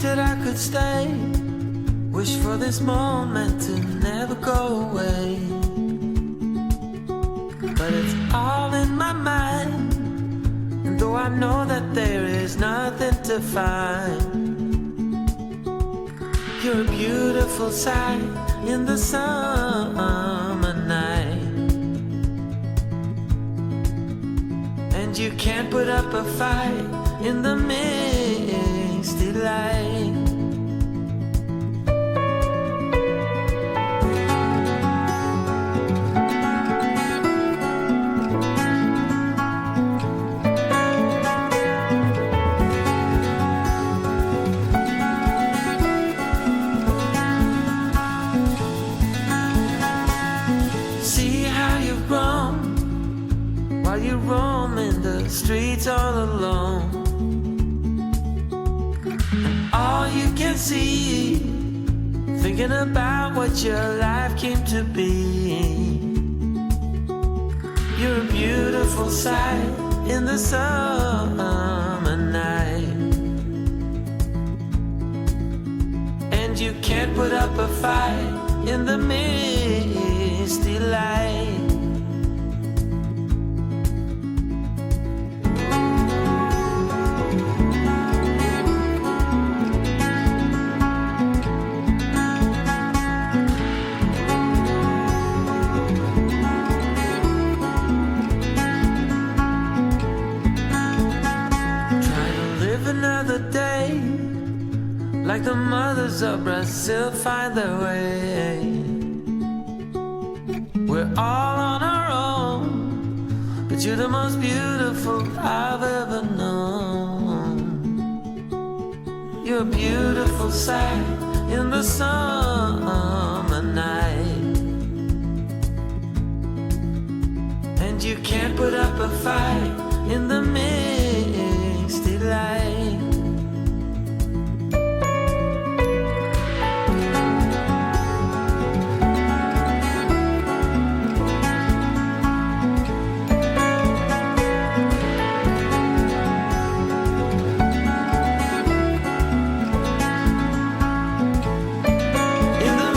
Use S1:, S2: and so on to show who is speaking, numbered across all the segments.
S1: that I could stay. Wish for this moment to never go away. But it's all in my mind, and though I know that there is nothing to find, you're a beautiful sight in the summer night, and you can't put up a fight in the misty light. While you roam in the streets all alone, and all you can see, thinking about what your life came to be. You're a beautiful sight in the summer night, and you can't put up a fight in the misty light. Another day, like the mothers of Brazil find their way. We're all on our own, but you're the most beautiful I've ever known. You're a beautiful sight in the summer night, and you can't put up a fight in the misty light. In the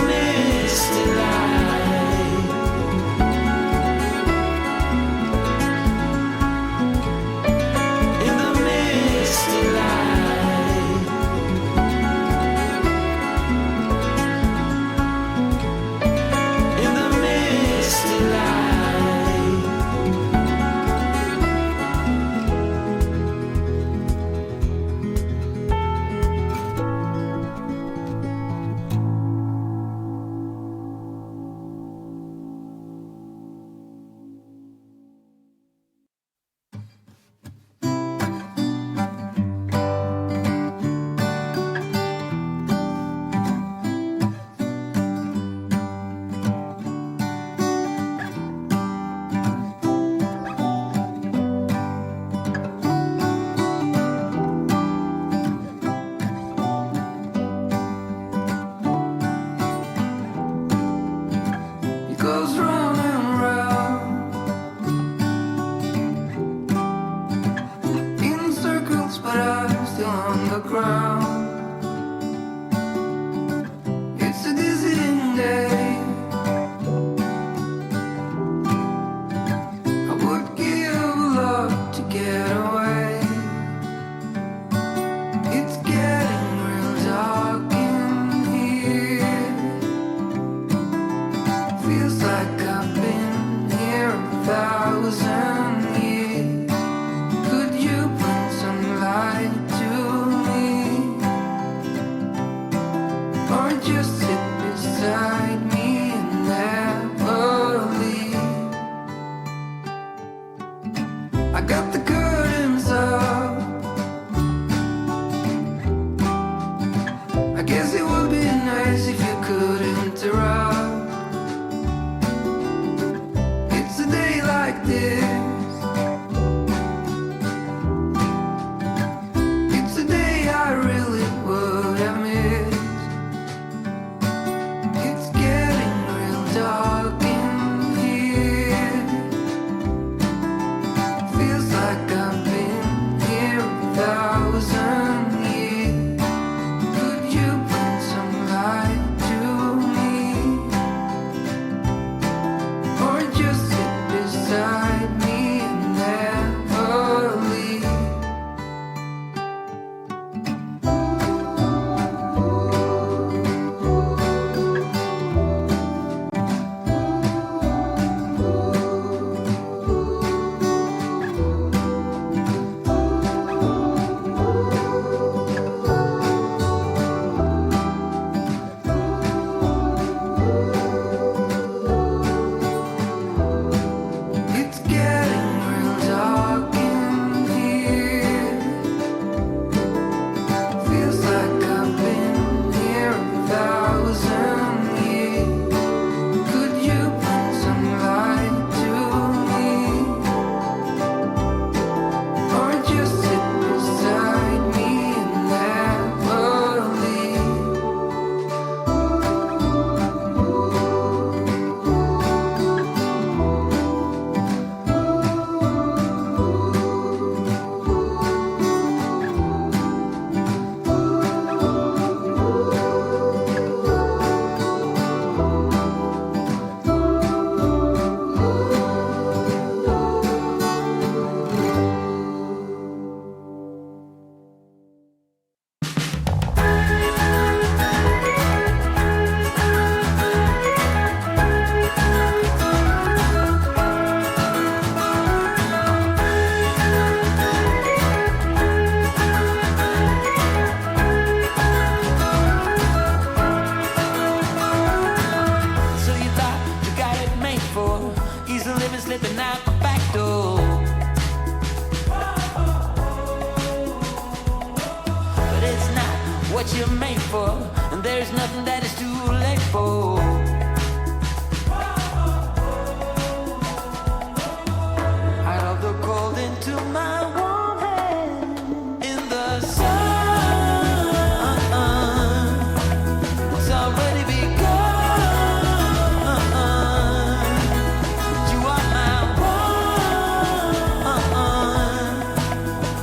S1: you're made for, and there's nothing that is too late for. Out of the cold into my warm hand, in the sun, it's already begun. You are my one,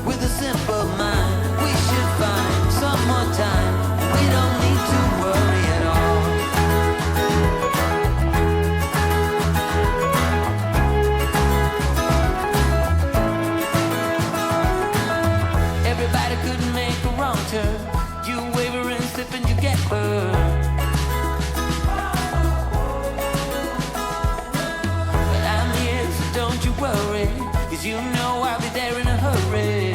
S1: with a simple mind. We should find some more time. We don't need to worry at all. Everybody couldn't make a wrong turn. You waver and slip and you get burned. But I'm here, so don't you worry, 'cause you know I'll be there in a hurry.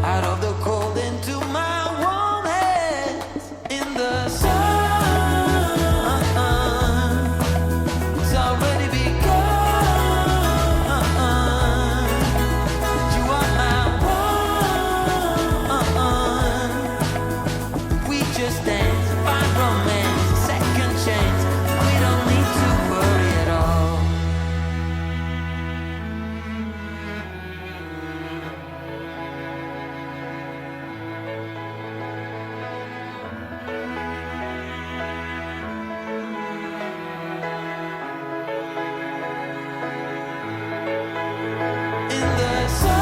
S1: Out of the cold into my warm hands, in the sun, it's already begun. You are my one. We just dance, find romance, a second chance. We don't need to worry at all. In the sun,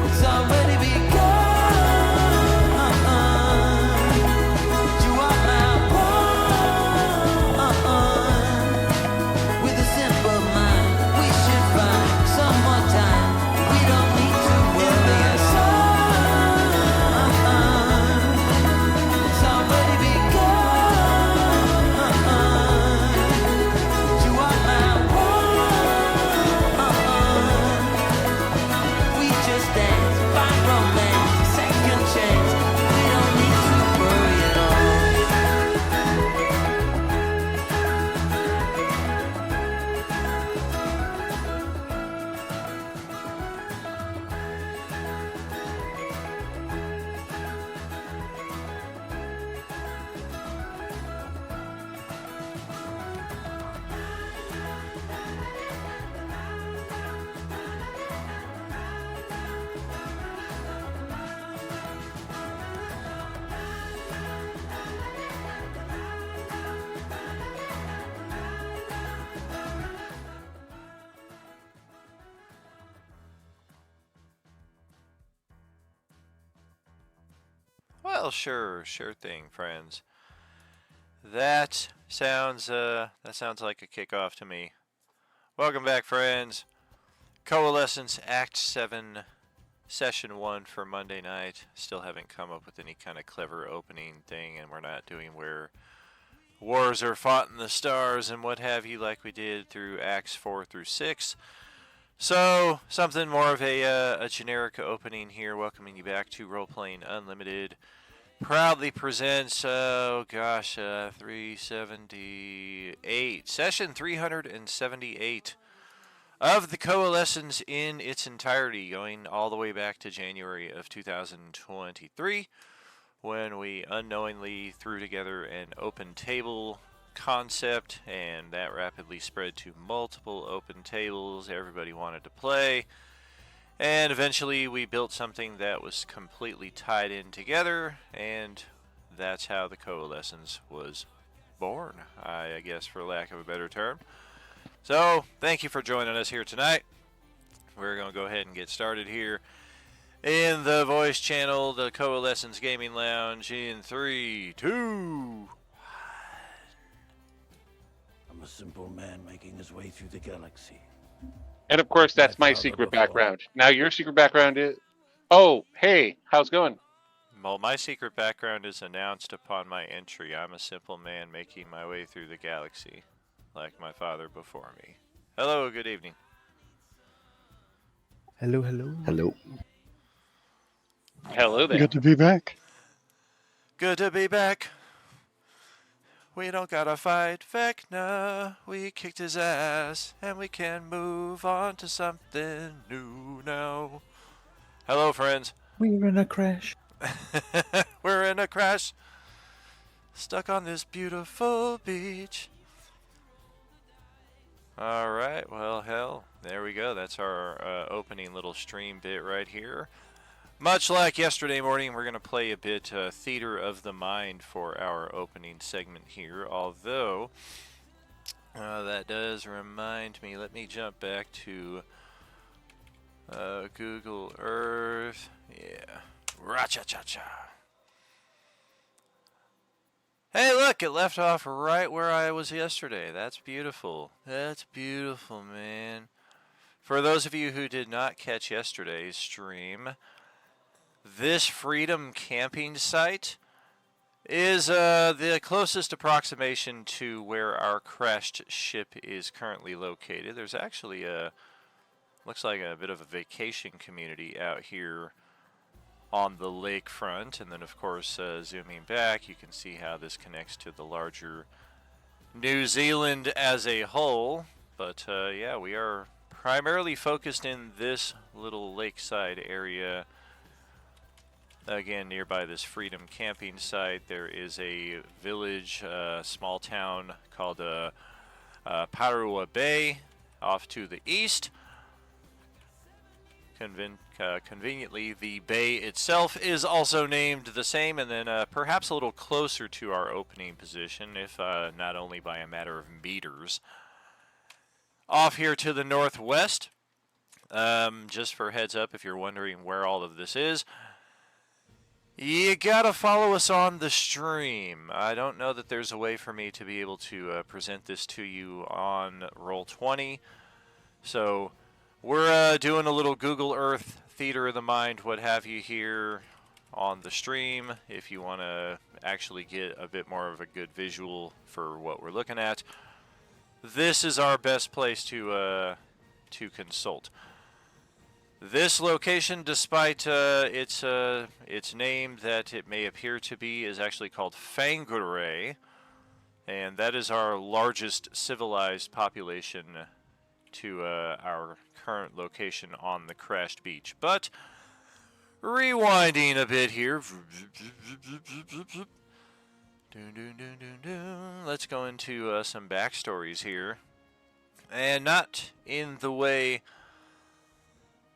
S1: it's already begun. You are my one, with a simple mind. We should find some more time. We don't need to worry. In the sun, it's already begun. You are my one. We just dance, find romance, a second chance. We don't need to worry at all.
S2: Well, sure thing, friends. That sounds like a kickoff to me. Welcome back, friends. Coalescence Act 7, Session 1 for Monday night. Still haven't come up with any kind of clever opening thing, and we're not doing where wars are fought in the stars and what have you like we did through Acts 4 through 6. So, something more of a generic opening here, welcoming you back to Role Playing Unlimited. Proudly presents, 378, session 378 of the Coalescence in its entirety, going all the way back to January of 2023, when we unknowingly threw together an open table concept, and that rapidly spread to multiple open tables. Everybody wanted to play, and eventually we built something that was completely tied in together, and that's how the Coalescence was born, I guess, for lack of a better term. So, thank you for joining us here tonight. We're going to go ahead and get started here in the voice channel, the Coalescence Gaming Lounge, in 3, 2...
S3: I'm a simple man making his way through the galaxy.
S4: And of course, that's
S3: My
S4: my
S3: father
S4: secret
S3: before.
S4: background. Now your secret background is... Oh, hey, how's it going?
S2: Well, my secret background is announced upon my entry. I'm a simple man making my way through the galaxy, like my father before me. Hello, good evening.
S5: Hello, hello.
S6: Hello.
S4: Hello there.
S5: Good to be back.
S2: Good to be back. We don't gotta fight Vecna. We kicked his ass, and we can move on to something new now. Hello, friends.
S5: We're in a crash.
S2: We're in a crash. Stuck on this beautiful beach. Alright, well, hell, there we go. That's our opening little stream bit right here. Much like yesterday morning, we're going to play a bit Theater of the Mind for our opening segment here. Although, that does remind me, let me jump back to Google Earth. Yeah. Ra-cha-cha-cha. Hey, look, it left off right where I was yesterday. That's beautiful. That's beautiful, man. For those of you who did not catch yesterday's stream, this Freedom camping site is the closest approximation to where our crashed ship is currently located. There's actually looks like a bit of a vacation community out here on the lakefront, and then of course zooming back you can see how this connects to the larger New Zealand as a whole. But yeah, we are primarily focused in this little lakeside area. Again, nearby this Freedom camping site there is a village, small town called Parua Bay off to the east. Conveniently, the bay itself is also named the same, and then perhaps a little closer to our opening position, if not only by a matter of meters. Off here to the northwest, just for heads up if you're wondering where all of this is, you gotta follow us on the stream. I don't know that there's a way for me to be able to present this to you on Roll20, so we're doing a little Google Earth, Theater of the Mind, what have you here on the stream. If you want to actually get a bit more of a good visual for what we're looking at, this is our best place to consult. This location, despite its name that it may appear to be, is actually called Whangarei, and that is our largest civilized population to our current location on the crashed beach. But rewinding a bit here, let's go into some backstories here, and not in the way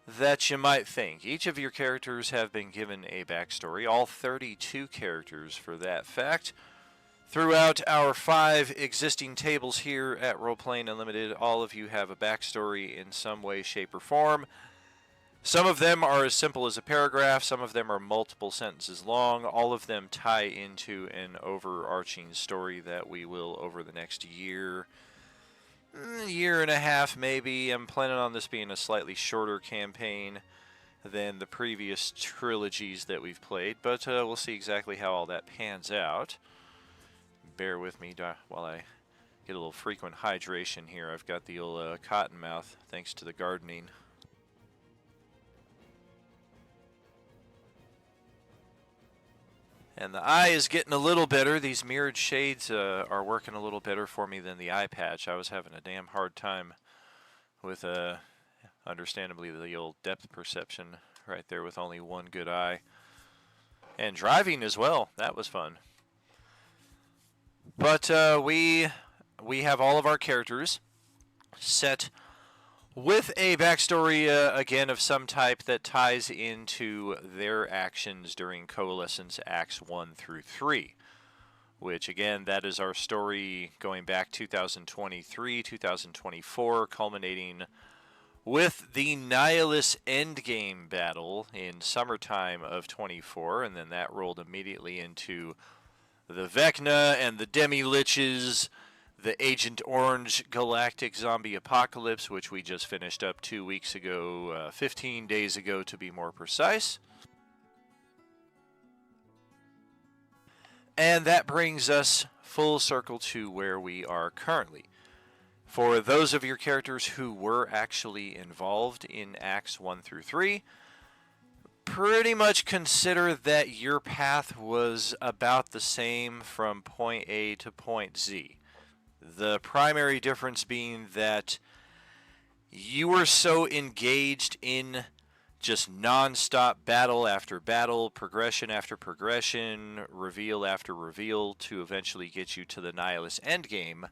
S2: that you might think. Each of your characters have been given a backstory, all 32 characters for that fact. Throughout our 5 existing tables here at Roleplaying Unlimited, all of you have a backstory in some way, shape, or form. Some of them are as simple as a paragraph, some of them are multiple sentences long, all of them tie into an overarching story that we will, over the next year and a half maybe. I'm planning on this being a slightly shorter campaign than the previous trilogies that we've played, but we'll see exactly how all that pans out. Bear with me while I get a little frequent hydration here. I've got the old cotton mouth thanks to the gardening. And the eye is getting a little better. These mirrored shades are working a little better for me than the eye patch. I was having a damn hard time with, understandably, the old depth perception right there with only one good eye. And driving as well. That was fun. But we have all of our characters set with a backstory, again, of some type that ties into their actions during Coalescence Acts 1 through 3. Which, again, that is our story going back 2023, 2024, culminating with the Nihilus Endgame battle in summertime of 24, and then that rolled immediately into the Vecna and the Demi-Liches, the Agent Orange Galactic Zombie Apocalypse, which we just finished up 2 weeks ago, 15 days ago to be more precise. And that brings us full circle to where we are currently. For those of your characters who were actually involved in Acts 1 through 3, pretty much consider that your path was about the same from point A to point Z. The primary difference being that you were so engaged in just non-stop battle after battle, progression after progression, reveal after reveal to eventually get you to the Nihilus endgame,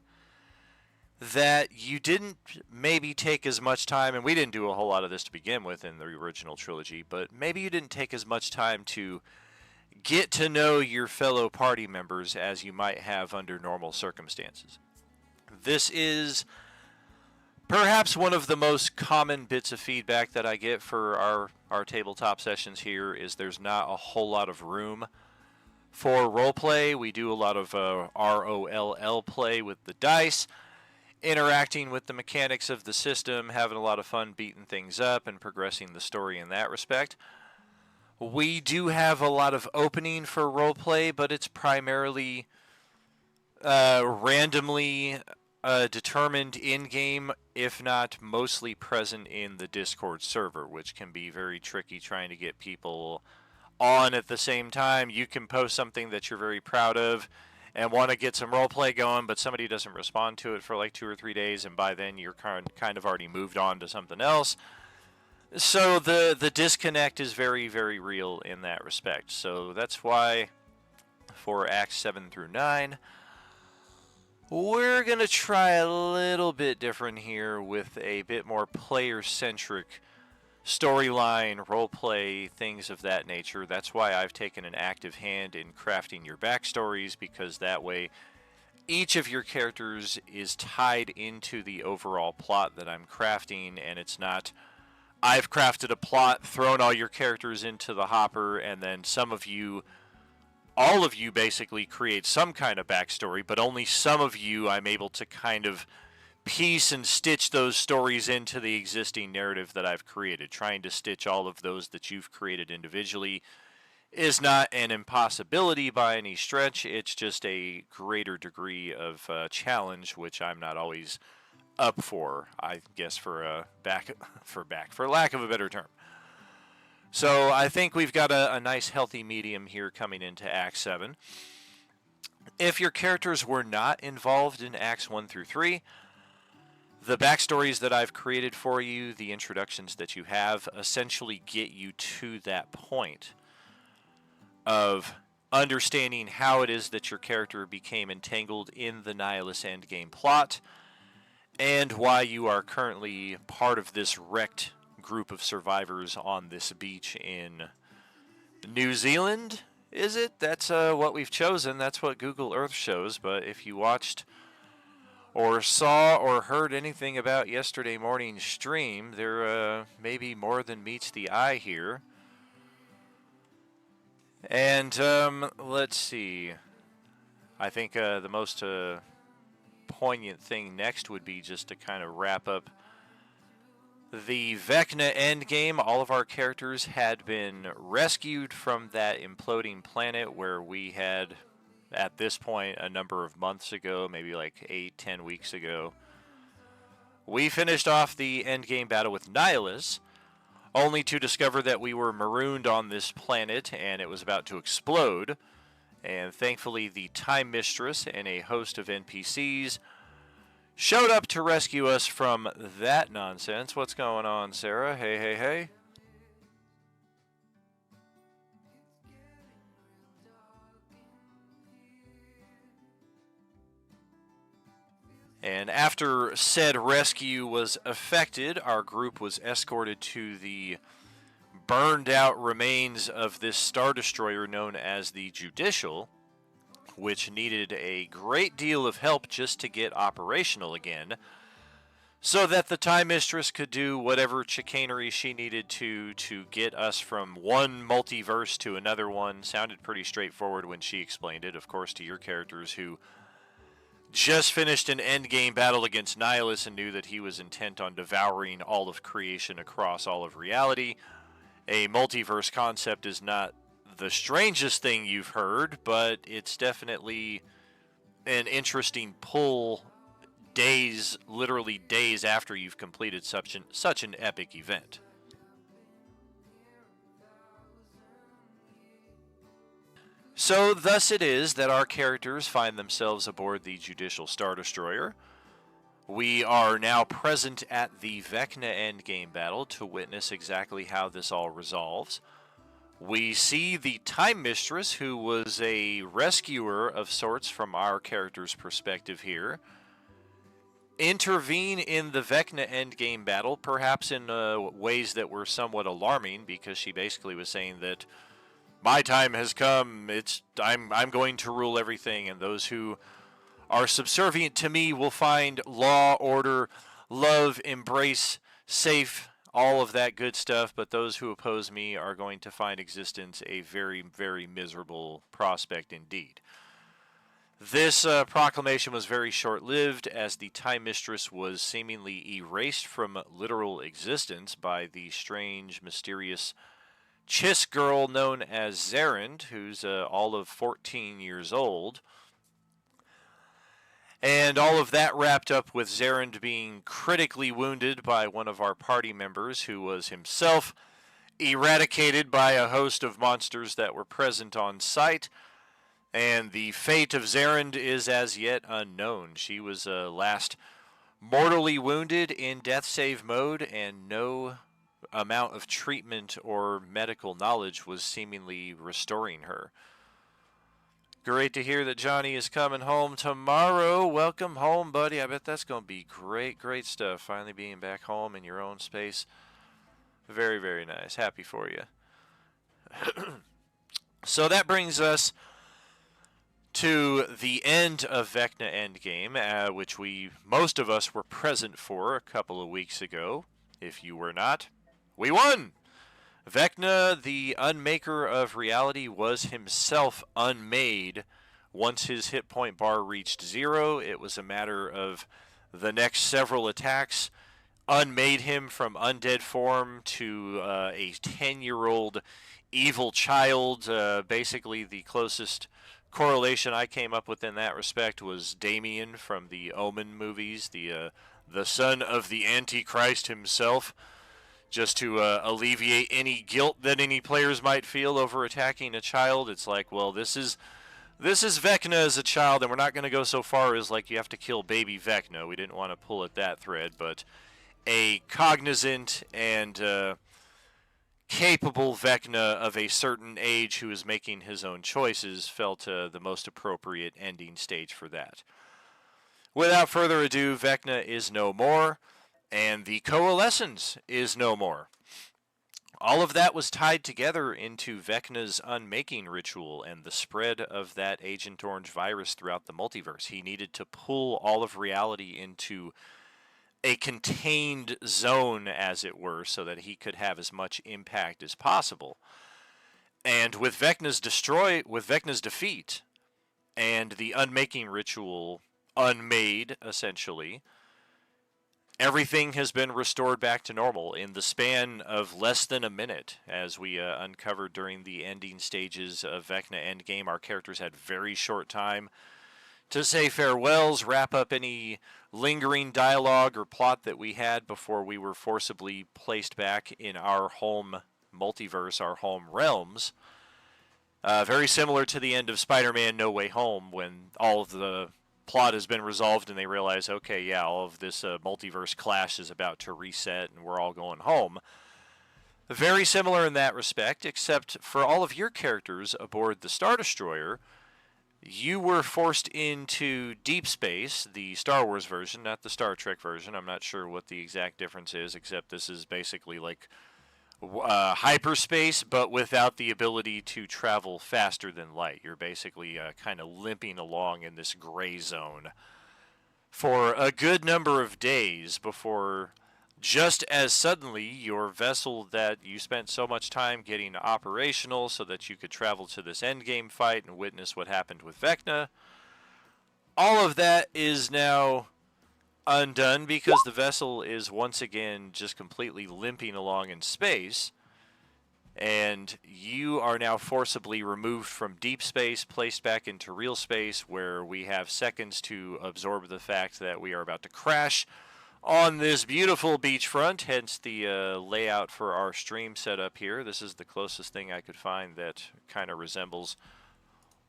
S2: that you didn't maybe take as much time, and we didn't do a whole lot of this to begin with in the original trilogy, but maybe you didn't take as much time to get to know your fellow party members as you might have under normal circumstances. This is perhaps one of the most common bits of feedback that I get for our tabletop sessions here is there's not a whole lot of room for roleplay. We do a lot of ROLL play with the dice, interacting with the mechanics of the system, having a lot of fun beating things up and progressing the story in that respect. We do have a lot of opening for roleplay, but it's primarily randomly determined in-game, if not mostly present in the Discord server, which can be very tricky trying to get people on at the same time. You can post something that you're very proud of and want to get some roleplay going, but somebody doesn't respond to it for like 2 or 3 days, and by then you're kind of already moved on to something else. So the disconnect is very, very real in that respect. So that's why for Acts 7 through 9, we're going to try a little bit different here with a bit more player-centric storyline, roleplay, things of that nature. That's why I've taken an active hand in crafting your backstories, because that way each of your characters is tied into the overall plot that I'm crafting, and it's not, I've crafted a plot, thrown all your characters into the hopper, and then some of you, all of you basically create some kind of backstory, but only some of you I'm able to kind of piece and stitch those stories into the existing narrative that I've created. Trying to stitch all of those that you've created individually is not an impossibility by any stretch. It's just a greater degree of challenge, which I'm not always up for, I guess, for lack of a better term. So I think we've got a nice healthy medium here coming into Act 7. If your characters were not involved in Acts 1 through 3, the backstories that I've created for you, the introductions that you have, essentially get you to that point of understanding how it is that your character became entangled in the Nihilus endgame plot, and why you are currently part of this wrecked group of survivors on this beach in New Zealand, is it? That's what we've chosen. That's what Google Earth shows, but if you watched or saw or heard anything about yesterday morning's stream, there may be more than meets the eye here. And let's see. I think the most poignant thing next would be just to kind of wrap up the Vecna endgame. All of our characters had been rescued from that imploding planet where we had, at this point, a number of months ago, maybe like 8-10 weeks ago, we finished off the endgame battle with Nihilus, only to discover that we were marooned on this planet and it was about to explode. And thankfully, the Time Mistress and a host of NPCs showed up to rescue us from that nonsense. What's going on, Sarah? Hey, hey, hey. And after said rescue was effected, our group was escorted to the burned out remains of this Star Destroyer known as the Judicial, which needed a great deal of help just to get operational again, so that the Time Mistress could do whatever chicanery she needed to get us from one multiverse to another one. Sounded pretty straightforward when she explained it, of course, to your characters who just finished an endgame battle against Nihilus and knew that he was intent on devouring all of creation across all of reality. A multiverse concept is not the strangest thing you've heard, but it's definitely an interesting pull literally days after you've completed such an epic event. So thus it is that our characters find themselves aboard the Judicial Star Destroyer. We are now present at the Vecna endgame battle to witness exactly how this all resolves. We see the Time Mistress, who was a rescuer of sorts from our character's perspective here, intervene in the Vecna endgame battle, perhaps in ways that were somewhat alarming, because she basically was saying that my time has come. I'm going to rule everything, and those who are subservient to me will find law, order, love, embrace, safe, all of that good stuff, but those who oppose me are going to find existence a very, very miserable prospect indeed. This proclamation was very short-lived, as the Time Mistress was seemingly erased from literal existence by the strange, mysterious Chiss girl known as Zerend, who's all of 14 years old. And all of that wrapped up with Zerend being critically wounded by one of our party members, who was himself eradicated by a host of monsters that were present on site. And the fate of Zerend is as yet unknown. She was last mortally wounded in death save mode, and no amount of treatment or medical knowledge was seemingly restoring her. Great to hear that Johnny is coming home tomorrow. Welcome home, buddy. I bet that's going to be great, great stuff. Finally being back home in your own space. Very, very nice. Happy for you. So that brings us to the end of Vecna Endgame, which most of us were present for a couple of weeks ago. If you were not, we won! Vecna, the unmaker of reality, was himself unmade. Once his hit point bar reached 0, it was a matter of the next several attacks unmade him from undead form to a 10-year-old evil child. Basically, the closest correlation I came up with in that respect was Damien from the Omen movies, the son of the Antichrist himself, just to alleviate any guilt that any players might feel over attacking a child. It's like, well, this is Vecna as a child, and we're not going to go so far as like you have to kill baby Vecna. We didn't want to pull at that thread, but a cognizant and capable Vecna of a certain age who is making his own choices felt the most appropriate ending stage for that. Without further ado, Vecna is no more, and the Coalescence is no more. All of that was tied together into Vecna's unmaking ritual and the spread of that Agent Orange virus throughout the multiverse. He needed to pull all of reality into a contained zone, as it were, so that he could have as much impact as possible. And with Vecna's defeat and the unmaking ritual unmade, essentially, everything has been restored back to normal in the span of less than a minute. As we uncovered during the ending stages of Vecna Endgame, our characters had very short time to say farewells, wrap up any lingering dialogue or plot that we had before we were forcibly placed back in our home multiverse, our home realms. Very similar to the end of Spider-Man No Way Home, when all of the plot has been resolved and they realize, okay, yeah, all of this multiverse clash is about to reset and we're all going home. Very similar in that respect, except for all of your characters aboard the Star Destroyer, you were forced into deep space, the Star Wars version, not the Star Trek version. I'm not sure what the exact difference is, except this is basically like hyperspace, but without the ability to travel faster than light. You're basically kind of limping along in this gray zone for a good number of days before, just as suddenly, your vessel that you spent so much time getting operational so that you could travel to this endgame fight and witness what happened with Vecna, all of that is now undone because the vessel is once again just completely limping along in space, and you are now forcibly removed from deep space, placed back into real space, where we have seconds to absorb the fact that we are about to crash on this beautiful beachfront, hence the layout for our stream setup here. This is the closest thing I could find that kind of resembles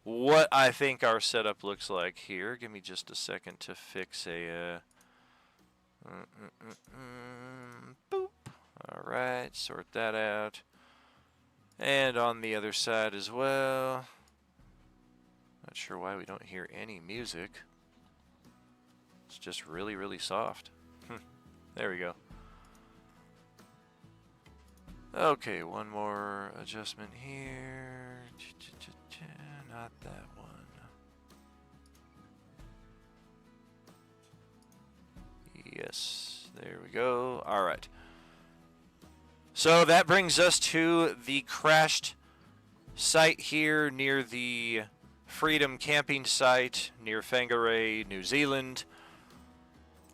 S2: what I think our setup looks like here. Give me just a second to fix a... boop. Alright, sort that out. And on the other side as well. Not sure why we don't hear any music. It's just really, really soft. There we go. Okay, one more adjustment here. Not that one. Yes, there we go. All right. So that brings us to the crashed site here near the Freedom camping site near Whangarei, New Zealand.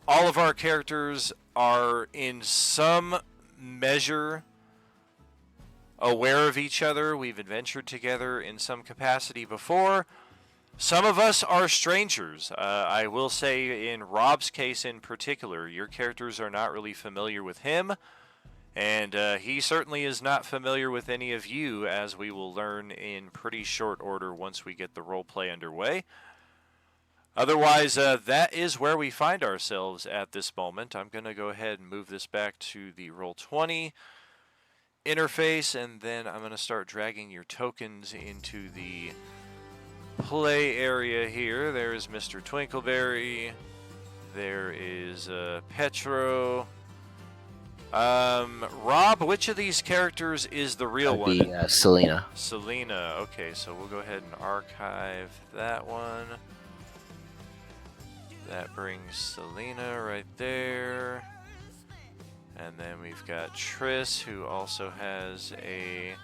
S2: All of our characters are in some measure aware of each other. We've adventured together in some capacity before. Some of us are strangers. I will say in Rob's case in particular, your characters are not really familiar with him, and he certainly is not familiar with any of you, as we will learn in pretty short order once we get the roleplay underway. Otherwise, that is where we find ourselves at this moment. I'm going to go ahead and move this back to the Roll20 interface, and then I'm going to start dragging your tokens into the play area here. There is Mr. Twinkleberry. There is Petro. Rob, which of these characters is the real one?
S5: That'd be Selena.
S2: Selena. Okay, so we'll go ahead and archive that one. That brings Selena right there. And then we've got Triss, who also has a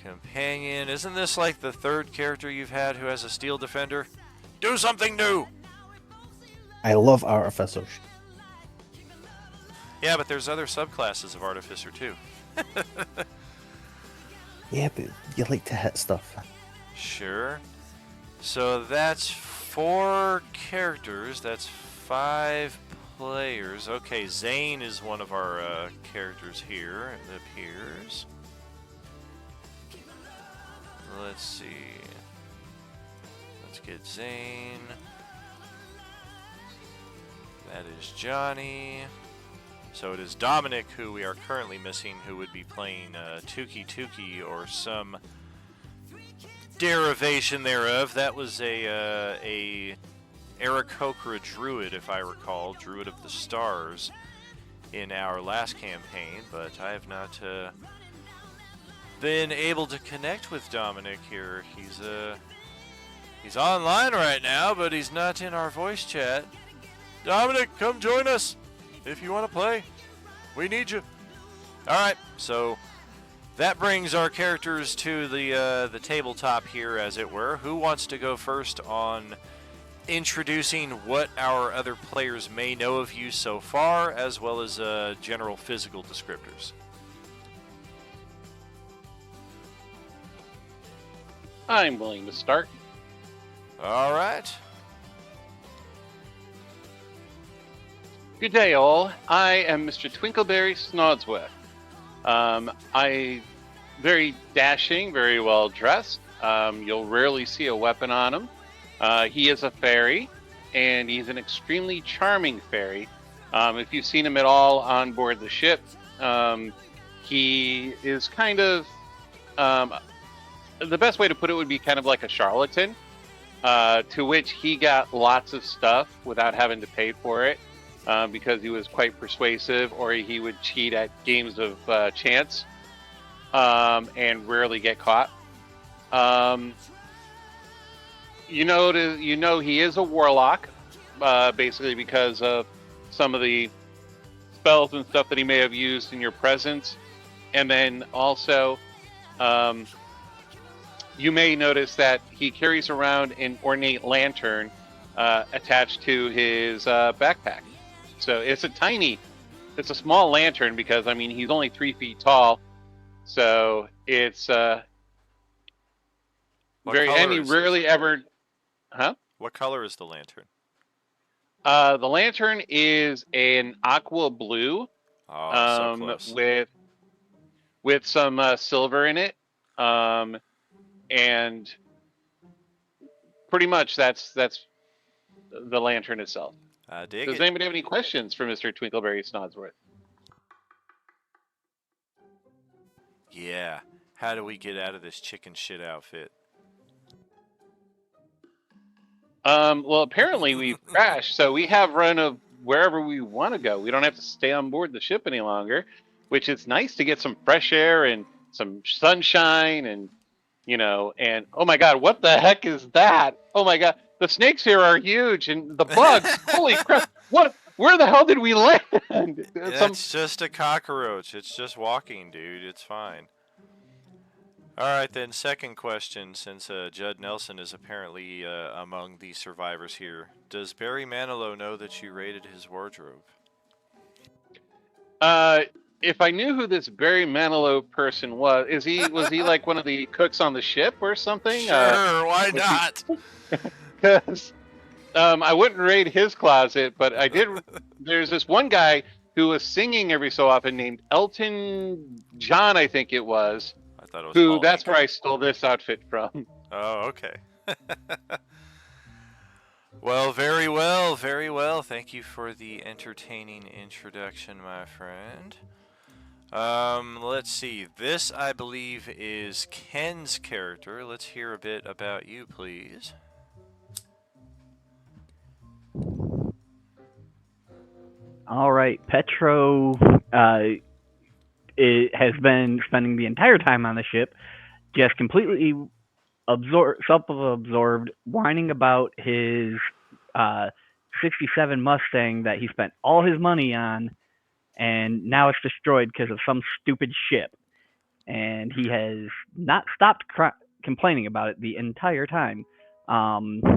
S2: companion. Isn't this like the third character you've had who has a steel defender? Do something new!
S6: I love artificers.
S2: Yeah, but there's other subclasses of Artificer too.
S6: Yeah, but you like to hit stuff.
S2: Sure. So that's 4 characters. That's 5 players. Okay, Zane is one of our characters here, it appears. Let's see. Let's get Zane. That is Johnny. So it is Dominic, who we are currently missing, who would be playing Tuki Tuki or some derivation thereof. That was a Aarakocra Druid, if I recall, Druid of the Stars, in our last campaign, but I have not been able to connect with Dominic here. He's online right now, but he's not in our voice chat. Dominic, come join us if you want to play. We need you. All right, so that brings our characters to the tabletop here, as it were. Who wants to go first on introducing what our other players may know of you so far, as well as general physical descriptors?
S4: I'm willing to start.
S2: All right.
S4: Good day, all. I am Mr. Twinkleberry Snodsworth. I very dashing, very well dressed. You'll rarely see a weapon on him. He is a fairy, and he's an extremely charming fairy. If you've seen him at all on board the ship, he is kind of the best way to put it would be kind of like a charlatan, to which he got lots of stuff without having to pay for it. Because he was quite persuasive, or he would cheat at games of chance, and rarely get caught. You know he is a warlock, basically because of some of the spells and stuff that he may have used in your presence. And then also, you may notice that he carries around an ornate lantern attached to his backpack. So it's a small lantern because, I mean, he's only 3 feet tall. So it's and he rarely ever, huh?
S2: What color is the lantern?
S4: The lantern is an aqua blue,
S2: Oh, so close.
S4: with some silver in it, and pretty much that's the lantern itself.
S2: Dig
S4: Does
S2: it.
S4: anybody have any questions for Mr. Twinkleberry Snodsworth?
S2: Yeah. How do we get out of this chicken shit outfit?
S4: Well, apparently we've crashed, so we have run of wherever we want to go. We don't have to stay on board the ship any longer, which is nice to get some fresh air and some sunshine and, and oh my God, what the heck is that? Oh my God, the snakes here are huge and the bugs, holy crap, where the hell did we land?
S2: It's just a cockroach. It's just walking, dude. It's fine. All right, then. Second question, since Judd Nelson is apparently among the survivors here. Does Barry Manilow know that you raided his wardrobe?
S4: If I knew who this Barry Manilow person was he like one of the cooks on the ship or something?
S2: Sure, why not?
S4: Because I wouldn't raid his closet, but I did. There's this one guy who was singing every so often named Elton John, I think it was.
S2: I thought it was
S4: That's where I stole this outfit from.
S2: Oh, okay. Well, very well, very well. Thank you for the entertaining introduction, my friend. Let's see. This, I believe, is Ken's character. Let's hear a bit about you, please.
S5: All right, Petro has been spending the entire time on the ship just completely self-absorbed, whining about his 67 Mustang that he spent all his money on, and now it's destroyed because of some stupid ship. And he has not stopped complaining about it the entire time.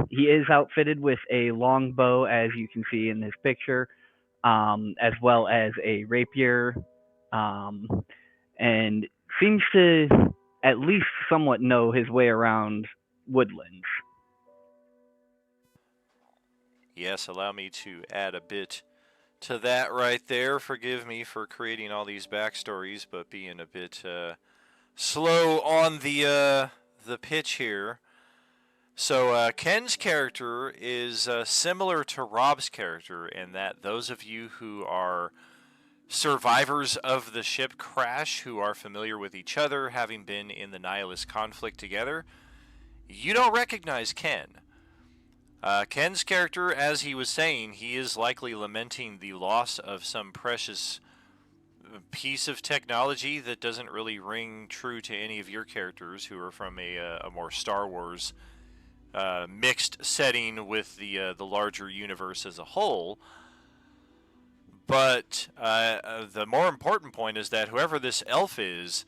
S5: He is outfitted with a longbow, as you can see in this picture, as well as a rapier, and seems to at least somewhat know his way around woodlands.
S2: Yes, allow me to add a bit to that right there. Forgive me for creating all these backstories, but being a bit slow on the pitch here. So Ken's character is similar to Rob's character in that those of you who are survivors of the ship crash, who are familiar with each other, having been in the Nihilist conflict together, you don't recognize Ken. Ken's character, as he was saying, he is likely lamenting the loss of some precious piece of technology that doesn't really ring true to any of your characters who are from a more Star Wars mixed setting with the larger universe as a whole. But the more important point is that whoever this elf is,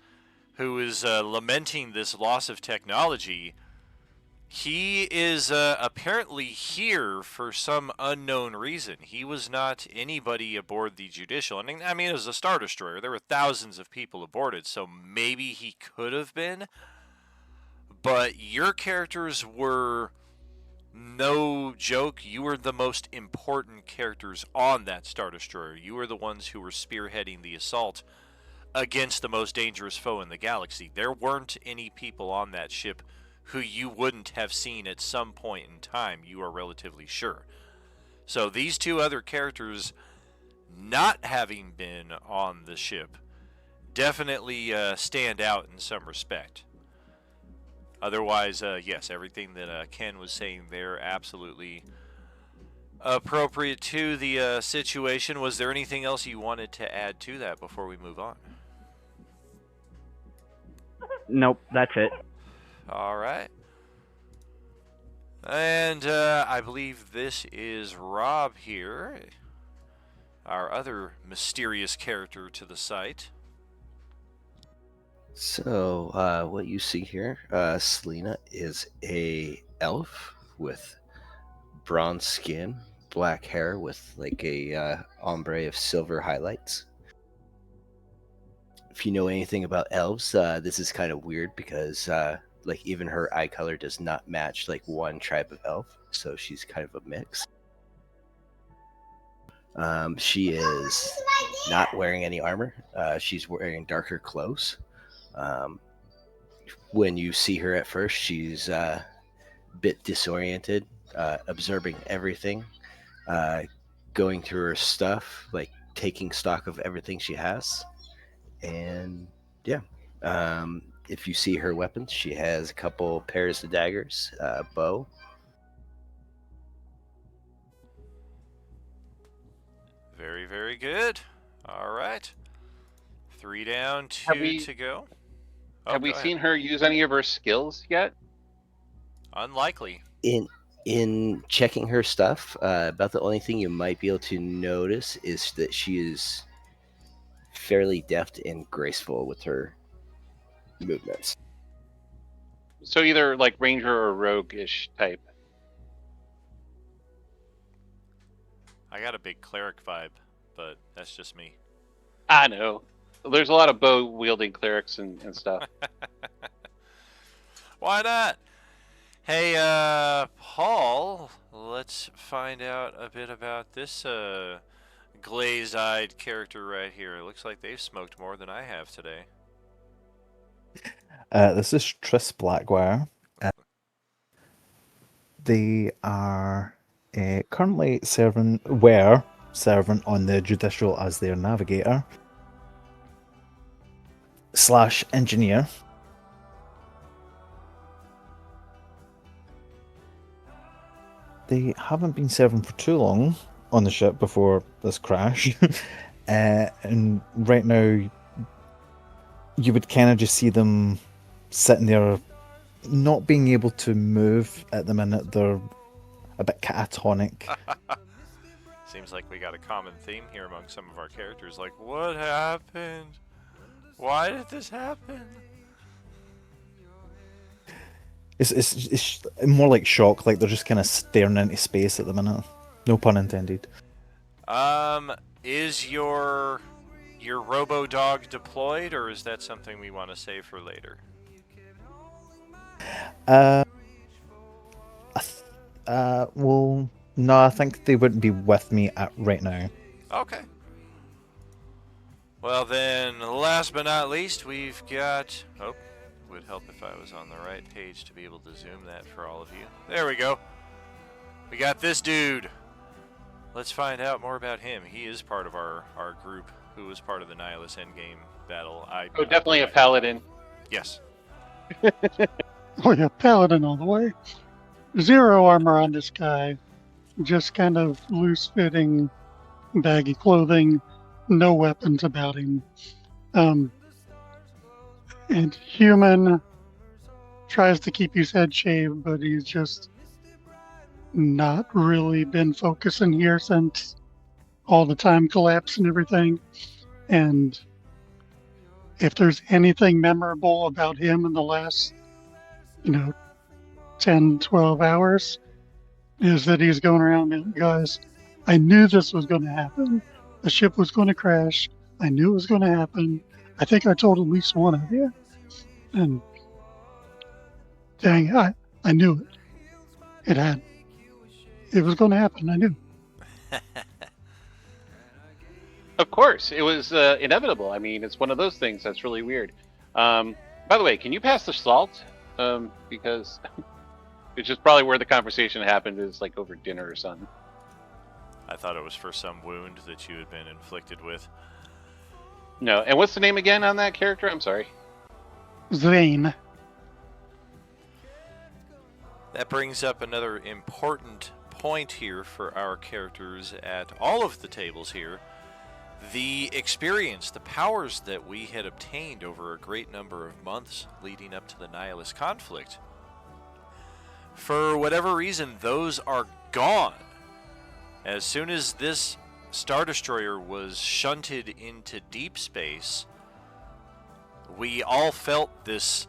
S2: who is lamenting this loss of technology, he is apparently here for some unknown reason. He was not anybody aboard the Judicial. And I mean, it was a Star Destroyer. There were thousands of people aboard it, so maybe he could have been. But your characters were no joke. You were the most important characters on that Star Destroyer. You were the ones who were spearheading the assault against the most dangerous foe in the galaxy. There weren't any people on that ship who you wouldn't have seen at some point in time, you are relatively sure. So these two other characters not having been on the ship definitely stand out in some respect. Otherwise, yes, everything that Ken was saying there, absolutely appropriate to the situation. Was there anything else you wanted to add to that before we move on?
S5: Nope, that's it.
S2: All right. And I believe this is Rob here, our other mysterious character to the site.
S6: So, what you see here, Selena is a elf with bronze skin, black hair with like a ombre of silver highlights. If you know anything about elves, this is kind of weird because like even her eye color does not match like one tribe of elf, so she's kind of a mix. She is not wearing any armor. She's wearing darker clothes. When you see her at first, she's bit disoriented, observing everything, going through her stuff, like taking stock of everything she has. And yeah, if you see her weapons, she has a couple pairs of daggers, bow.
S2: Very, very good. All right. 3 down,
S4: Have
S2: 2
S4: we-
S2: to go. Oh,
S4: Have we
S2: go ahead.
S4: seen her use any of her skills yet?
S2: Unlikely.
S6: In checking her stuff, about the only thing you might be able to notice is that she is fairly deft and graceful with her movements.
S4: So either like ranger or rogue-ish type.
S2: I got a big cleric vibe, but that's just me.
S4: I know. There's a lot of bow-wielding clerics and stuff.
S2: Why not? Hey, Paul, let's find out a bit about this glaze-eyed character right here. It looks like they've smoked more than I have today.
S7: This is Triss Blackwire. They are currently were serving on the Judicial as their navigator / engineer. They haven't been serving for too long on the ship before this crash. And right now, you would kind of just see them sitting there, not being able to move at the minute. They're a bit catatonic.
S2: Seems like we got a common theme here among some of our characters. Like, what happened? Why did this happen?
S7: It's more like shock, like they're just kind of staring into space at the minute. No pun intended.
S2: Is your robo dog deployed, or is that something we want to save for later?
S7: Well, no, I think they wouldn't be with me right now.
S2: Okay. Well then, last but not least, we've got... Oh, would help if I was on the right page to be able to zoom that for all of you. There we go. We got this dude. Let's find out more about him. He is part of our group, who was part of the Nihilus Endgame battle.
S4: Oh, definitely a paladin.
S2: Yes.
S8: Oh yeah, paladin all the way. 0 armor on this guy. Just kind of loose-fitting, baggy clothing. No weapons about him. And human tries to keep his head shaved, but he's just not really been focusing here since all the time collapse and everything. And if there's anything memorable about him in the last, 10, 12 hours, is that he's going around and, guys, I knew this was going to happen. The ship was going to crash. I knew it was going to happen. I think I told at least one of you. And dang, I knew it. It was going to happen. I knew.
S4: Of course, it was inevitable. I mean, it's one of those things that's really weird. By the way, can you pass the salt? Because it's just probably where the conversation happened is like over dinner or something.
S2: I thought it was for some wound that you had been inflicted with.
S4: No, and what's the name again on that character? I'm sorry.
S8: Zane.
S2: That brings up another important point here for our characters at all of the tables here. The experience, the powers that we had obtained over a great number of months leading up to the Nihilus conflict. For whatever reason, those are gone. As soon as this Star Destroyer was shunted into deep space, we all felt this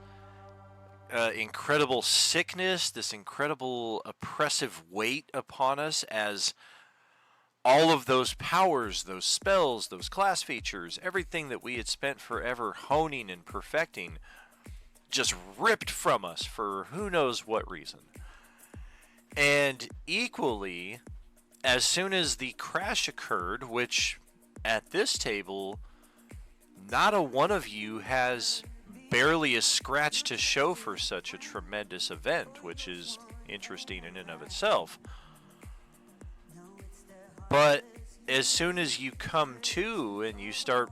S2: incredible sickness, this incredible oppressive weight upon us as all of those powers, those spells, those class features, everything that we had spent forever honing and perfecting just ripped from us for who knows what reason. And equally, as soon as the crash occurred, which at this table, not a one of you has barely a scratch to show for such a tremendous event, which is interesting in and of itself. But as soon as you come to and you start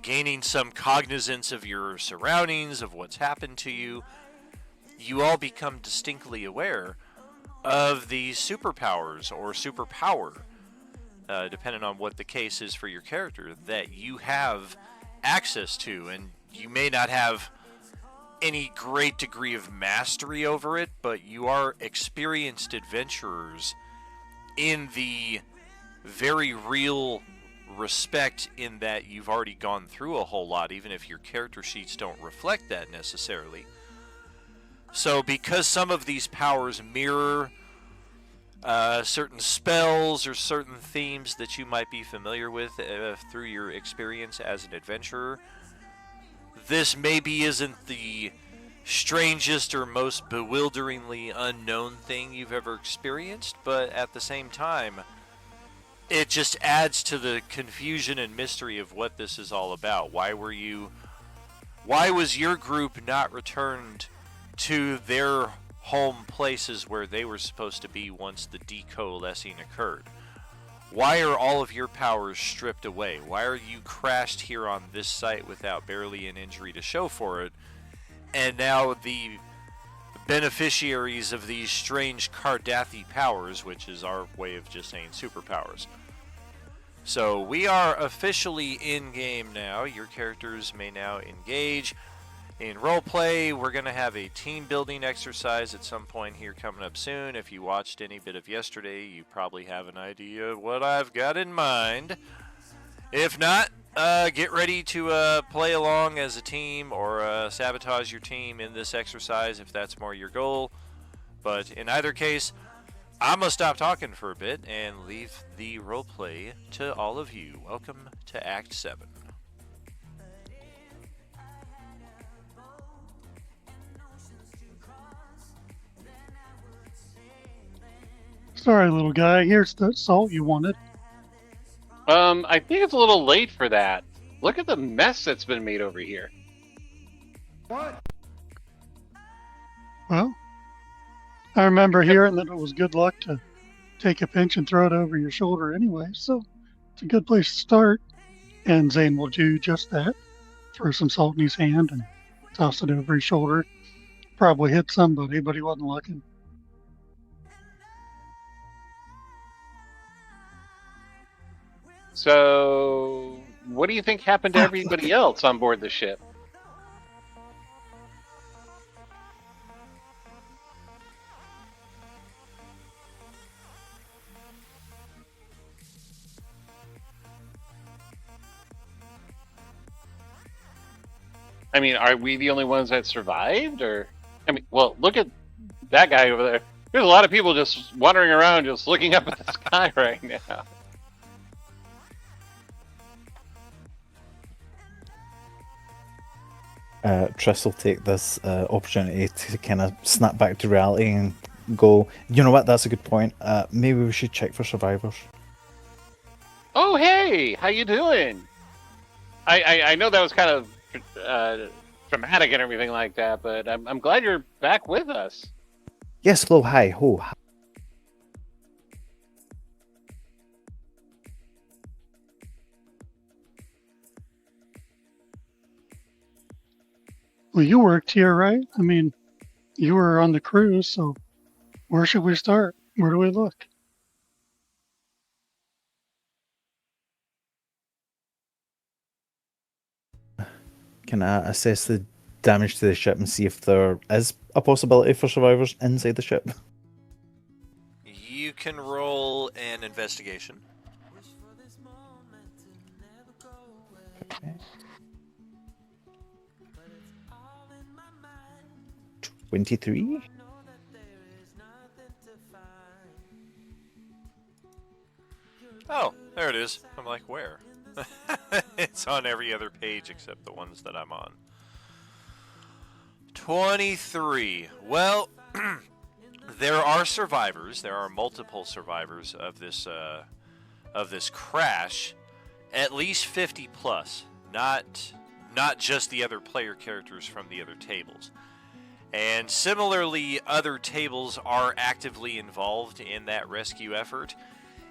S2: gaining some cognizance of your surroundings, of what's happened to you, you all become distinctly aware of these superpowers or superpower, depending on what the case is for your character, that you have access to. And you may not have any great degree of mastery over it, but you are experienced adventurers in the very real respect in that you've already gone through a whole lot, even if your character sheets don't reflect that necessarily. So because some of these powers mirror certain spells or certain themes that you might be familiar with through your experience as an adventurer, this maybe isn't the strangest or most bewilderingly unknown thing you've ever experienced, but at the same time, it just adds to the confusion and mystery of what this is all about. Why was your group not returned to their home places where they were supposed to be once the decoalescing occurred? Why are all of your powers stripped away? Why are you crashed here on this site without barely an injury to show for it? And now the beneficiaries of these strange Cardathi powers, which is our way of just saying superpowers. So we are officially in game now. Your characters may now engage in roleplay. We're going to have a team building exercise at some point here coming up soon. If you watched any bit of yesterday, you probably have an idea of what I've got in mind. If not, get ready to play along as a team or sabotage your team in this exercise if that's more your goal. But in either case, I'm going to stop talking for a bit and leave the roleplay to all of you. Welcome to Act 7.
S8: Sorry, little guy. Here's the salt you wanted.
S4: I think it's a little late for that. Look at the mess that's been made over here.
S8: Well, I remember hearing that it was good luck to take a pinch and throw it over your shoulder anyway, so it's a good place to start. And Zane will do just that. Throw some salt in his hand and toss it over his shoulder. Probably hit somebody, but he wasn't looking.
S4: So, what do you think happened to everybody else on board the ship? I mean, are we the only ones that survived? Or, I mean, well, look at that guy over there. There's a lot of people just wandering around, just looking up at the sky right now.
S7: Triss will take this opportunity to kind of snap back to reality and go, you know what, that's a good point. Maybe we should check for survivors.
S4: Oh, hey, how you doing? I know that was kind of dramatic and everything like that, but I'm glad you're back with us.
S7: Yes, hello, hi, ho.
S8: Well, you worked here, right? I mean, you were on the cruise, so where should we start? Where do we look?
S7: Can I assess the damage to the ship and see if there is a possibility for survivors inside the ship?
S2: You can roll an investigation.
S7: Okay. 23?
S2: Oh, there it is. I'm like, where? It's on every other page except the ones that I'm on. 23. Well, there are survivors. There are multiple survivors of this crash. At least 50 plus. Not not just the other player characters from the other tables. And similarly, other tables are actively involved in that rescue effort,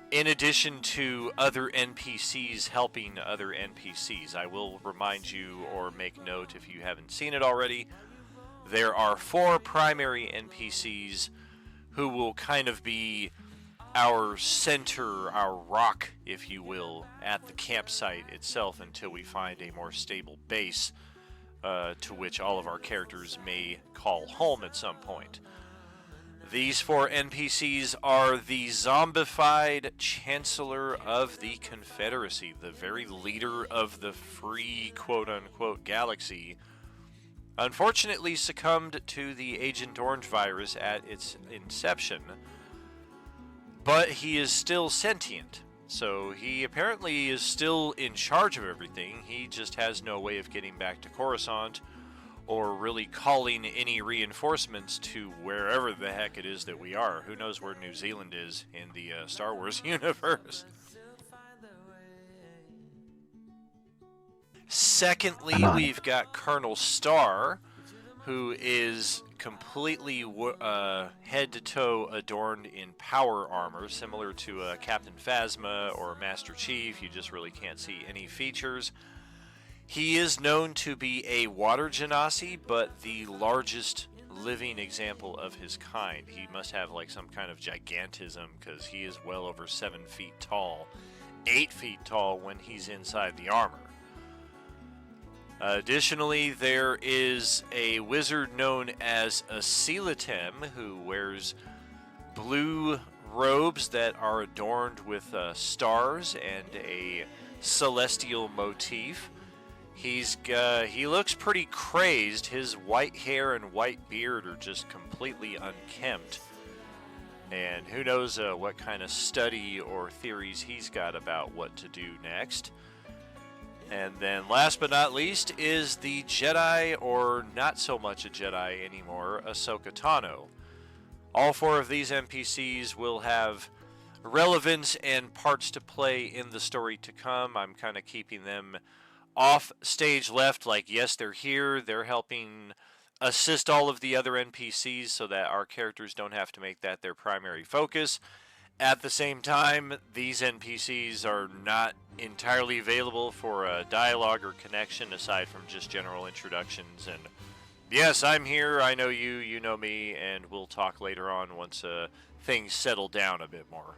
S2: in addition to other NPCs helping other NPCs. I will remind you, or make note if you haven't seen it already, there are 4 primary NPCs who will kind of be our center, our rock, if you will, at the campsite itself until we find a more stable base to which all of our characters may call home at some point. These 4 NPCs are the zombified Chancellor of the Confederacy, the very leader of the free quote-unquote galaxy, unfortunately succumbed to the Agent Orange virus at its inception, but he is still sentient. So he apparently is still in charge of everything. He just has no way of getting back to Coruscant or really calling any reinforcements to wherever the heck it is that we are. Who knows where New Zealand is in the Star Wars universe? Secondly, we've got Colonel Starr, who is completely head to toe adorned in power armor, similar to Captain Phasma or Master Chief. You just really can't see any features. He is known to be a water genasi, but the largest living example of his kind. He must have like some kind of gigantism, because he is well over 7 feet tall, 8 feet tall when he's inside the armor. Additionally, there is a wizard known as a Celatem who wears blue robes that are adorned with stars and a celestial motif. He looks pretty crazed. His white hair and white beard are just completely unkempt. And who knows what kind of study or theories he's got about what to do next. And then last but not least is the Jedi, or not so much a Jedi anymore, Ahsoka Tano. All 4 of these NPCs will have relevance and parts to play in the story to come. I'm kind of keeping them off stage left, like yes, they're here, they're helping assist all of the other NPCs so that our characters don't have to make that their primary focus. At the same time, these NPCs are not entirely available for a dialogue or connection aside from just general introductions and yes, I'm here, I know you, you know me, and we'll talk later on once things settle down a bit more.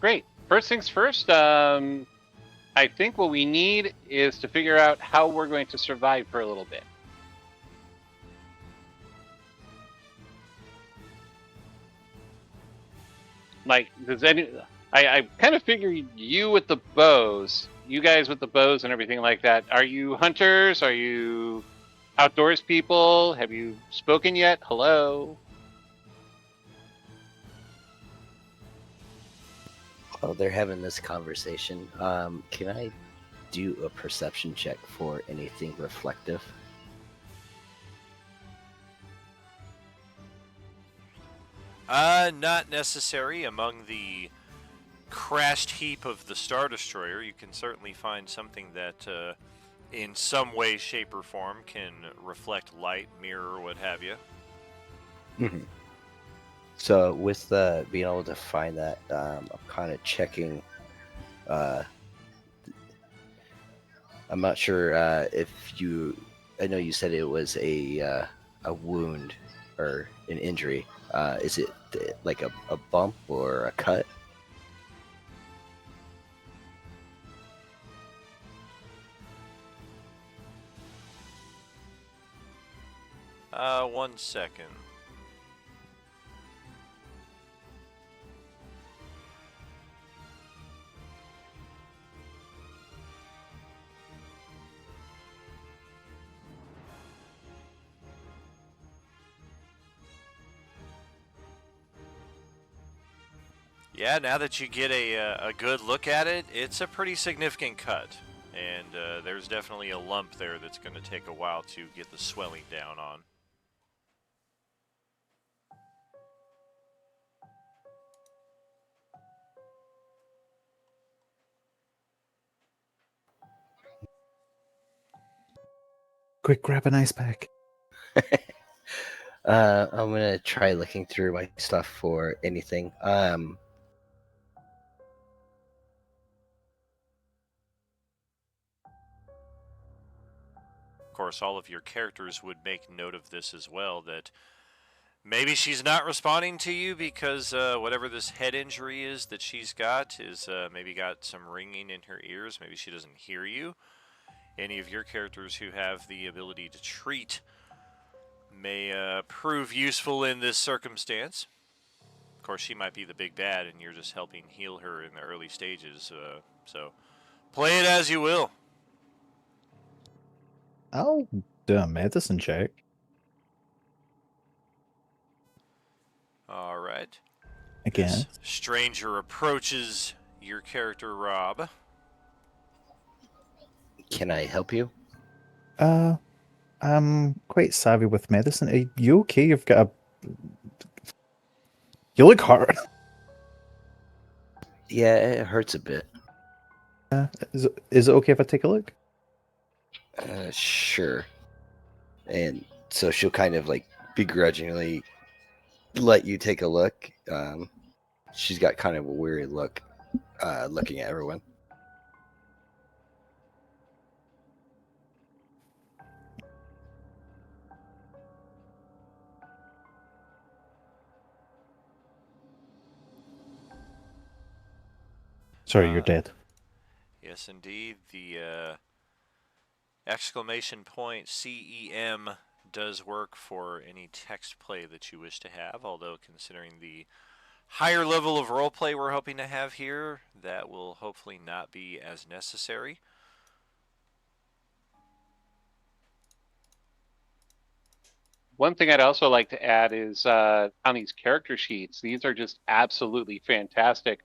S4: Great. First things first, I think what we need is to figure out how we're going to survive for a little bit. Like, I kind of figure you with the bows, you guys with the bows and everything like that. Are you hunters? Are you outdoors people? Have you spoken yet? Hello?
S6: Oh, they're having this conversation. Can I do a perception check for anything reflective?
S2: Not necessary. Among the crashed heap of the Star Destroyer, you can certainly find something that, in some way, shape, or form, can reflect light, mirror, what have you.
S6: Mm-hmm. So with being able to find that, I'm kind of checking. I'm not sure if you. I know you said it was a wound or an injury. Is it like a bump or a cut?
S2: One second. Yeah, now that you get a good look at it, it's a pretty significant cut. And there's definitely a lump there that's going to take a while to get the swelling down on.
S7: Quick, grab an ice pack.
S6: I'm gonna try looking through my stuff for anything.
S2: Of course, all of your characters would make note of this as well, that maybe she's not responding to you because whatever this head injury is that she's got is maybe got some ringing in her ears. Maybe she doesn't hear you. Any of your characters who have the ability to treat may prove useful in this circumstance. Of course, she might be the big bad, and you're just helping heal her in the early stages. So play it as you will.
S7: I'll do a medicine check.
S2: All right.
S7: Again.
S2: This stranger approaches your character, Rob.
S6: Can I help you?
S7: I'm quite savvy with medicine. Are you okay? You've got a... You look hurt.
S6: Yeah, it hurts a bit.
S7: Is it okay if I take a look?
S6: Sure. And so she'll kind of like begrudgingly let you take a look. She's got kind of a weary look, looking at everyone.
S7: Sorry, you're dead.
S2: Yes, indeed. The exclamation point CEM does work for any text play that you wish to have, although considering the higher level of roleplay we're hoping to have here, that will hopefully not be as necessary.
S4: One thing I'd also like to add is on these character sheets, these are just absolutely fantastic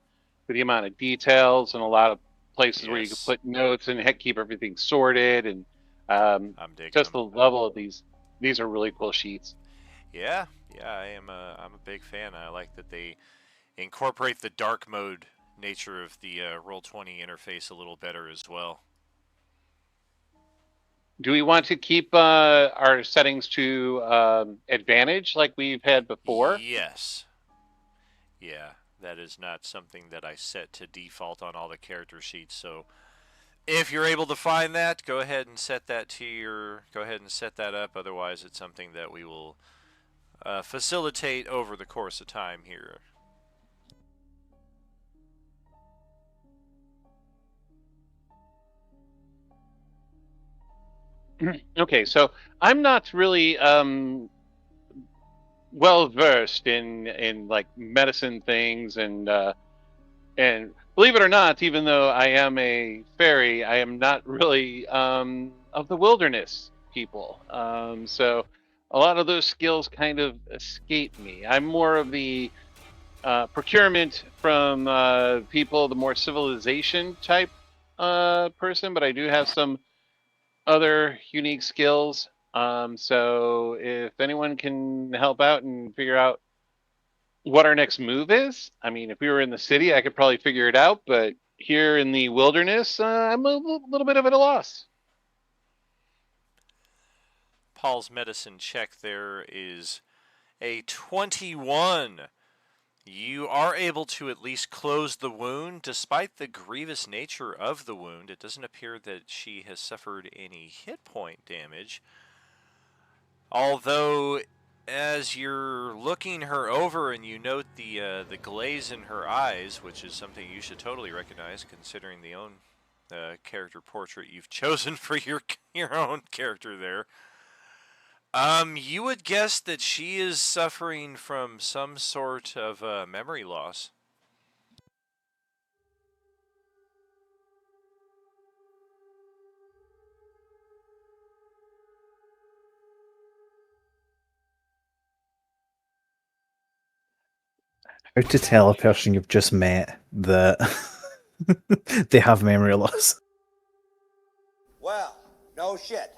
S4: for the amount of details and a lot of places where you can
S2: Yes.
S4: put notes and keep everything sorted, and
S2: I'm digging
S4: just
S2: them.
S4: the level of these are really cool sheets.
S2: Yeah, I'm a big fan. I like that they incorporate the dark mode nature of the Roll20 interface a little better as well.
S4: Do we want to keep our settings to advantage like we've had before?
S2: Yes. Yeah, that is not something that I set to default on all the character sheets. So if you're able to find that, go ahead and set that up. Otherwise, it's something that we will facilitate over the course of time here.
S4: Okay, so I'm not really well versed in like medicine things, and believe it or not, even though I am a fairy, I am not really of the wilderness people. So a lot of those skills kind of escape me. I'm more of the procurement from people, the more civilization type person, but I do have some other unique skills. So if anyone can help out and figure out what our next move is, I mean, if we were in the city, I could probably figure it out, but here in the wilderness, I'm a little bit of at a loss.
S2: Paul's medicine check there is a 21. You are able to at least close the wound. Despite the grievous nature of the wound, it doesn't appear that she has suffered any hit point damage. Although, as you're looking her over and you note the glaze in her eyes, which is something you should totally recognize considering the own character portrait you've chosen for your own character there. You would guess that she is suffering from some sort of memory loss.
S7: How to tell a person you've just met that they have memory loss?
S9: Well, no shit.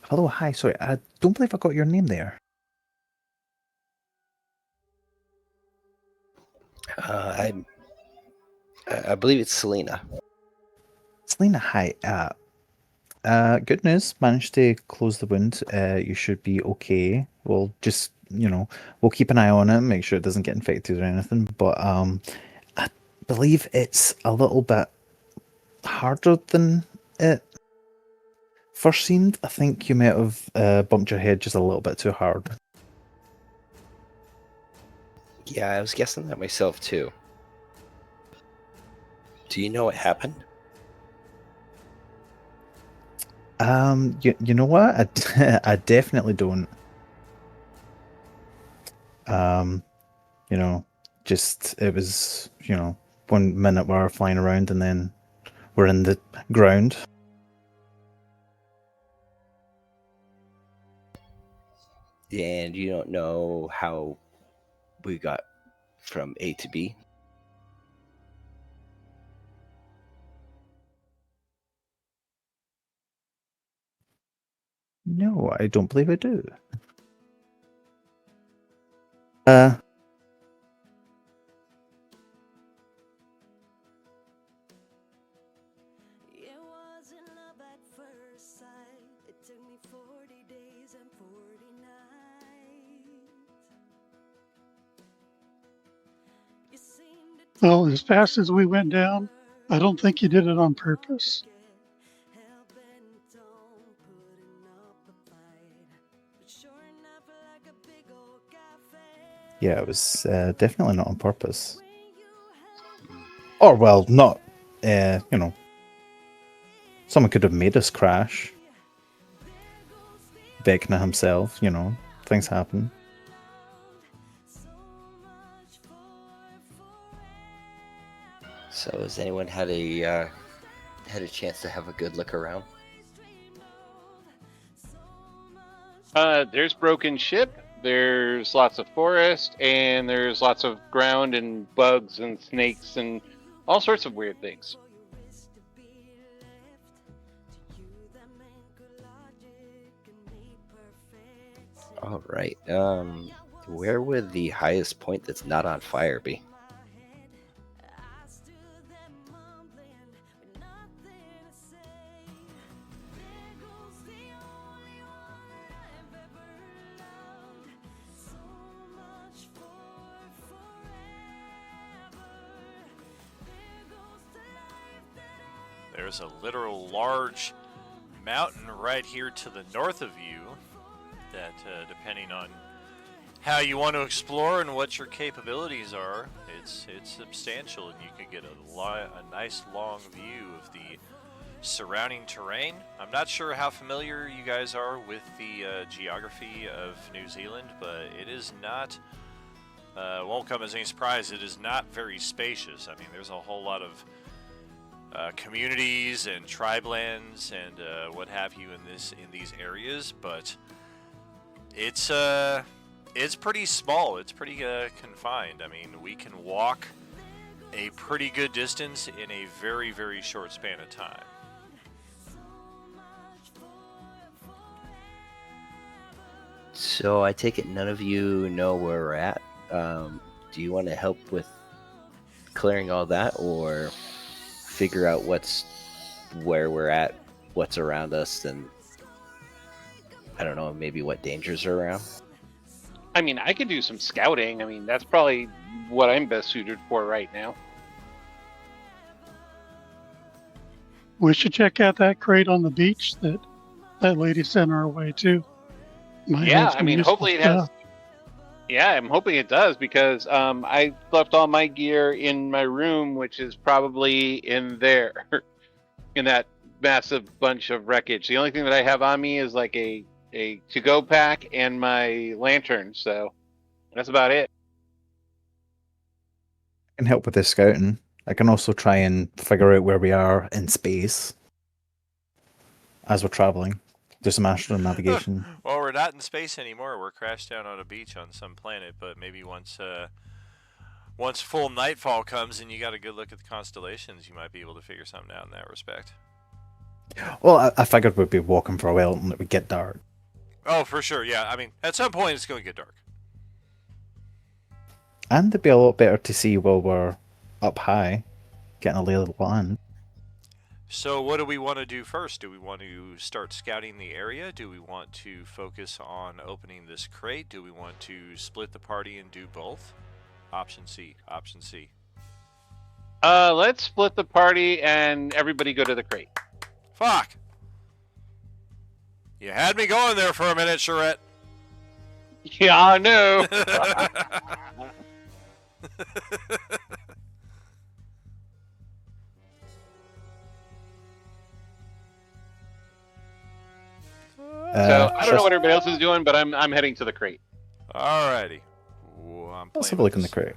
S7: Hello, hi, sorry, I don't believe I got your name there.
S6: I believe it's Selena.
S7: Selena, hi. Good news. Managed to close the wound. You should be okay. We'll just, we'll keep an eye on it, make sure it doesn't get infected or anything. But I believe it's a little bit harder than it first seemed. I think you might have bumped your head just a little bit too hard.
S6: Yeah, I was guessing that myself too. Do you know what happened?
S7: You know what? I definitely don't. Just it was, 1 minute we're flying around and then we're in the ground.
S6: And you don't know how we got from A to B?
S7: No, I don't believe I do. Uh,
S1: It wasn't love at first sight. It took me 40 days and 40 nights. You seemed to
S8: Well, as fast as we went down, I don't think you did it on purpose.
S1: hell bent on putting up a fight. But sure enough, like a big old cafe.
S7: yeah, it was definitely not on purpose. Or, well, not, someone could have made us crash. Vecna himself, things happen.
S6: So has anyone had a chance to have a good look around?
S4: There's broken ship, there's lots of forest, and there's lots of ground and bugs and snakes and all sorts of weird things.
S6: All right. Where would the highest point that's not on fire be?
S2: There's a literal large mountain right here to the north of you that, depending on how you want to explore and what your capabilities are, it's substantial, and you can get a nice long view of the surrounding terrain. I'm not sure how familiar you guys are with the geography of New Zealand, but it is not, won't come as any surprise, it is not very spacious. I mean, there's a whole lot of communities and tribe lands and what have you in these areas, but it's pretty small. It's pretty confined. I mean, we can walk a pretty good distance in a very, very short span of time.
S6: So I take it none of you know where we're at. Do you want to help with clearing all that, or figure out where we're at, what's around us, and I don't know, maybe what dangers are around?
S4: I mean, I could do some scouting. I mean, that's probably what I'm best suited for right now.
S8: We should check out that crate on the beach that lady sent our way to. Might
S4: Yeah,
S8: have some
S4: I mean,
S8: useful
S4: hopefully it has.
S8: stuff.
S4: Yeah, I'm hoping it does, because I left all my gear in my room, which is probably in there, in that massive bunch of wreckage. The only thing that I have on me is like a to-go pack and my lantern, so that's about it.
S7: I can help with the scouting. I can also try and figure out where we are in space as we're traveling. Do some astral navigation.
S2: Well, we're not in space anymore. We're crashed down on a beach on some planet, but maybe once full nightfall comes and you got a good look at the constellations, you might be able to figure something out in that respect.
S7: Well, I figured we'd be walking for a while and it would get dark.
S2: Oh, for sure, yeah. I mean, at some point it's going to get dark.
S7: And it'd be a lot better to see while we're up high. getting a lay of the land.
S2: So what do we want to do first? Do we want to start scouting the area? Do we want to focus on opening this crate? Do we want to split the party and do both? Option C. Option C.
S4: Let's split the party and everybody go to the crate.
S2: Fuck! You had me going there for a minute, Charette.
S4: Yeah, I know. So I don't know what everybody else is doing, but I'm heading to the crate.
S2: Alrighty. Ooh,
S7: Let's have a look in the crate.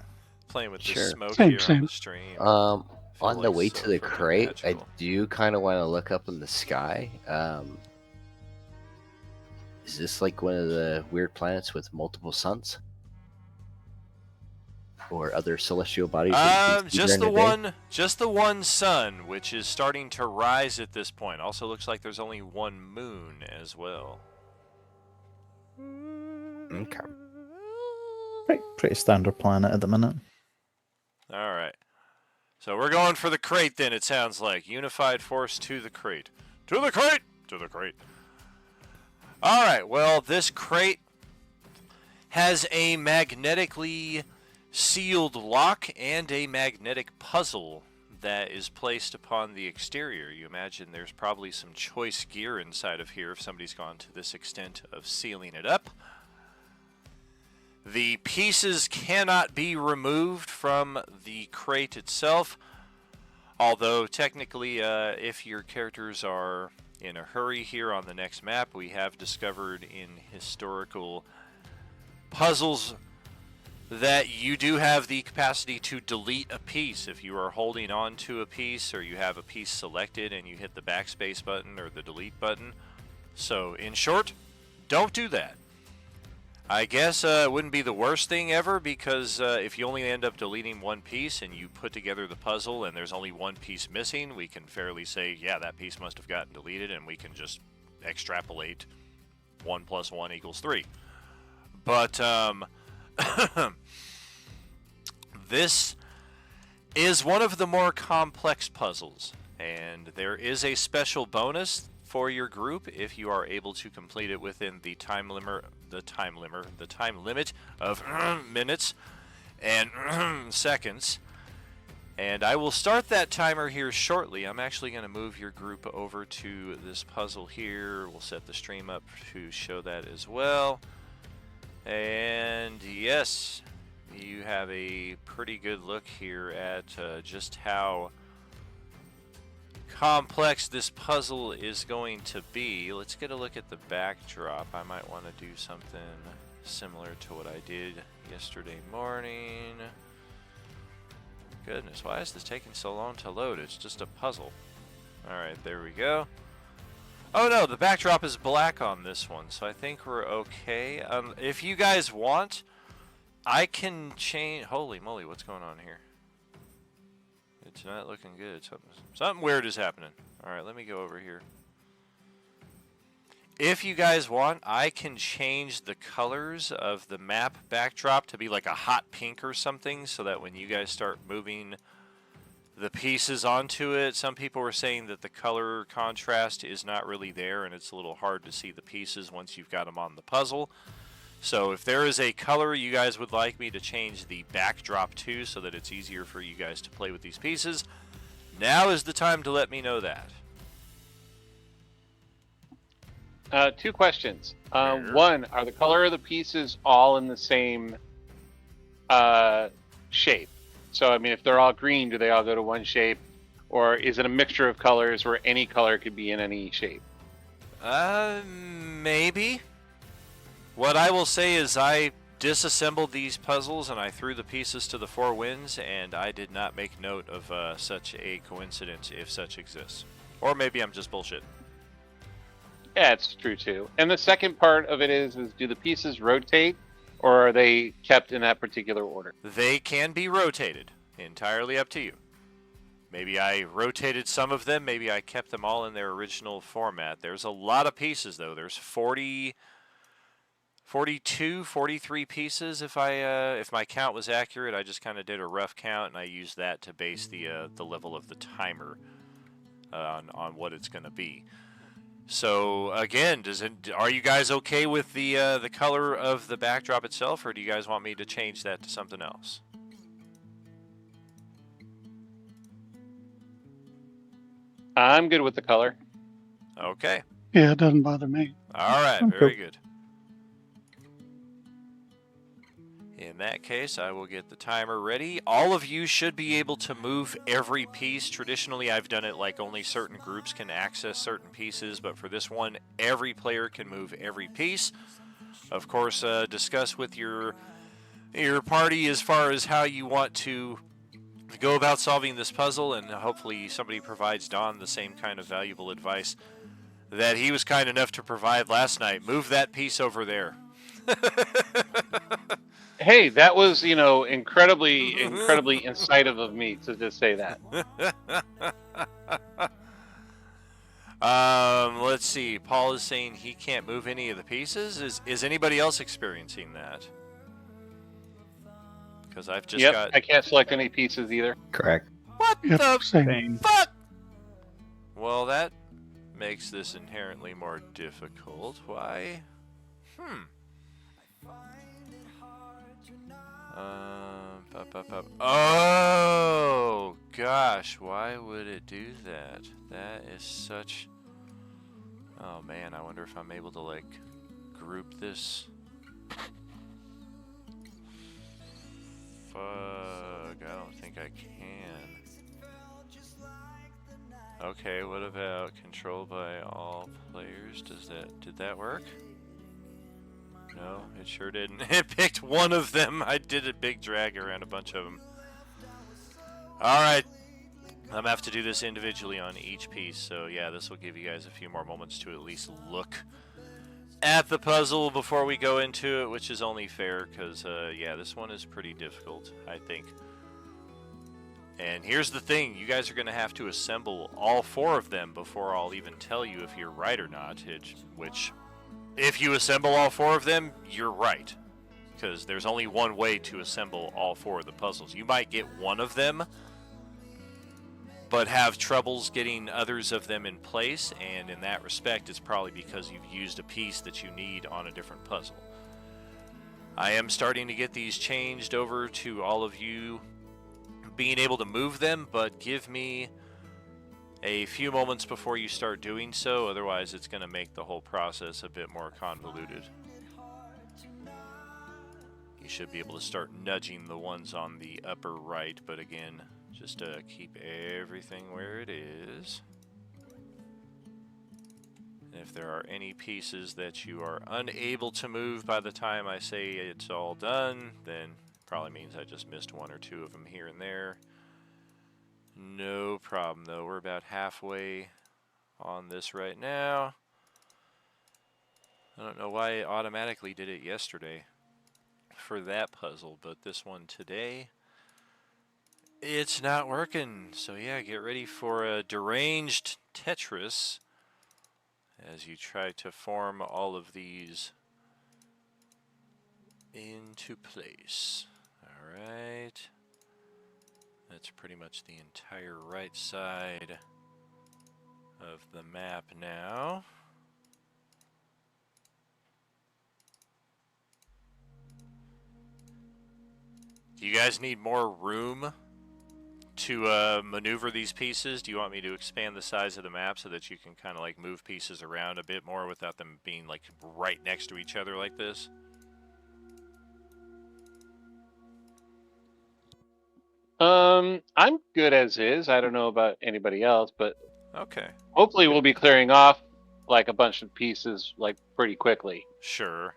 S2: Playing with
S6: Sure.
S2: the smoke
S8: Same,
S2: here
S8: same.
S2: on the stream.
S6: On the
S2: like
S6: way
S2: so
S6: to the
S2: freaking
S6: crate, I
S2: magical.
S6: do kind of want to look up in the sky. Is this like one of the weird planets with multiple suns? Or other celestial bodies? that you can see
S2: Just the
S6: during day?
S2: one, just the one sun, which is starting to rise at this point. Also looks like there's only one moon as well.
S6: Okay.
S7: Pretty standard planet at the minute.
S2: All right. So we're going for the crate then, it sounds like. Unified force to the crate. To the crate! To the crate. All right, well, this crate has a magnetically sealed lock and a magnetic puzzle that is placed upon the exterior. You imagine there's probably some choice gear inside of here if somebody's gone to this extent of sealing it up. The pieces cannot be removed from the crate itself, although technically if your characters are in a hurry here on the next map, we have discovered in historical puzzles that you do have the capacity to delete a piece if you are holding on to a piece or you have a piece selected and you hit the backspace button or the delete button. So in short, don't do that. I guess it wouldn't be the worst thing ever, because if you only end up deleting one piece and you put together the puzzle and there's only one piece missing, we can fairly say, yeah, that piece must have gotten deleted, and we can just extrapolate 1 + 1 = 3. But this is one of the more complex puzzles, and there is a special bonus for your group if you are able to complete it within the time limit of minutes and seconds. And I will start that timer here shortly. I'm actually going to move your group over to this puzzle here. We'll set the stream up to show that as well. And yes, you have a pretty good look here at just how complex this puzzle is going to be. Let's get a look at the backdrop. I might want to do something similar to what I did yesterday morning. Goodness, why is this taking so long to load? It's just a puzzle. Alright, there we go. Oh no, the backdrop is black on this one, so I think we're okay. If you guys want, I can change... Holy moly, what's going on here? It's not looking good. Something weird is happening. Alright, let me go over here. If you guys want, I can change the colors of the map backdrop to be like a hot pink or something, so that when you guys start moving the pieces onto it, some people were saying that the color contrast is not really there and it's a little hard to see the pieces once you've got them on the puzzle. So if there is a color you guys would like me to change the backdrop to so that it's easier for you guys to play with these pieces, now is the time to let me know that.
S4: 2 questions. One, are the color of the pieces all in the same shape? So, I mean, if they're all green, do they all go to one shape? Or is it a mixture of colors where any color could be in any shape?
S2: Maybe. What I will say is I disassembled these puzzles and I threw the pieces to the 4 winds, and I did not make note of such a coincidence, if such exists. Or maybe I'm just bullshit.
S4: Yeah, it's true too. And the second part of it is do the pieces rotate, or are they kept in that particular order?
S2: They can be rotated. Entirely up to you. Maybe I rotated some of them, maybe I kept them all in their original format. There's a lot of pieces though. There's 40 42, 43 pieces if my count was accurate. I just kind of did a rough count and I used that to base the level of the timer on what it's going to be. So again, are you guys okay with the color of the backdrop itself, or do you guys want me to change that to something else?
S4: I'm good with the color.
S2: Okay.
S8: Yeah, it doesn't bother me.
S2: All right,
S7: I'm
S2: very
S7: cool.
S2: good. In that case, I will get the timer ready. All of you should be able to move every piece. Traditionally, I've done it like only certain groups can access certain pieces, but for this one, every player can move every piece. Of course, discuss with your party as far as how you want to go about solving this puzzle, and hopefully somebody provides Don the same kind of valuable advice that he was kind enough to provide last night. Move that piece over there.
S4: Hey, that was, incredibly insightful of me to just say that.
S2: Let's see. Paul is saying he can't move any of the pieces. Is anybody else experiencing that? Because I've just got...
S4: I can't select any pieces either.
S6: Correct.
S2: What
S8: Yep,
S2: the
S8: same.
S2: fuck? Well, that makes this inherently more difficult. Why? Oh, gosh. Why would it do that? That is such... Oh, man. I wonder if I'm able to, like, group this. Fuck. I don't think I can. Okay, what about control by all players? Did that work? No, it sure didn't. It picked one of them. I did a big drag around a bunch of them. Alright. I'm going to have to do this individually on each piece. So yeah, this will give you guys a few more moments to at least look at the puzzle before we go into it, which is only fair because, yeah, this one is pretty difficult, I think. And here's the thing. You guys are going to have to assemble all four of them before I'll even tell you if you're right or not, which... If you assemble all four of them, you're right. Because there's only one way to assemble all four of the puzzles. You might get one of them, but have troubles getting others of them in place, and in that respect, it's probably because you've used a piece that you need on a different puzzle. I am starting to get these changed over to all of you being able to move them, but give me a few moments before you start doing so, otherwise it's going to make the whole process a bit more convoluted. You should be able to start nudging the ones on the upper right, but again, just keep everything where it is. And if there are any pieces that you are unable to move by the time I say it's all done, then probably means I just missed one or two of them here and there. No problem, though. We're about halfway on this right now. I don't know why it automatically did it yesterday for that puzzle, but this one today, it's not working. So yeah, get ready for a deranged Tetris as you try to form all of these into place. All right. That's pretty much the entire right side of the map now. Do you guys need more room to maneuver these pieces? Do you want me to expand the size of the map so that you can kind of like move pieces around a bit more without them being like right next to each other like this?
S4: I'm good as is. I don't know about anybody else, but
S2: Okay.
S4: hopefully we'll be clearing off like a bunch of pieces like pretty quickly.
S2: Sure.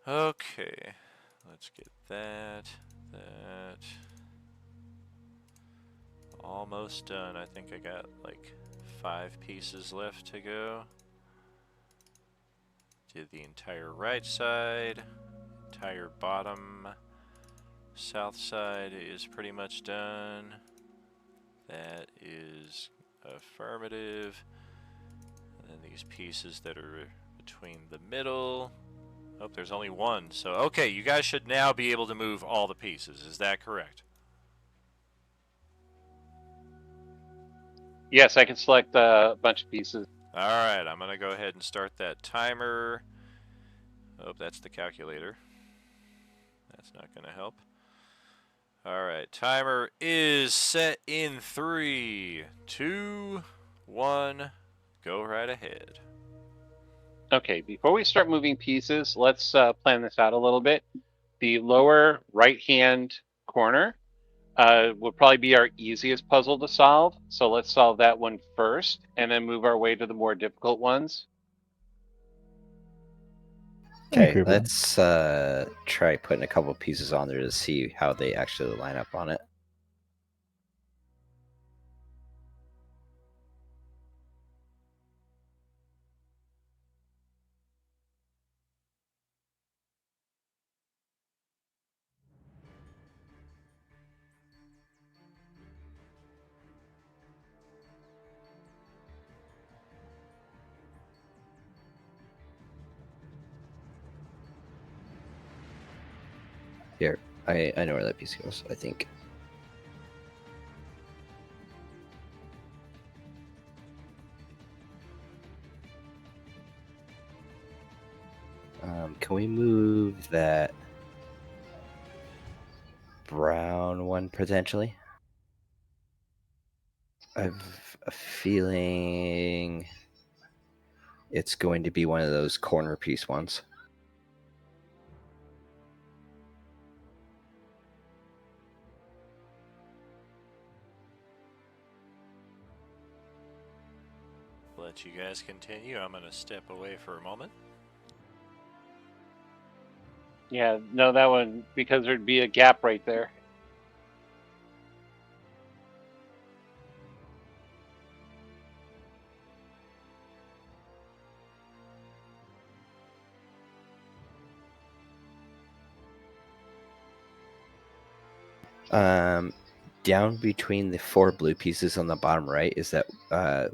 S2: Okay. Let's get that. Almost done. I think I got like 5 pieces left to go. Did the entire right side, entire bottom. South side is pretty much done. That is affirmative. And then these pieces that are between the middle. Oh, there's only one. So, okay, you guys should now be able to move all the pieces. Is that correct?
S4: Yes, I can select a bunch of pieces.
S2: All right, I'm going to go ahead and start that timer. Oh, that's the calculator. That's not going to help. All right, timer is set in 3, 2, 1. Go right ahead.
S4: Okay, before we start moving pieces, let's plan this out a little bit. The lower right-hand corner will probably be our easiest puzzle to solve. So let's solve that one first, and then move our way to the more difficult ones.
S5: I agree
S6: Okay,
S5: with that.
S6: let's try putting a couple pieces on there to see how they actually line up on it. Here, I know where that piece goes, I think. Can we move that brown one potentially? I've a feeling it's going to be one of those corner piece ones.
S2: Let you guys continue. I'm going to step away for a moment.
S4: Yeah, no, that one, because there'd be a gap right there.
S6: Down between the 4 blue pieces on the bottom right is that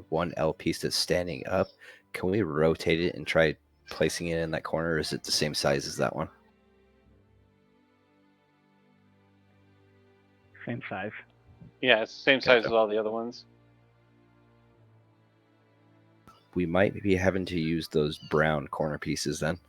S6: one L piece that's standing up. Can we rotate it and try placing it in that corner, or is it the same size as that one?
S5: Same size.
S4: Yeah, it's the same size
S6: Gotcha.
S4: as all the other ones.
S6: We might be having to use those brown corner pieces then.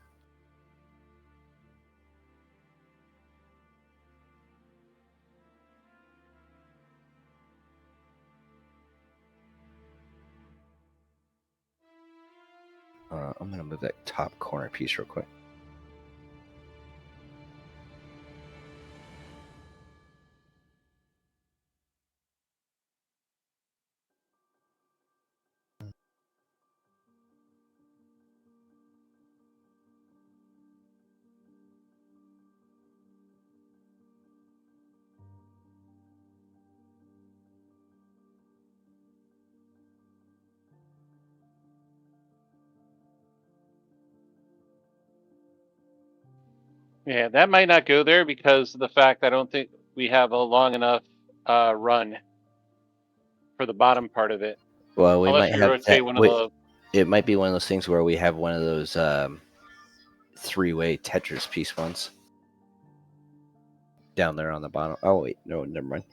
S6: I'm going to move that top corner piece real quick.
S4: Yeah, that might not go there because of the fact I don't think we have a long enough run for the bottom part of it.
S6: Well, we
S4: Unless
S6: might
S4: we
S6: have
S4: rotate
S6: that.
S4: one of the...
S6: It might be one of those things where we have one of those 3-way Tetris piece ones down there on the bottom. Oh wait, no, never mind.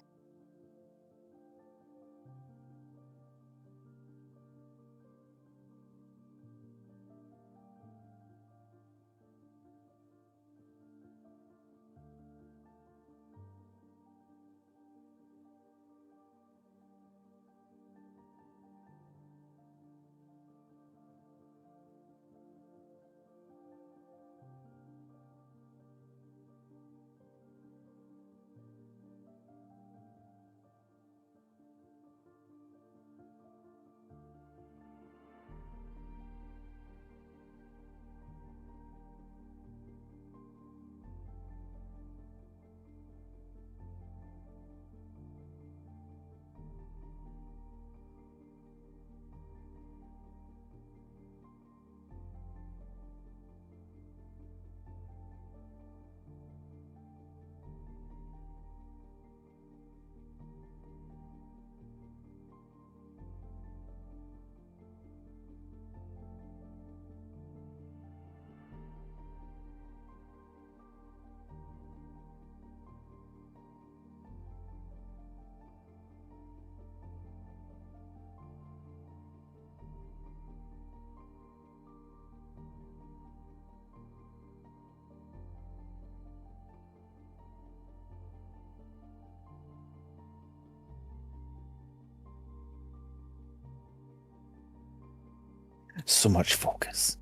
S7: So much focus.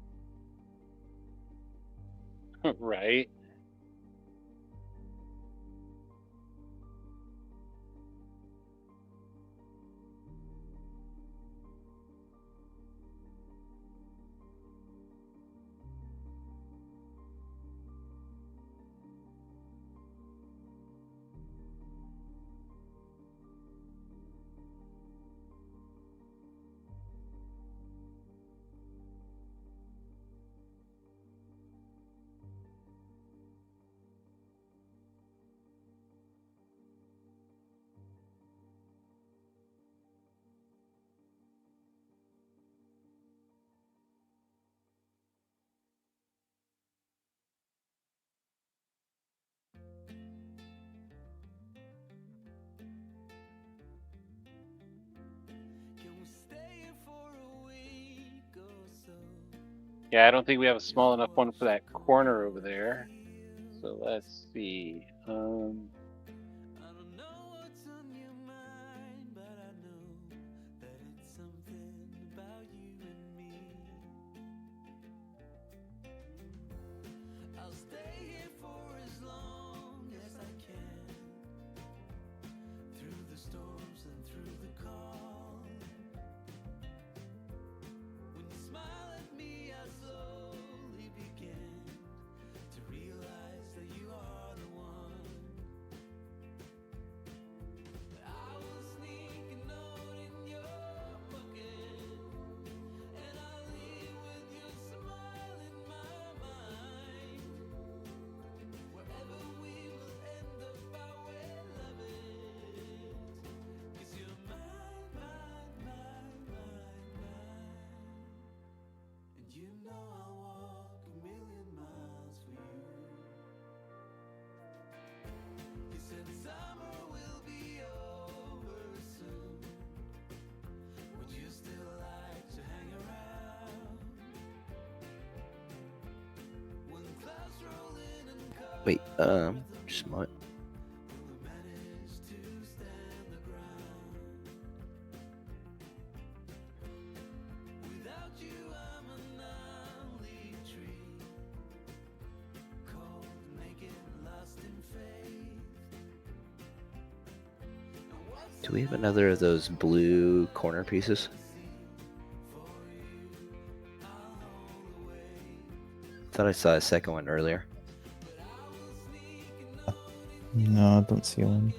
S4: Right. Yeah, I don't think we have a small enough one for that corner over there. So let's see.
S1: I don't know what's on your mind, but I know that it's something about you and me. I'll stay here for as long as I can, through the storms and through the calm. When you smile at me, I slowly begin to realize that you are the one. I will sneak a note in your pocket, and I'll leave with your smile in my mind. Wherever we will end up, I will love it, 'cause you're mine, mine, mine, mine, mine. And you know I'll walk a million miles for you. You said summer will be over soon. Would you still like to hang around? When clouds roll in and cover
S6: Wait, just a moment.
S1: will manage to stand the ground. Without you, I'm a nine-leaf tree, cold, naked, lost in faith. And what's
S6: Do we have another of those blue corner pieces? Thought I saw a second one earlier.
S7: No, I don't see one.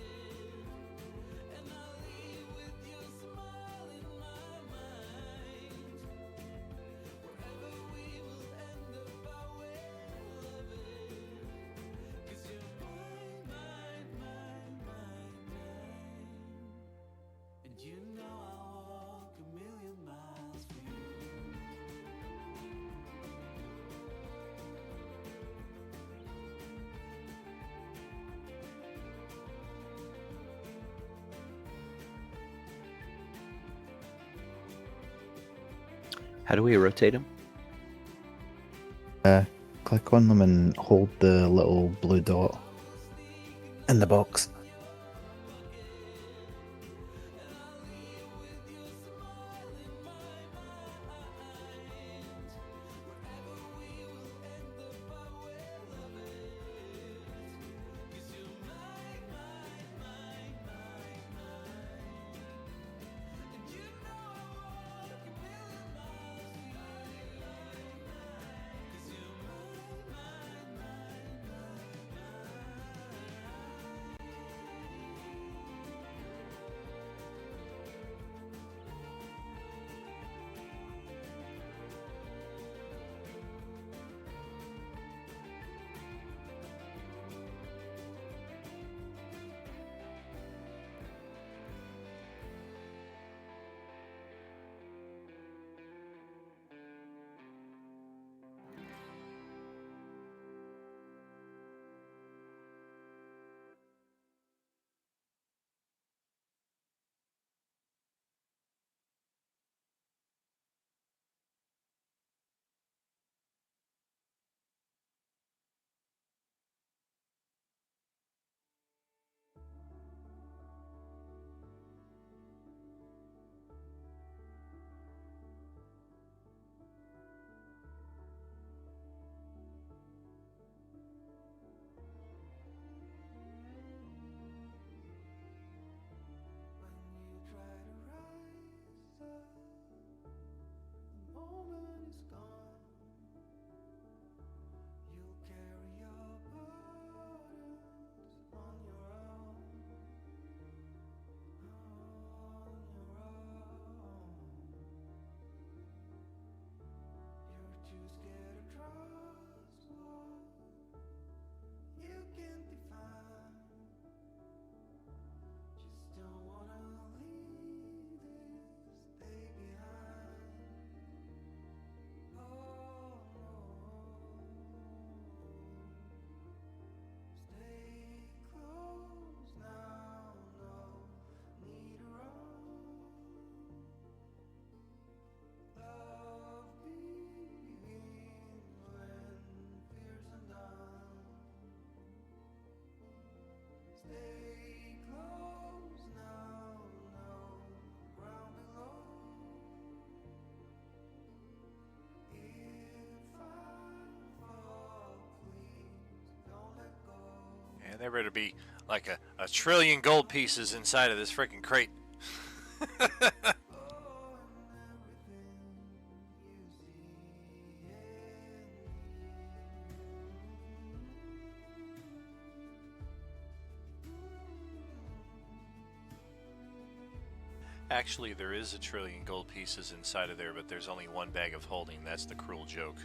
S1: and you know I'll walk a million miles for you.
S6: How do we rotate them?
S7: Click on them and hold the little blue dot in the box.
S2: Man, there better be like a trillion gold pieces inside of this freaking crate. Actually, there is a trillion gold pieces inside of there, but there's only one bag of holding. That's the cruel joke.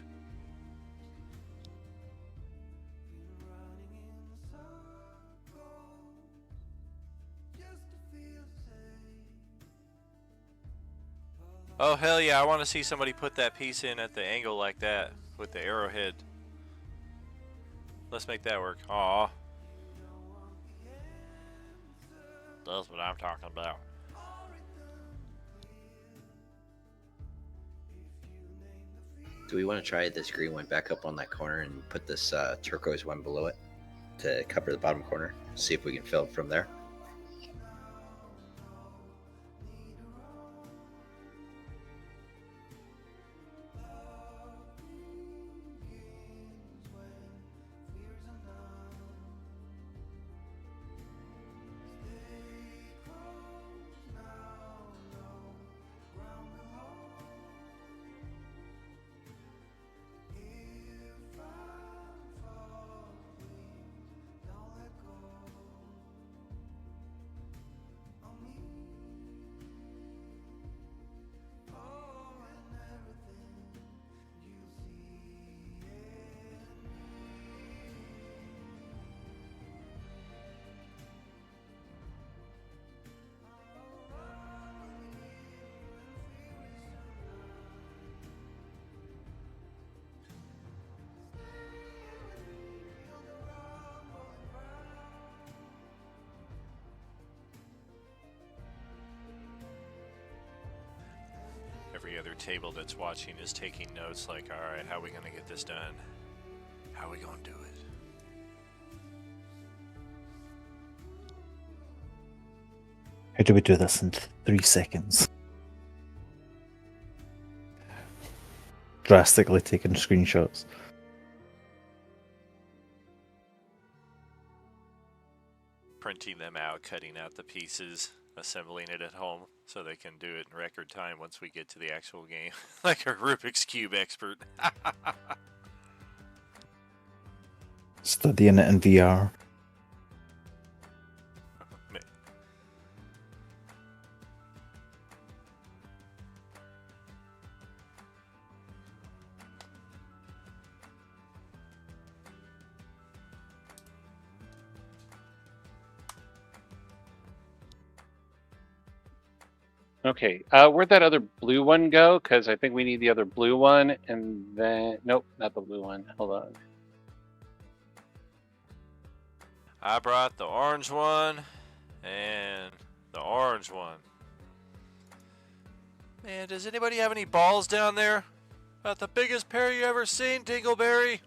S2: Oh, hell yeah, I want to see somebody put that piece in at the angle like that with the arrowhead. Let's make that work. Aw. That's what I'm talking about.
S6: Do we want to try this green one back up on that corner and put this turquoise one below it to cover the bottom corner? See if we can fill it from there.
S2: Every other table that's watching is taking notes like, alright, how are we going to get this done? How are we going to do it?
S7: How do we do this in 3 seconds? Drastically taking screenshots.
S2: Printing them out, cutting out the pieces, assembling it at home so they can do it in record time once we get to the actual game. Like a Rubik's Cube expert.
S7: Studying it in VR.
S4: Okay, where'd that other blue one go? Because I think we need the other blue one, and then nope, not the blue one. Hold on.
S2: I brought the orange one and the orange one. Man, does anybody have any balls down there? About the biggest pair you ever seen, Dingleberry?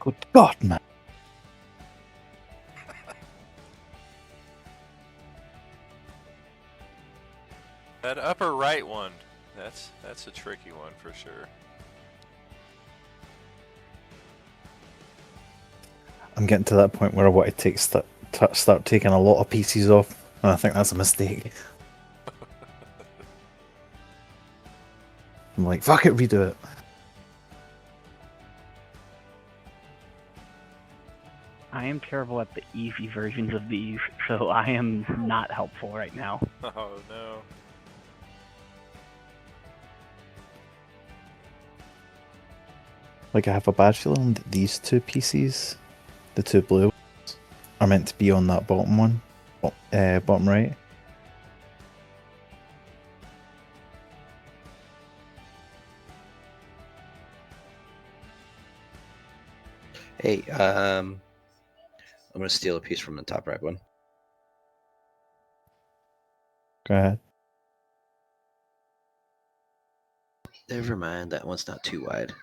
S7: Good God, man.
S2: That upper right one, that's a tricky one for sure.
S7: I'm getting to that point where I want to start taking a lot of pieces off, and I think that's a mistake. I'm like, fuck it, redo it.
S5: I am terrible at the easy versions of these, so I am not helpful right now.
S2: Oh no.
S7: Like, I have a bad feeling that these two pieces, the two blue ones, are meant to be on that bottom one, bottom right.
S6: Hey, I'm gonna steal a piece from the top right one.
S7: Go ahead.
S6: Never mind, that one's not too wide.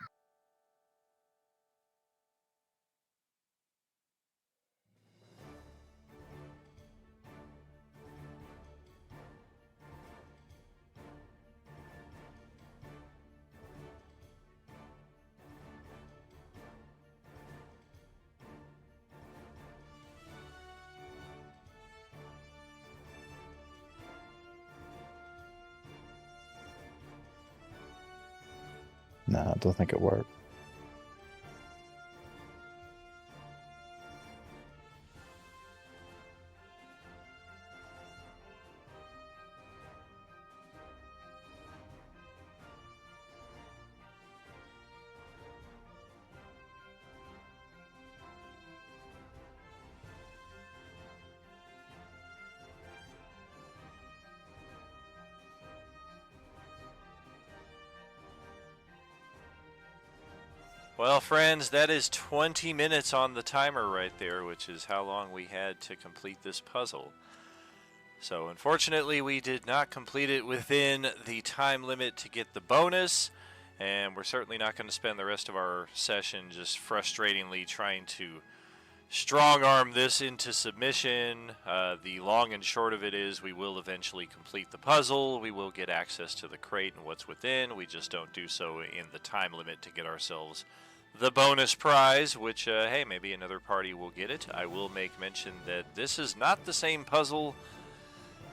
S7: Nah, I don't think it worked.
S2: Well, friends, that is 20 minutes on the timer right there, which is how long we had to complete this puzzle. So, unfortunately, we did not complete it within the time limit to get the bonus, and we're certainly not going to spend the rest of our session just frustratingly trying to strong-arm this into submission. The long and short of it is we will eventually complete the puzzle, we will get access to the crate and what's within, we just don't do so in the time limit to get ourselves the bonus prize, which, hey, maybe another party will get it. I will make mention that this is not the same puzzle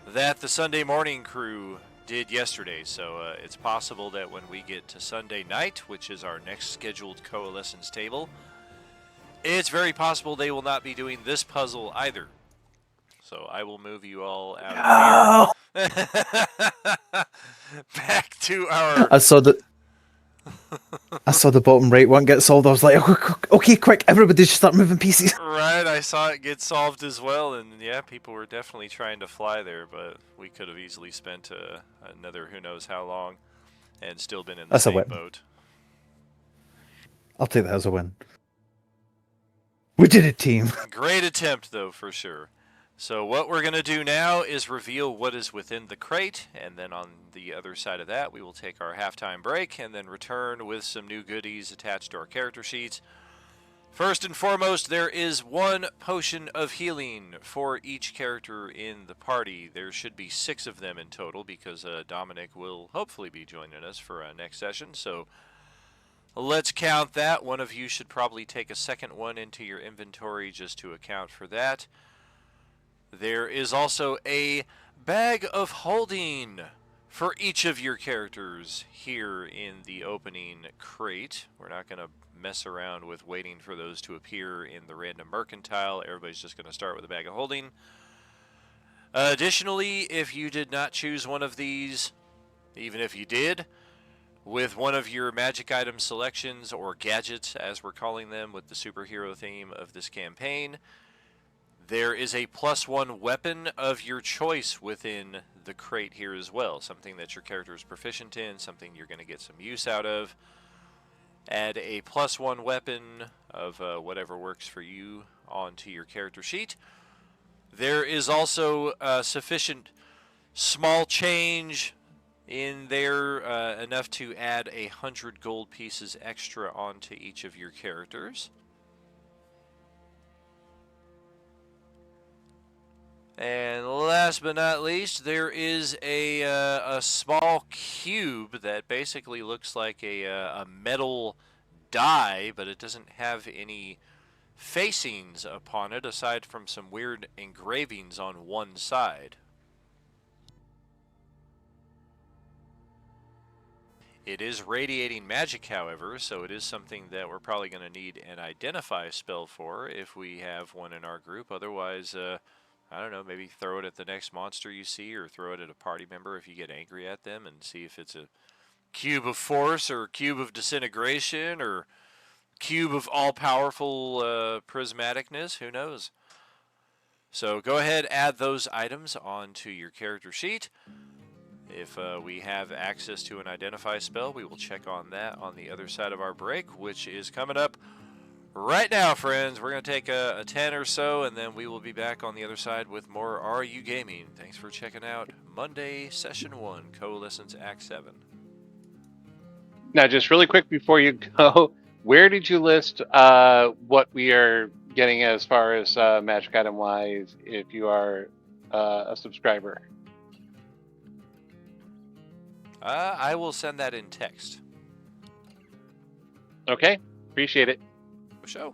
S2: that the Sunday morning crew did yesterday, so it's possible that when we get to Sunday night, which is our next scheduled Coalescence table, it's very possible they will not be doing this puzzle either. So I will move you all out of here. Back to our...
S7: I saw the bottom right one get solved. I was like, okay, quick, everybody just start moving pieces.
S2: Right, I saw it get solved as well, and yeah, people were definitely trying to fly there, but we could have easily spent another who knows how long and still been in the same boat.
S7: I'll take that as a win. We did it, team.
S2: Great attempt, though, for sure. So what we're going to do now is reveal what is within the crate, and then on the other side of that, we will take our halftime break and then return with some new goodies attached to our character sheets. First and foremost, there is one potion of healing for each character in the party. There should be 6 of them in total because Dominic will hopefully be joining us for next session. So let's count that. One of you should probably take a second one into your inventory just to account for that. There is also a bag of holding for each of your characters here in the opening crate. We're not going to mess around with waiting for those to appear in the random mercantile. Everybody's just going to start with a bag of holding. Additionally, if you did not choose one of these, even if you did, with one of your magic item selections, or gadgets as we're calling them with the superhero theme of this campaign, there is a +1 weapon of your choice within the crate here as well. Something that your character is proficient in, something you're going to get some use out of. Add a +1 weapon of whatever works for you onto your character sheet. There is also sufficient small change in there, enough to add 100 gold pieces extra onto each of your characters. And last but not least, there is a small cube that basically looks like a metal die, but it doesn't have any facings upon it aside from some weird engravings on one side. It is radiating magic, however, so it is something that we're probably going to need an identify spell for if we have one in our group. Otherwise, I don't know, maybe throw it at the next monster you see, or throw it at a party member if you get angry at them, and see if it's a cube of force, or cube of disintegration, or cube of all-powerful prismaticness. Who knows? So go ahead, add those items onto your character sheet. If we have access to an identify spell, we will check on that on the other side of our break, which is coming up right now, friends. We're going to take a 10 or so, and then we will be back on the other side with more RU Gaming. Thanks for checking out Monday, Session 1, Coalescence Act 7.
S4: Now, just really quick before you go, where did you list what we are getting as far as magic item-wise if you are a subscriber?
S2: I will send that in text.
S4: Okay, appreciate it.
S2: For sure.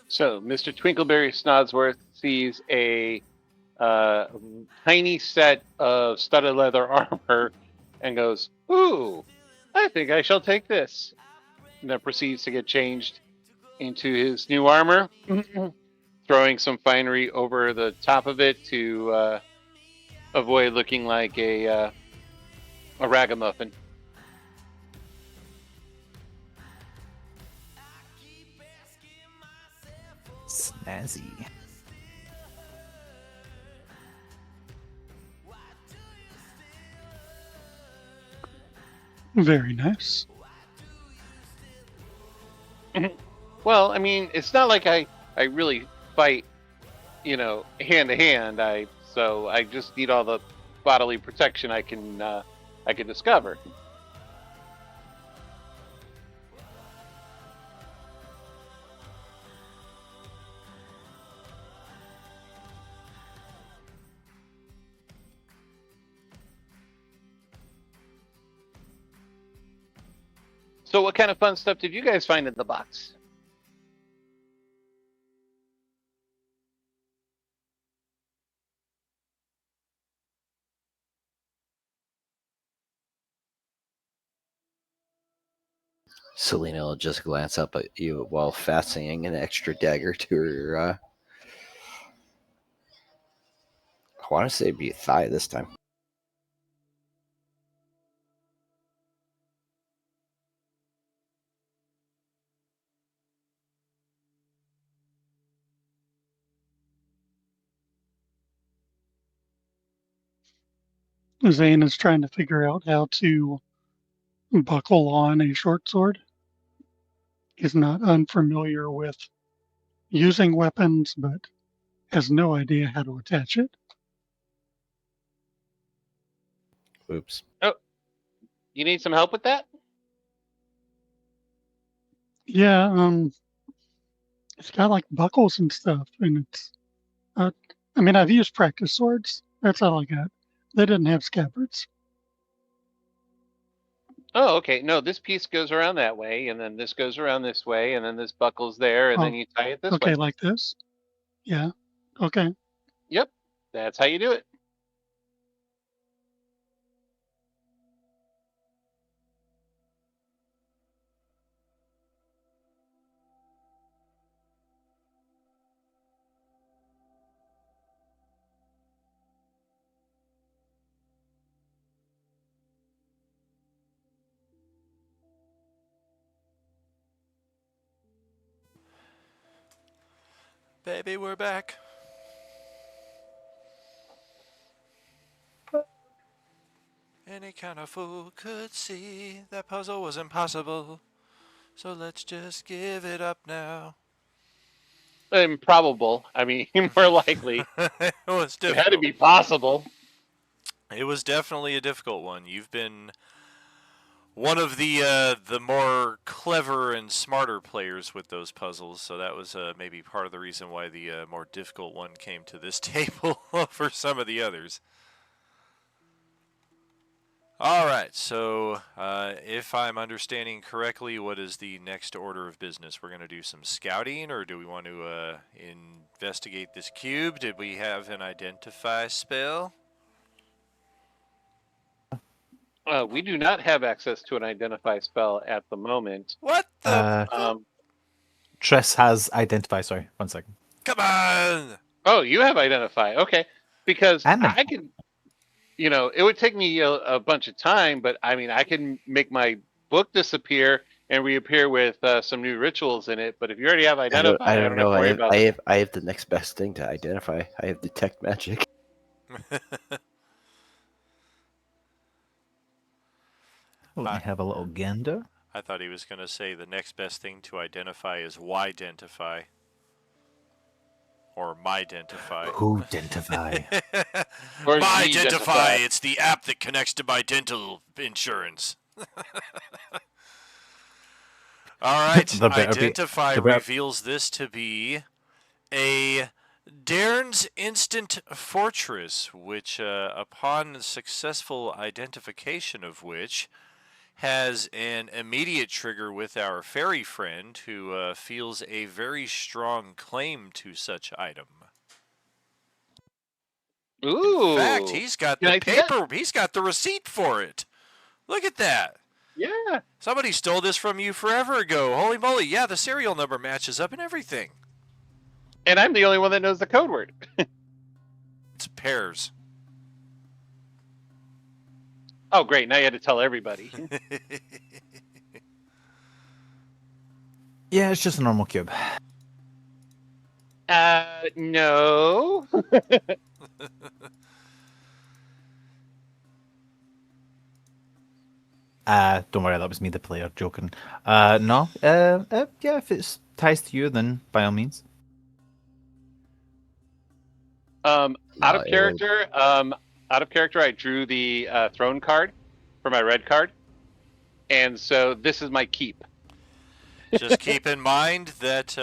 S4: So Mr. Twinkleberry Snodsworth sees a tiny set of studded leather armor and goes, "Ooh, I think I shall take this." And then proceeds to get changed into his new armor, throwing some finery over the top of it to avoid looking like a ragamuffin.
S7: Snazzy.
S8: Very nice.
S4: Well, I mean, it's not like I really fight, hand to hand. So I just need all the bodily protection I can discover. So what kind of fun stuff did you guys find in the box?
S6: Selena will just glance up at you while fastening an extra dagger to her. I want to say it'd be a thigh this time.
S8: Zane is trying to figure out how to buckle on a short sword. He's not unfamiliar with using weapons, but has no idea how to attach it.
S6: Oops.
S4: Oh, you need some help with that?
S8: Yeah, it's got like buckles and stuff, and it's. I mean, I've used practice swords. That's all I got. They didn't have scabbards.
S4: Oh, okay. No, this piece goes around that way, and then this goes around this way, and then this buckles there, and then
S8: Oh,
S4: you tie it this
S8: okay,
S4: way.
S8: like this. Yeah. Okay.
S4: Yep, that's how you do it.
S2: Baby, we're back. Any kind of fool could see that puzzle was impossible. So let's just give it up now.
S4: Improbable. I mean, more likely.
S2: It was
S4: It had to
S2: difficult.
S4: be possible.
S2: It was definitely a difficult one. You've been one of the more clever and smarter players with those puzzles, so that was maybe part of the reason why the more difficult one came to this table over some of the others. All right, so if I'm understanding correctly, what is the next order of business? We're going to do some scouting, or do we want to investigate this cube? Did we have an identify spell?
S4: We do not have access to an identify spell at the moment.
S2: What the?
S4: Um,
S7: Triss has identify. Sorry, 1 second.
S2: Come on!
S4: oh, you have identify. Okay, because
S7: And
S4: I can. It would take me a bunch of time, but I mean, I can make my book disappear and reappear with some new rituals in it. But if you already have identify,
S6: I
S4: I
S6: don't
S4: don't have
S6: know.
S4: to worry about that.
S6: I have the next best thing to identify. I have detect magic.
S7: Let me have a little gander.
S2: I thought he was going to say the next best thing to identify is Y-dentify. Or my-dentify.
S7: Who identify?
S4: Or
S2: My-dentify,
S4: Z-dentify.
S2: it's the app that connects to my dental insurance. All right,
S7: There better be-
S2: Identify
S7: there better-
S2: reveals this to be a Dairn's Instant Fortress, which, upon successful identification of which, has an immediate trigger with our fairy friend who feels a very strong claim to such item.
S4: Ooh.
S2: In fact, he's got
S4: Can
S2: the
S4: I see that?
S2: paper. He's got the receipt for it. Look at that.
S4: Yeah.
S2: Somebody stole this from you forever ago. Holy moly. Yeah, the serial number matches up and everything.
S4: And I'm the only one that knows the code word.
S2: It's pears.
S4: Oh, great. Now you had to tell everybody.
S7: Yeah, it's just a normal cube.
S4: No.
S7: Don't worry, that was me, the player, joking. No. Yeah, if it's ties to you, then by all means.
S4: Out
S6: No,
S4: of character, I drew the throne card for my red card, and so this is my keep.
S2: Just keep in mind that,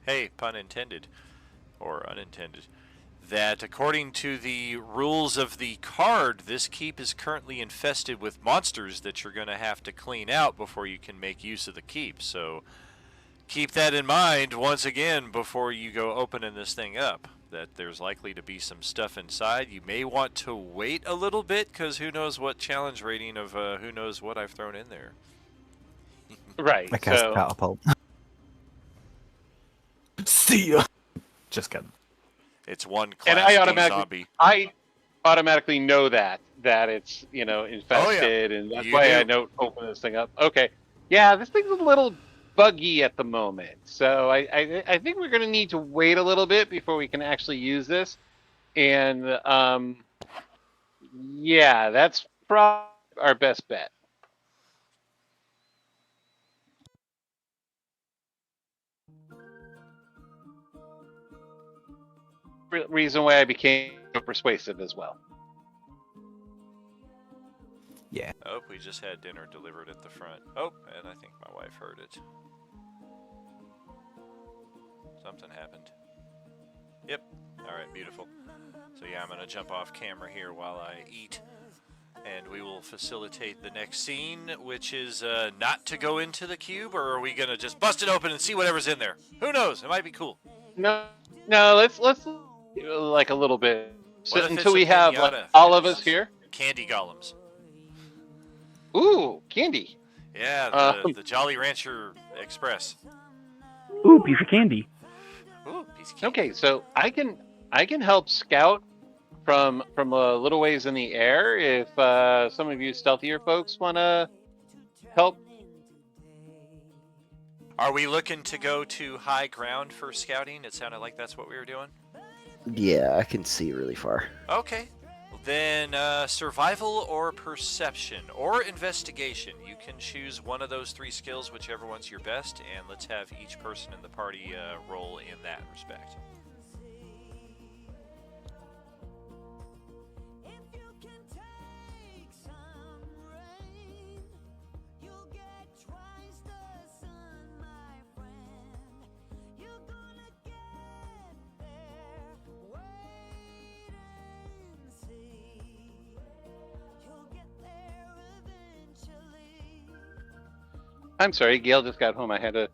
S2: hey, pun intended, or unintended, that according to the rules of the card, this keep is currently infested with monsters that you're going to have to clean out before you can make use of the keep. So keep that in mind once again before you go opening this thing up, that there's likely to be some stuff inside. You may want to wait a little bit because who knows what challenge rating of who knows what I've thrown in there.
S4: Right.
S7: I cast
S4: So
S7: catapult. See ya. Just kidding.
S2: It's one
S4: and
S2: class
S4: I
S2: D
S4: automatically,
S2: zombie.
S4: know that it's infested, and that's why I don't open this thing up. Okay, yeah, this thing's a little buggy at the moment, so I think we're gonna need to wait a little bit before we can actually use this, and yeah, that's probably our best bet. Reason why I became so persuasive as well.
S7: Yeah.
S2: Oh, we just had dinner delivered at the front. Oh, and I think my wife heard it. Something happened. Yep. Alright, beautiful. So yeah, I'm going to jump off camera here while I eat. And we will facilitate the next scene, which is not to go into the cube, or are we going to just bust it open and see whatever's in there? Who knows? It might be cool.
S4: No, let's like a little bit until we
S2: it's a
S4: have
S2: pinata?
S4: all of us here.
S2: Candy golems.
S4: Ooh, candy.
S2: Yeah, the Jolly Rancher Express.
S5: Ooh, piece of candy.
S2: Ooh, piece of candy.
S4: Okay, so I can help scout from a little ways in the air if some of you stealthier folks want to help.
S2: Are we looking to go to high ground for scouting? It sounded like that's what we were doing.
S6: Yeah, I can see really far.
S2: Okay. Then survival or perception or investigation. You can choose one of those three skills, whichever one's your best, and let's have each person in the party roll in that respect.
S4: I'm sorry, Gail just got home. I had to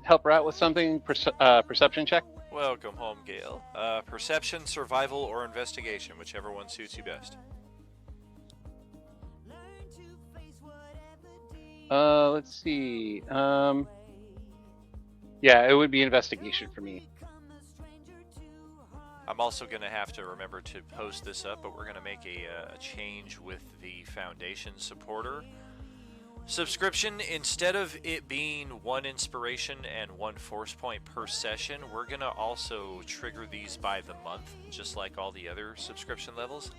S4: help her out with something. Perception check.
S2: Welcome home, Gail. Perception, survival, or investigation, whichever one suits you best.
S4: Let's see. Yeah, it would be investigation for me.
S2: I'm also going to have to remember to post this up, but we're going to make a change with the Foundation supporter subscription. Instead of it being 1 inspiration and 1 force point per session, we're going to also trigger these by the month, just like all the other subscription levels.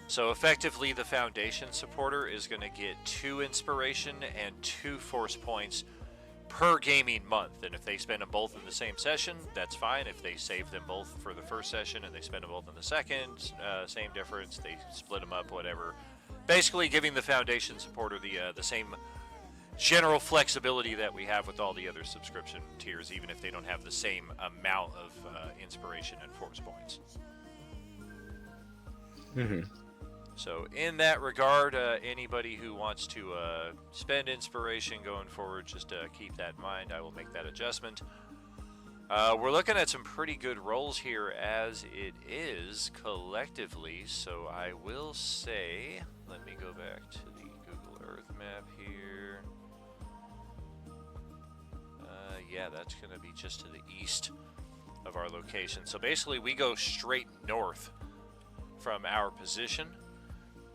S2: So effectively, the Foundation supporter is going to get 2 inspiration and 2 force points per gaming month, and if they spend them both in the same session, that's fine. If they save them both for the first session and they spend them both in the second, same difference. They split them up, whatever. Basically, giving the Foundation supporter the same general flexibility that we have with all the other subscription tiers, even if they don't have the same amount of inspiration and force points. So in that regard, anybody who wants to spend inspiration going forward, just keep that in mind. I will make that adjustment. We're looking at some pretty good rolls here as it is collectively, so I will say, let me go back to the Google Earth map here. Yeah, that's going to be just to the east of our location. So basically we go straight north from our position,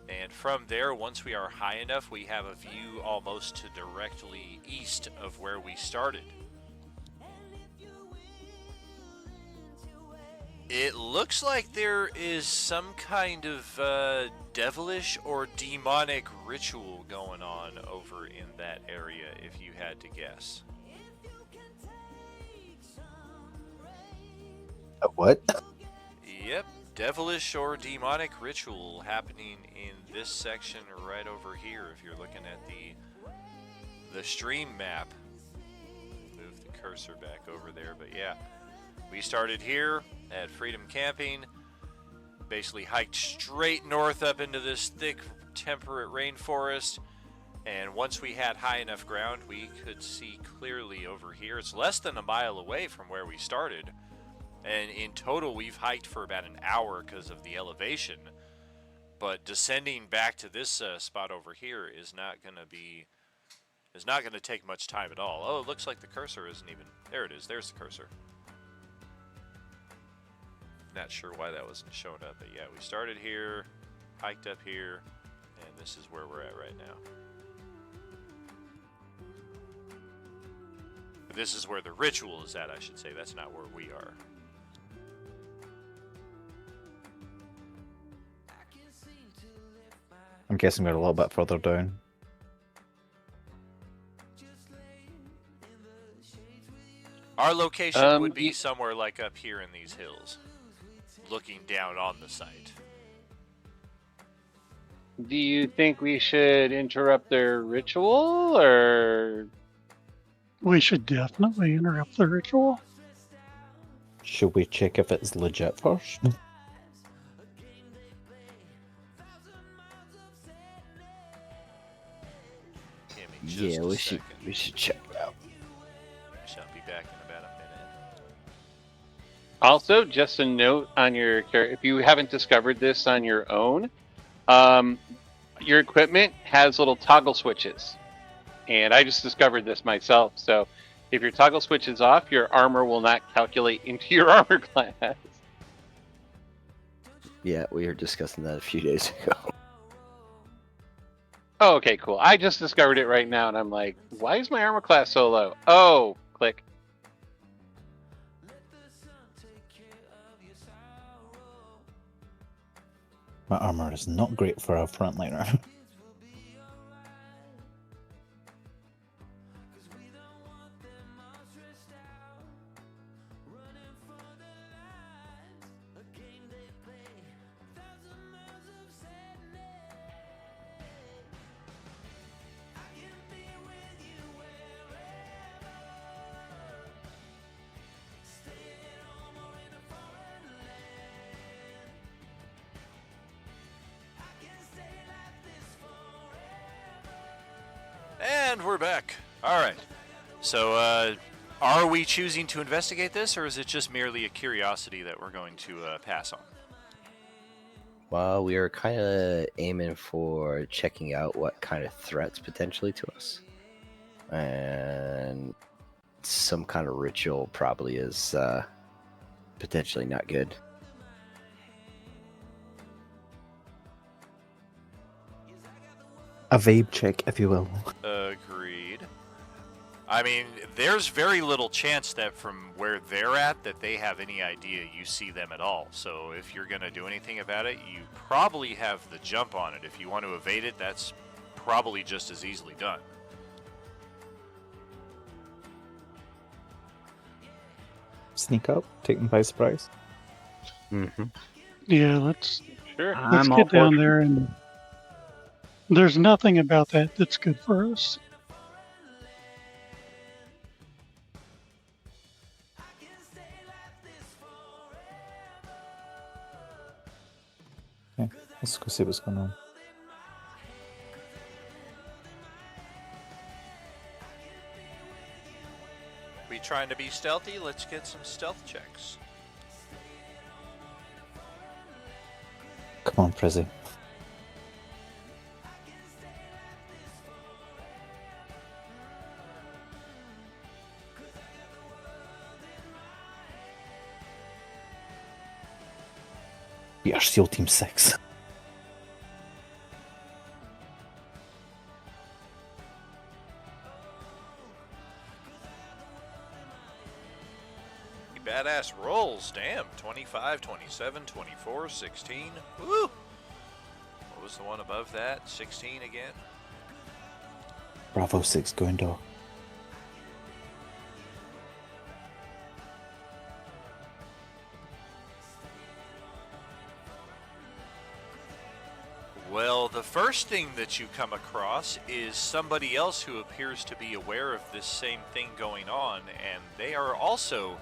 S2: and from there, once we are high enough, we have a view almost to directly east of where we started. It looks like there is some kind of devilish or demonic ritual going on over in that area, if you had to guess.
S7: What?
S2: Yep, devilish or demonic ritual happening in this section right over here. If you're looking at the stream map, move the cursor back over there. But yeah, we started here at Freedom Camping, basically hiked straight north up into this thick temperate rainforest, and once we had high enough ground, we could see clearly over here. It's less than a mile away from where we started. And in total, we've hiked for about an hour because of the elevation. But descending back to this spot over here is not going to take much time at all. Oh, it looks like the cursor isn't even there. It is. There's the cursor. Not sure why that wasn't showing up, but yeah, we started here, hiked up here, and this is where we're at right now. This is where the ritual is at, I should say. That's not where we are.
S7: I'm guessing we're a little bit further down.
S2: Our location would be somewhere like up here in these hills, looking down on the site.
S4: Do you think we should interrupt their ritual, or?
S8: We should definitely interrupt the ritual.
S7: Should we check if it's legit first?
S6: Yeah, we should check it out.
S2: Shall be back in about a minute.
S4: Also, just a note on your if you haven't discovered this on your own, your equipment has little toggle switches, and I just discovered this myself. So, if your toggle switch is off, your armor will not calculate into your armor class.
S6: Yeah, we were discussing that a few days ago.
S4: Oh, okay, cool. I just discovered it right now, and I'm like, why is my armor class so low? Oh, click.
S7: My armor is not great for a frontliner.
S2: And we're back. All right. So, are we choosing to investigate this, or is it just merely a curiosity that we're going to pass on?
S6: Well, we were kind of aiming for checking out what kind of threats potentially to us. And some kind of ritual probably is potentially not good.
S7: A vibe check, if you will.
S2: Agreed. I mean, there's very little chance that from where they're at that they have any idea you see them at all. So if you're going to do anything about it, you probably have the jump on it. If you want to evade it, that's probably just as easily done.
S7: Sneak up, take them by surprise.
S6: Mm-hmm.
S8: Yeah, let's
S4: Sure.
S8: let's get down there, and there's nothing about that that's good for us.
S7: Let's go see what's going on.
S2: We trying to be stealthy? Let's get some stealth checks.
S7: Come on, Prizzy. We are SEAL Team 6.
S2: Badass rolls, damn. 25, 27, 24, 16. Woo! What was the one above that? 16 again?
S7: Bravo 6 going dog.
S2: Well, the first thing that you come across is somebody else who appears to be aware of this same thing going on, and they are also...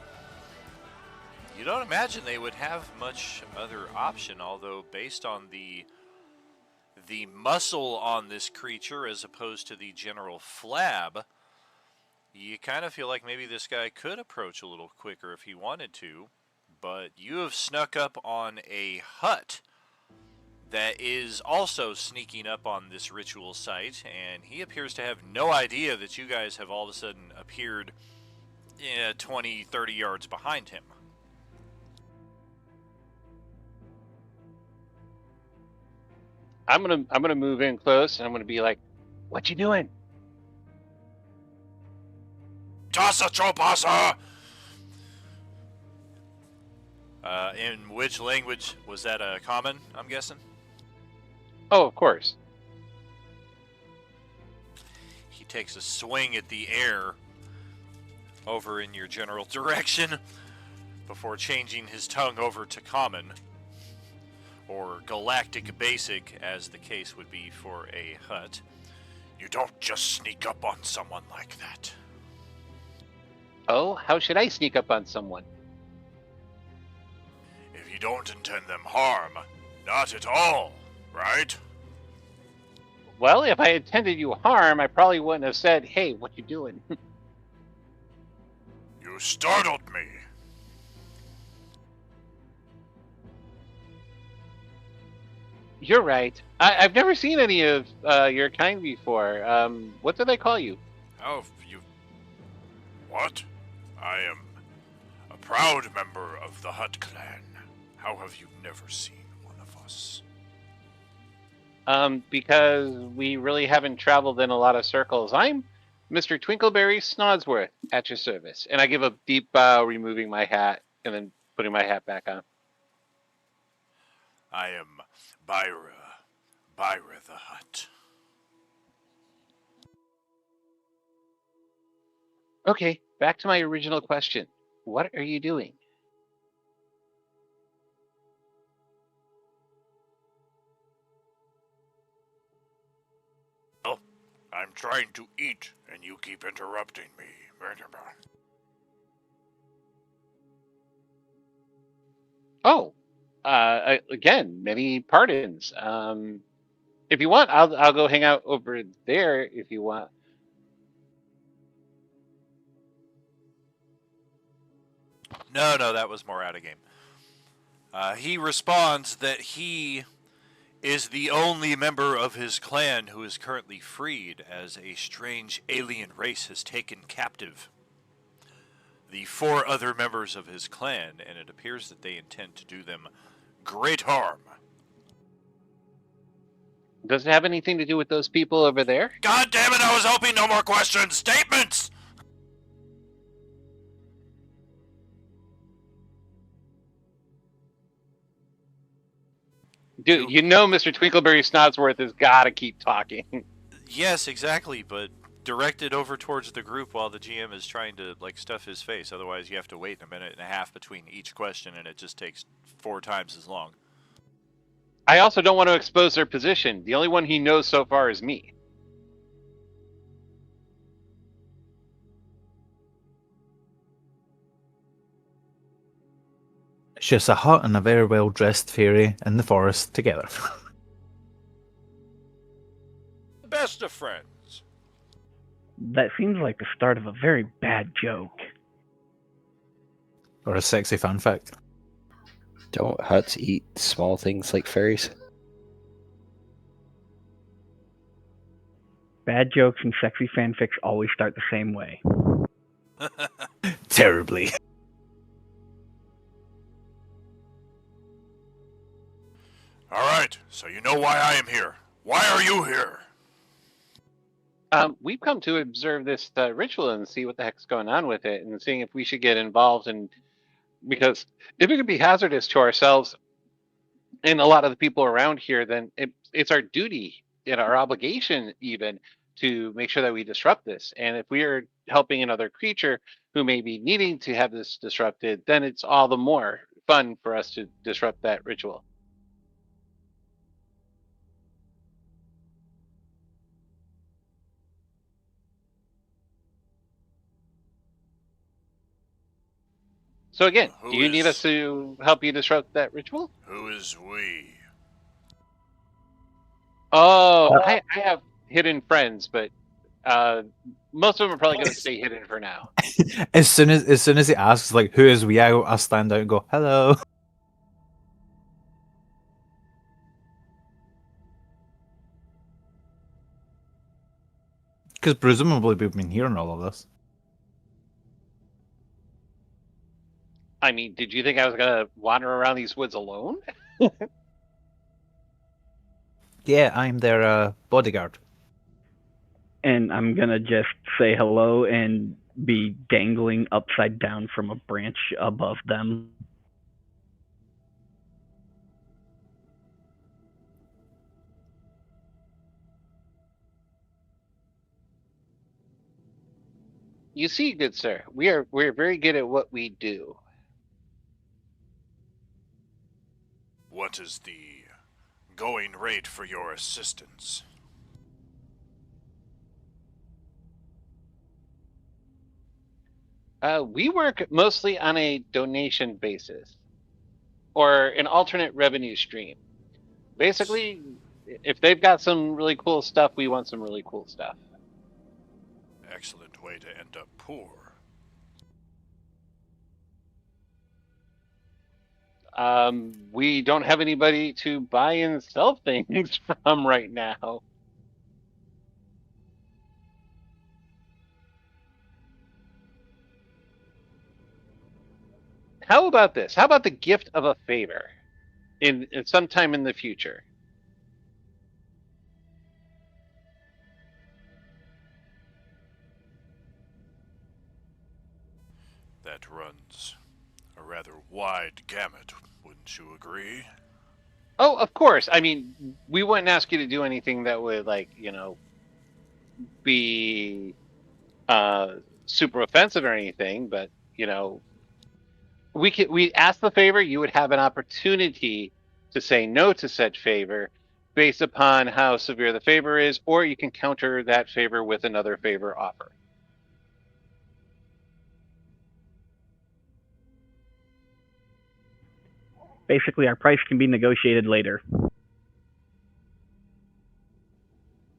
S2: You don't imagine they would have much other option, although based on the muscle on this creature as opposed to the general flab, you kind of feel like maybe this guy could approach a little quicker if he wanted to, but you have snuck up on a hut that is also sneaking up on this ritual site, and he appears to have no idea that you guys have all of a sudden appeared 20, 30 yards behind him.
S4: I'm gonna move in close, and I'm gonna be like, "What you doing?"
S2: Tasa Chopasa! In which language was that? Common, I'm guessing?
S4: Oh, of course.
S2: He takes a swing at the air over in your general direction before changing his tongue over to common, or galactic basic, as the case would be for a hut. You don't just sneak up on someone like that.
S4: Oh, how should I sneak up on someone?
S2: If you don't intend them harm, not at all, right?
S4: Well, if I intended you harm, I probably wouldn't have said, "Hey, what you doing?"
S2: You startled me.
S4: You're right. I've never seen any of your kind before. What do they call you?
S2: Oh, you... What? I am a proud member of the Hut clan. How have you never seen one of us?
S4: Because we really haven't traveled in a lot of circles. I'm Mr. Twinkleberry Snodsworth at your service. And I give a deep bow, removing my hat and then putting my hat back on.
S2: I am Byra the Hut.
S4: Okay, back to my original question. What are you doing?
S2: Oh, I'm trying to eat, and you keep interrupting me.
S4: Oh, again, many pardons. If you want, I'll go hang out over there if you want.
S2: No, that was more out of game. He responds that he is the only member of his clan who is currently freed, as a strange alien race has taken captive the 4 other members of his clan, and it appears that they intend to do them great harm.
S4: Does it have anything to do with those people over there?
S2: God damn it, I was hoping no more questions! Statements!
S4: Dude, you know Mr. Twinkleberry Snodsworth has got to keep talking.
S2: Yes, exactly, but directed over towards the group while the GM is trying to, like, stuff his face. Otherwise, you have to wait a minute and a half between each question, and it just takes 4 times as long.
S4: I also don't want to expose their position. The only one he knows so far is me.
S7: It's just a hut and a very well dressed fairy in the forest together.
S10: best of friends.
S5: That seems like the start of a very bad joke.
S7: Or a sexy fan fact.
S6: Don't huts eat small things like fairies?
S5: Bad jokes and sexy fanfics always start the same way.
S7: Terribly.
S10: All right, so you know why I am here. Why are you here?
S4: We've come to observe this ritual and see what the heck's going on with it, and seeing if we should get involved. And because if it could be hazardous to ourselves and a lot of the people around here, then it's our duty and our obligation even to make sure that we disrupt this. And if we are helping another creature who may be needing to have this disrupted, then it's all the more fun for us to disrupt that ritual. So again,
S10: Who
S4: do you need
S10: is-
S4: us to help you disrupt that ritual?
S10: Who is we?
S4: Oh, I have hidden friends, but most of them are probably going to stay hidden for now.
S7: As soon as he asks, like, who is we, I stand out and go, hello. Because presumably we've been hearing all of this.
S4: I mean, did you think I was going to wander around these woods alone?
S7: Yeah, I'm their bodyguard.
S5: And I'm gonna just say hello and be dangling upside down from a branch above them.
S4: You see, good sir, we're very good at what we do.
S10: What is the going rate for your assistance?
S4: We work mostly on a donation basis or an alternate revenue stream. Basically, if they've got some really cool stuff, we want some really cool stuff.
S10: Excellent way to end up poor.
S4: We don't have anybody to buy and sell things from right now. How about this? How about the gift of a favor in sometime in the future?
S10: That runs a rather wide gamut, wouldn't you agree?
S4: Oh, of course. I mean, we wouldn't ask you to do anything that would, like, be super offensive or anything. But we ask the favor. You would have an opportunity to say no to said favor, based upon how severe the favor is, or you can counter that favor with another favor offer.
S5: Basically, our price can be negotiated later.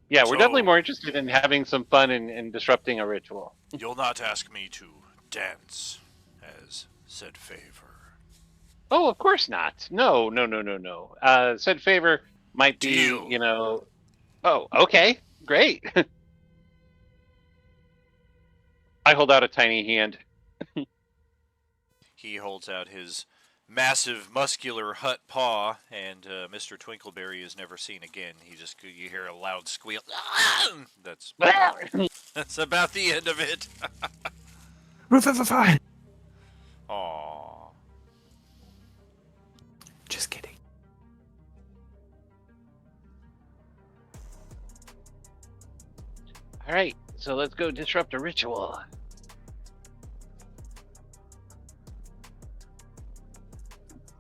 S4: Yeah, we're
S10: So-
S4: definitely more interested in having some fun and disrupting a ritual.
S10: You'll not ask me to dance as said favor.
S4: Oh, of course not. No. Said favor might be,
S10: Deal.
S4: Oh, okay, great. I hold out a tiny hand.
S2: He holds out his massive, muscular hut paw, and Mr. Twinkleberry is never seen again. You hear a loud squeal. That's about the end of it.
S7: Revivify!
S2: Aww.
S7: Just kidding.
S4: All right, so let's go disrupt a ritual.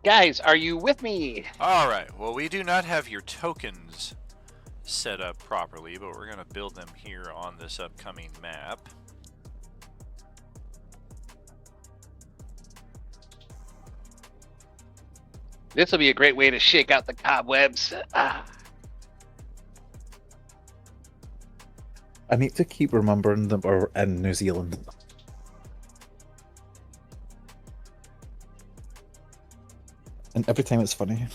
S4: Guys, are you with me?
S2: All right. Well, we do not have your tokens set up properly, but we're going to build them here on this upcoming map.
S4: This will be a great way to shake out the cobwebs.
S7: I need to keep remembering that we're in New Zealand. And every time it's funny.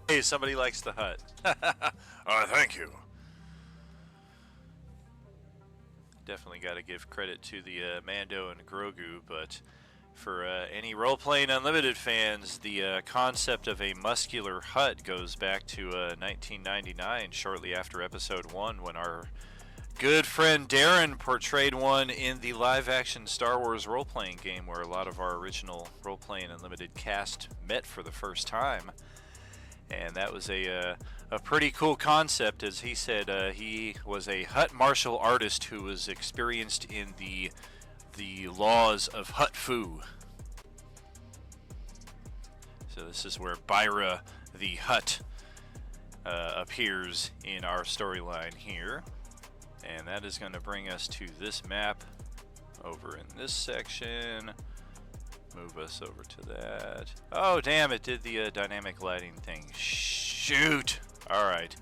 S2: Hey, somebody likes the hut.
S10: Thank you.
S2: Definitely got to give credit to the Mando and Grogu, but for any Role-Playing Unlimited fans, the concept of a muscular hut goes back to 1999, shortly after Episode 1, when our good friend Darren portrayed one in the live-action Star Wars role-playing game, where a lot of our original Role-Playing Unlimited cast met for the first time. And that was a pretty cool concept, as he said he was a hut martial artist who was experienced in the laws of Hut Fu. So this is where Byra the Hut appears in our storyline here. And that is going to bring us to this map over in this section. Move us over to that. Oh, damn, it did the dynamic lighting thing. Shoot! Alright.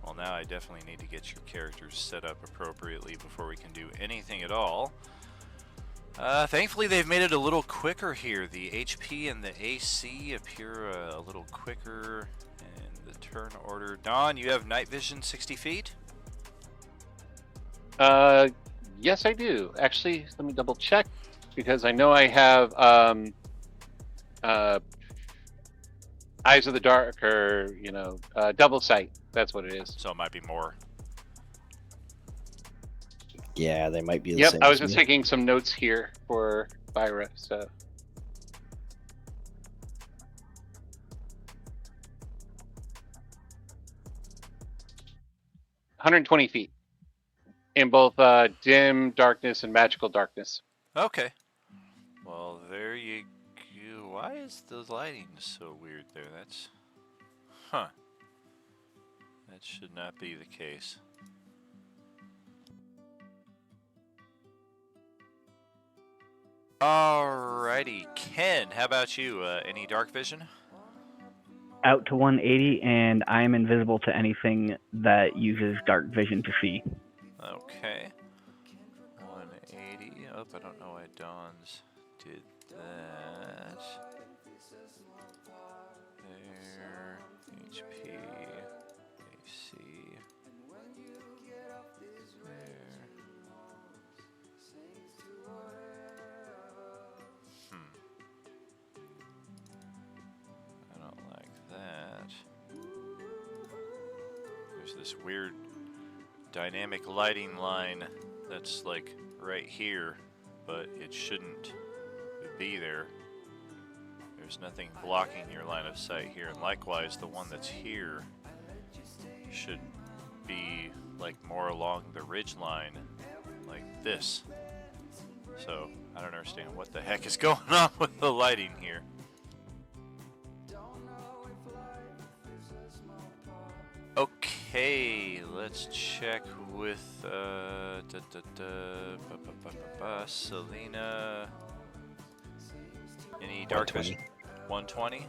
S2: Well, now I definitely need to get your characters set up appropriately before we can do anything at all. Thankfully, they've made it a little quicker here. The HP and the AC appear a little quicker. And the turn order. Dawn, you have night vision 60 feet?
S4: Yes, I do. Actually, let me double check, because I know I have Eyes of the Dark, or double sight. That's what it is.
S2: So it might be more.
S6: Yeah, they might be the
S4: Yep,
S6: same.
S4: I was
S6: as
S4: just
S6: me.
S4: taking some notes here for Byra. So 120 feet in both dim darkness and magical darkness.
S2: Okay. Well, there you go. Why is the lighting so weird there? That's... Huh. That should not be the case. Alrighty. Ken, how about you? Any dark vision?
S5: Out to 180, and I am invisible to anything that uses dark vision to see.
S2: Okay. 180. Oh, I don't know why Dawn's did that. There. HP. AC. There. I don't like that. There's this weird dynamic lighting line that's like right here, but it shouldn't be there. There's nothing blocking your line of sight here, and likewise the one that's here should be like more along the ridge line, like this. So I don't understand what the heck is going on with the lighting here. Okay, let's check with Selena. Any dark vision? 120.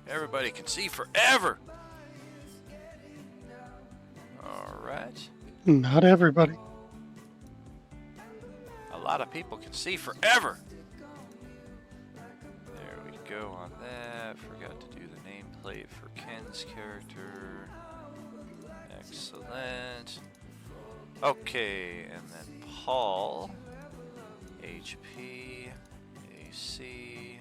S2: Everybody can see forever. All right.
S8: Not everybody.
S2: A lot of people can see forever. There we go on that. Forgot to do the nameplate for Ken's character. Excellent. Okay, and then Paul. HP. AC.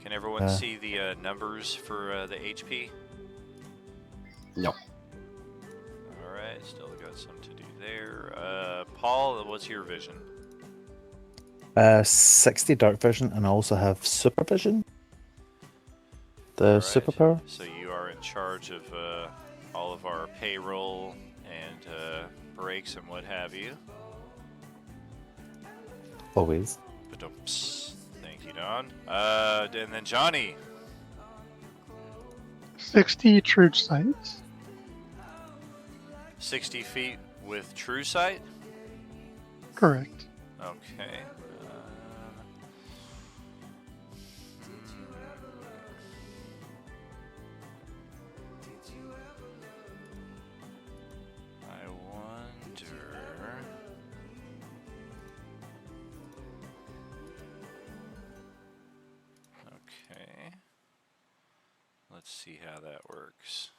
S2: Can everyone see the numbers for the HP?
S6: No.
S2: Alright, still got some to do there. Paul, what's your vision?
S7: 60 dark vision, and I also have supervision. The
S2: Alright,
S7: superpower.
S2: So you are in charge of all of our payroll and breaks and what have you.
S7: Always.
S2: Ba-dum-ps. Thank you, Don. And then Johnny.
S8: 60 true sights.
S2: 60 feet with true sight?
S8: Correct.
S2: Okay. Let's see how that works.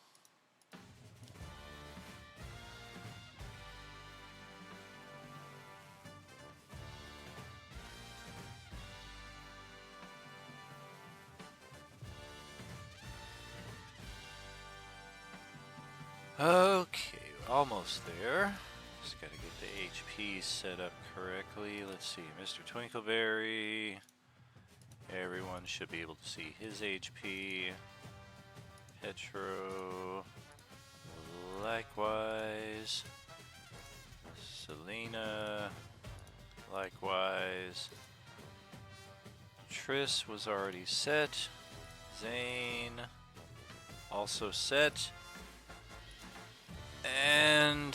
S2: Okay, almost there. Just gotta get the HP set up correctly. Let's see, Mr. Twinkleberry. Everyone should be able to see his HP. Petro. Likewise. Selena. Likewise. Triss was already set. Zane. Also set. And,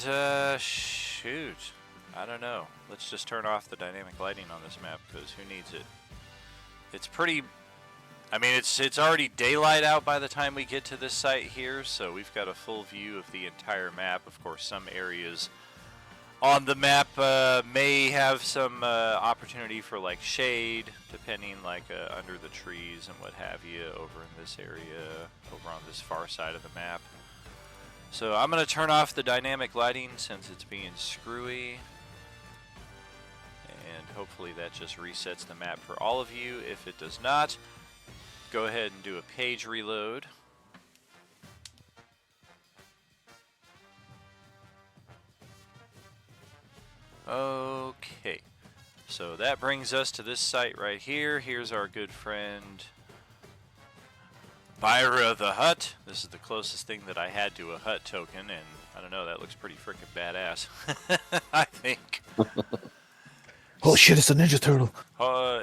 S2: shoot. I don't know. Let's just turn off the dynamic lighting on this map, because who needs it? It's pretty... I mean, it's already daylight out by the time we get to this site here, so we've got a full view of the entire map. Of course, some areas on the map may have some opportunity for, like, shade, depending, like, under the trees and what have you over in this area, over on this far side of the map. So I'm going to turn off the dynamic lighting since it's being screwy. And hopefully that just resets the map for all of you. If it does not, go ahead and do a page reload. Okay. So that brings us to this site right here. Here's our good friend Byra the Hut. This is the closest thing that I had to a hut token, and I don't know, that looks pretty freaking badass. I think.
S7: Oh shit, it's a Ninja Turtle.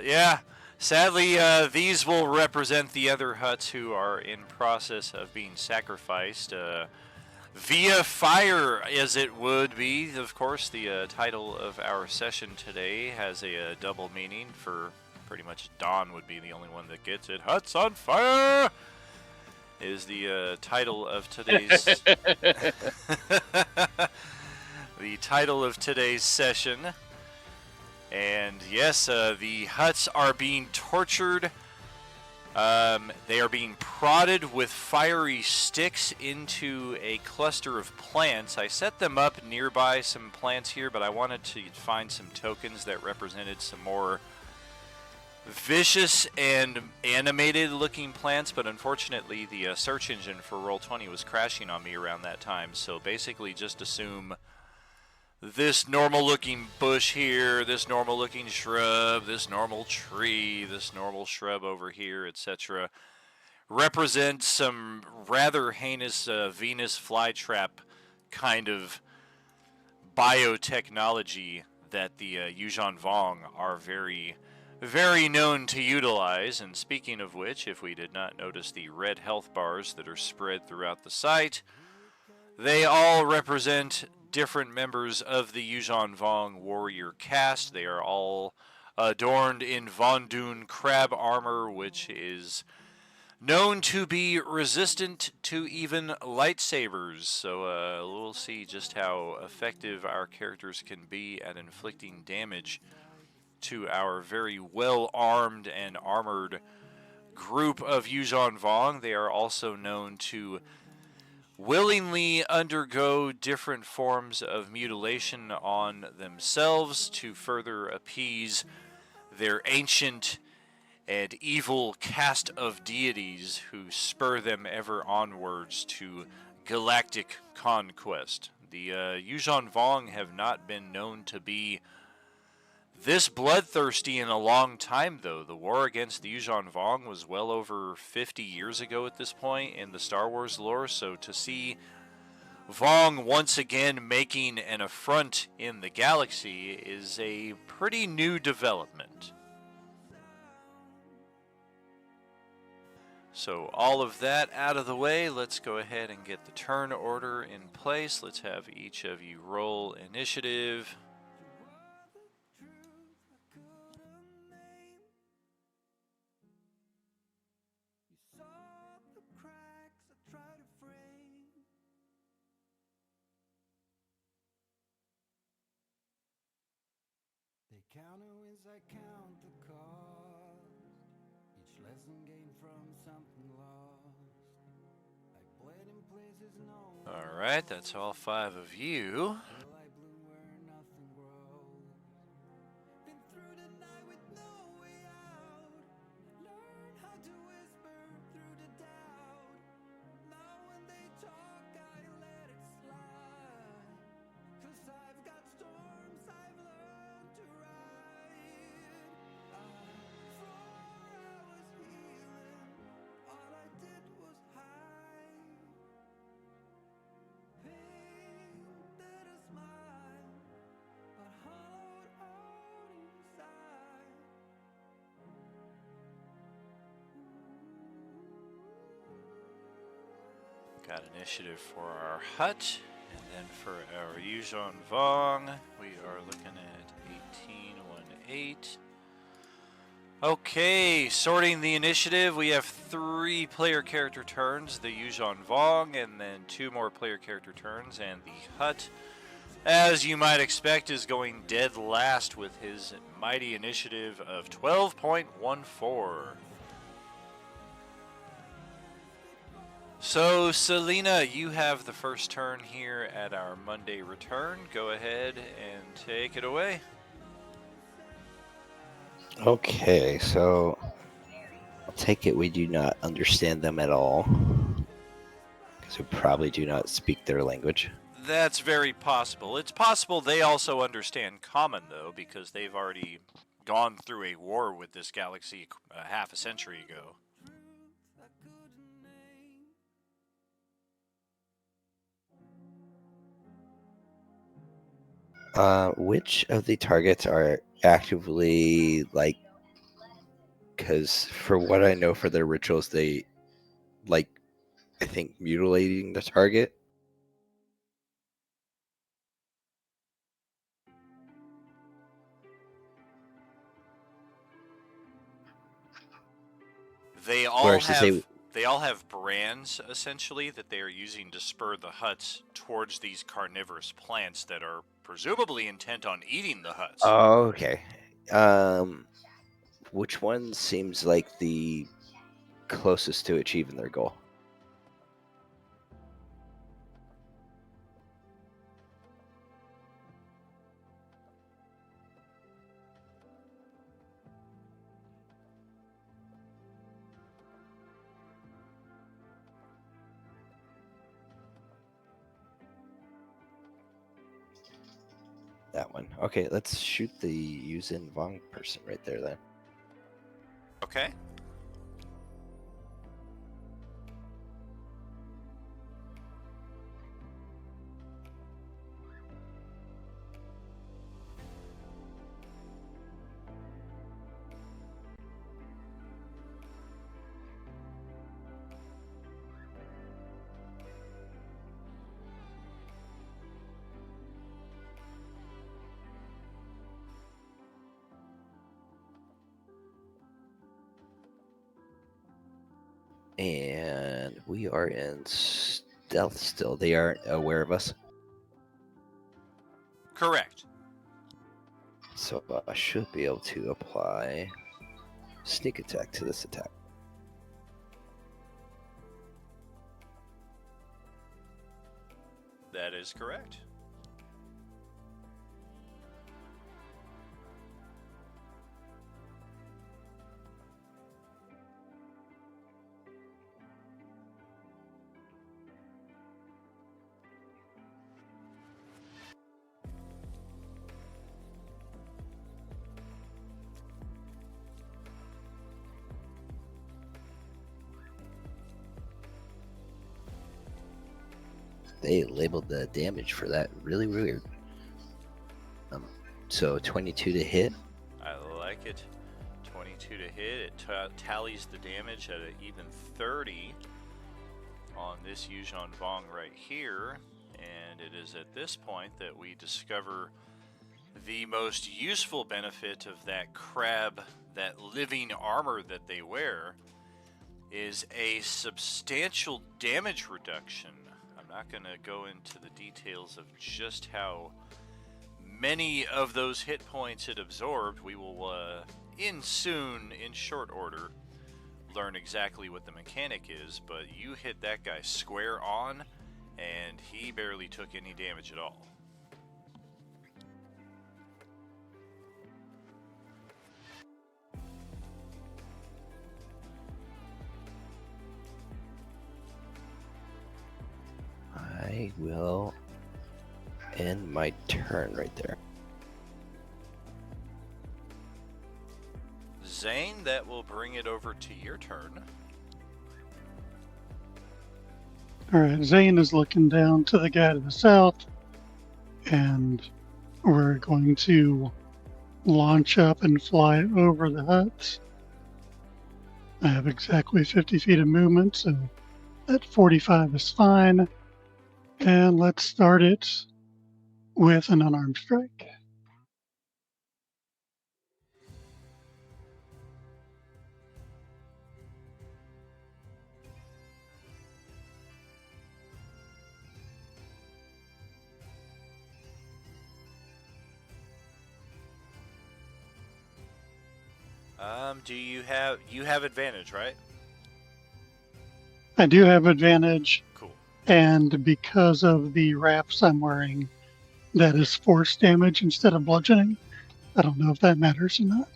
S2: Yeah. Sadly, these will represent the other huts who are in process of being sacrificed via fire, as it would be. Of course, the title of our session today has a double meaning. For pretty much Dawn would be the only one that gets it. Huts on fire is the title of today's the title of today's session. And yes, the huts are being tortured. They are being prodded with fiery sticks into a cluster of plants. I set them up nearby some plants here, but I wanted to find some tokens that represented some more vicious and animated looking plants, but unfortunately the search engine for Roll20 was crashing on me around that time, so basically just assume this normal looking bush here, this normal looking shrub, this normal tree, this normal shrub over here, etc. represent some rather heinous Venus flytrap kind of biotechnology that the Yuuzhan Vong are very known to utilize. And speaking of which, if we did not notice the red health bars that are spread throughout the site, they all represent different members of the Yuuzhan Vong warrior caste. They are all adorned in Von Dune crab armor, which is known to be resistant to even lightsabers. So we'll see just how effective our characters can be at inflicting damage to our very well-armed and armored group of Yuuzhan Vong. They are also known to willingly undergo different forms of mutilation on themselves to further appease their ancient and evil caste of deities who spur them ever onwards to galactic conquest. The Yuuzhan Vong have not been known to be this bloodthirsty in a long time, though. The war against the Yuuzhan Vong was well over 50 years ago at this point in the Star Wars lore, so to see Vong once again making an affront in the galaxy is a pretty new development. So all of that out of the way, let's go ahead and get the turn order in place. Let's have each of you roll initiative.
S11: Counter wins, I count the cost. Each lesson gained from something lost.
S2: Alright, that's all 5 of you. Got initiative for our hut, and then for our Yuzhong Vong, we are looking at 1818. Okay, sorting the initiative, we have 3 player character turns, the Yuzhong Vong, and then 2 more player character turns, and the hut, as you might expect, is going dead last with his mighty initiative of 12.14. So, Selena, you have the first turn here at our Monday return. Go ahead and take it away.
S6: Okay, so I'll take it we do not understand them at all, because we probably do not speak their language.
S2: That's very possible. It's possible they also understand Common, though, because they've already gone through a war with this galaxy half a century ago.
S6: Which of the targets are actively, like, because for what I know for their rituals, they, like, I think, mutilating the target?
S2: They all have brands, essentially, that they are using to spur the huts towards these carnivorous plants that are presumably intent on eating the huts.
S6: Oh, okay. Which one seems like the closest to achieving their goal? That one. Okay, let's shoot the Yuzin Vong person right there then.
S2: Okay.
S6: And we are in stealth still. They aren't aware of us.
S2: Correct.
S6: So I should be able to apply sneak attack to this attack.
S2: That is correct.
S6: They labeled the damage for that really weird. So 22 to hit.
S2: I like it. 22 to hit. It tallies the damage at an even 30 on this Yuzhong Vong right here. And it is at this point that we discover the most useful benefit of that crab, that living armor that they wear, is a substantial damage reduction. I'm not going to go into the details of just how many of those hit points it absorbed. We will in short order. learn exactly what the mechanic is, but you hit that guy square on, and he barely took any damage at all.
S6: I will end my turn right there.
S2: Zane, that will bring it over to your turn.
S8: Alright, Zane is looking down to the guy to the south, and we're going to launch up and fly over the hut. I have exactly 50 feet of movement, so that 45 is fine. And let's start it with an unarmed strike.
S2: Do you have advantage, right?
S8: I do have advantage,
S2: Cool.
S8: and because of the wraps I'm wearing, that is force damage instead of bludgeoning. I don't know if that matters or not.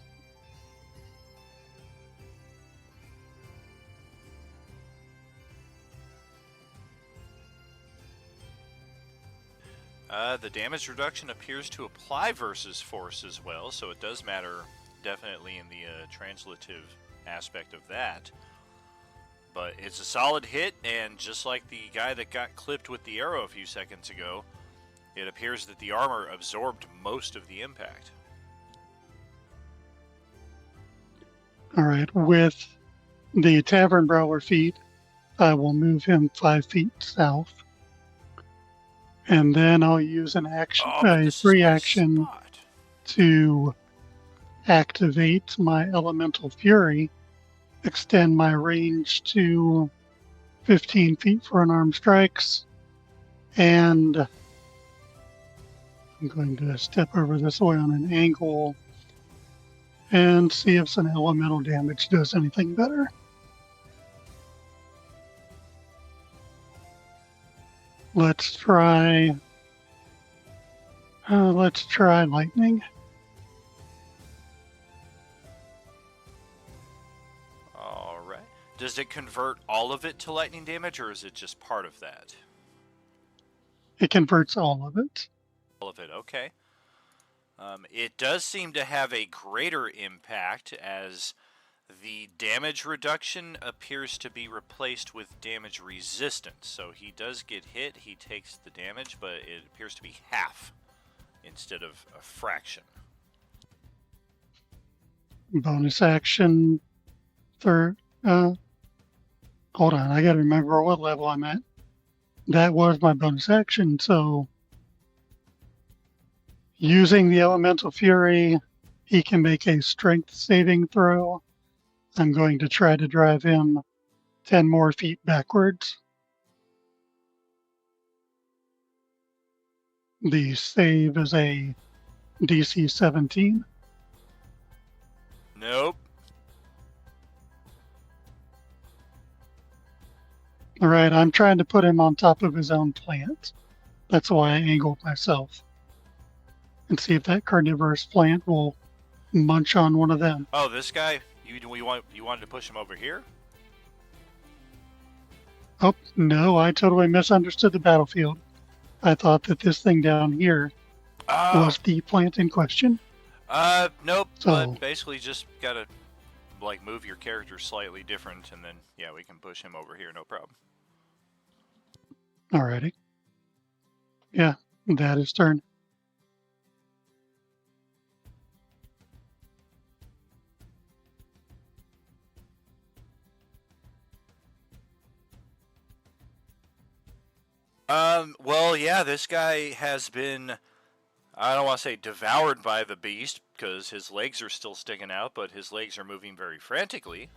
S2: The damage reduction appears to apply versus force as well, so it does matter definitely in the translative aspect of that. But it's a solid hit, and just like the guy that got clipped with the arrow a few seconds ago, it appears that the armor absorbed most of the impact.
S8: Alright, with the Tavern Brawler feat, I will move him 5 feet south. And then I'll use an action, a free action to activate my Elemental Fury, extend my range to 15 feet for unarmed strikes, and I'm going to step over this way on an angle and see if some elemental damage does anything better. Let's try lightning.
S2: Alright. Does it convert all of it to lightning damage, or is it just part of that?
S8: It converts all of it.
S2: All of it, okay. It does seem to have a greater impact, as the damage reduction appears to be replaced with damage resistance. So he does get hit, he takes the damage, but it appears to be half instead of a fraction.
S8: Bonus action. Hold on, I gotta remember what level I'm at. That was my bonus action, so using the Elemental Fury, he can make a strength saving throw. I'm going to try to drive him 10 more feet backwards. The save is a DC 17.
S2: Nope.
S8: All right, I'm trying to put him on top of his own plant. That's why I angled myself. And see if that carnivorous plant will munch on one of them.
S2: Oh, this guy? You wanted to push him over here?
S8: Oh, no, I totally misunderstood the battlefield. I thought that this thing down here was the plant in question.
S2: Nope.
S8: So,
S2: but basically just gotta, like, move your character slightly different, and then, yeah, we can push him over here, no problem.
S8: alrighty. Yeah, that is turn.
S2: Well, yeah, this guy has been, I don't want to say devoured by the beast, because his legs are still sticking out, but his legs are moving very frantically.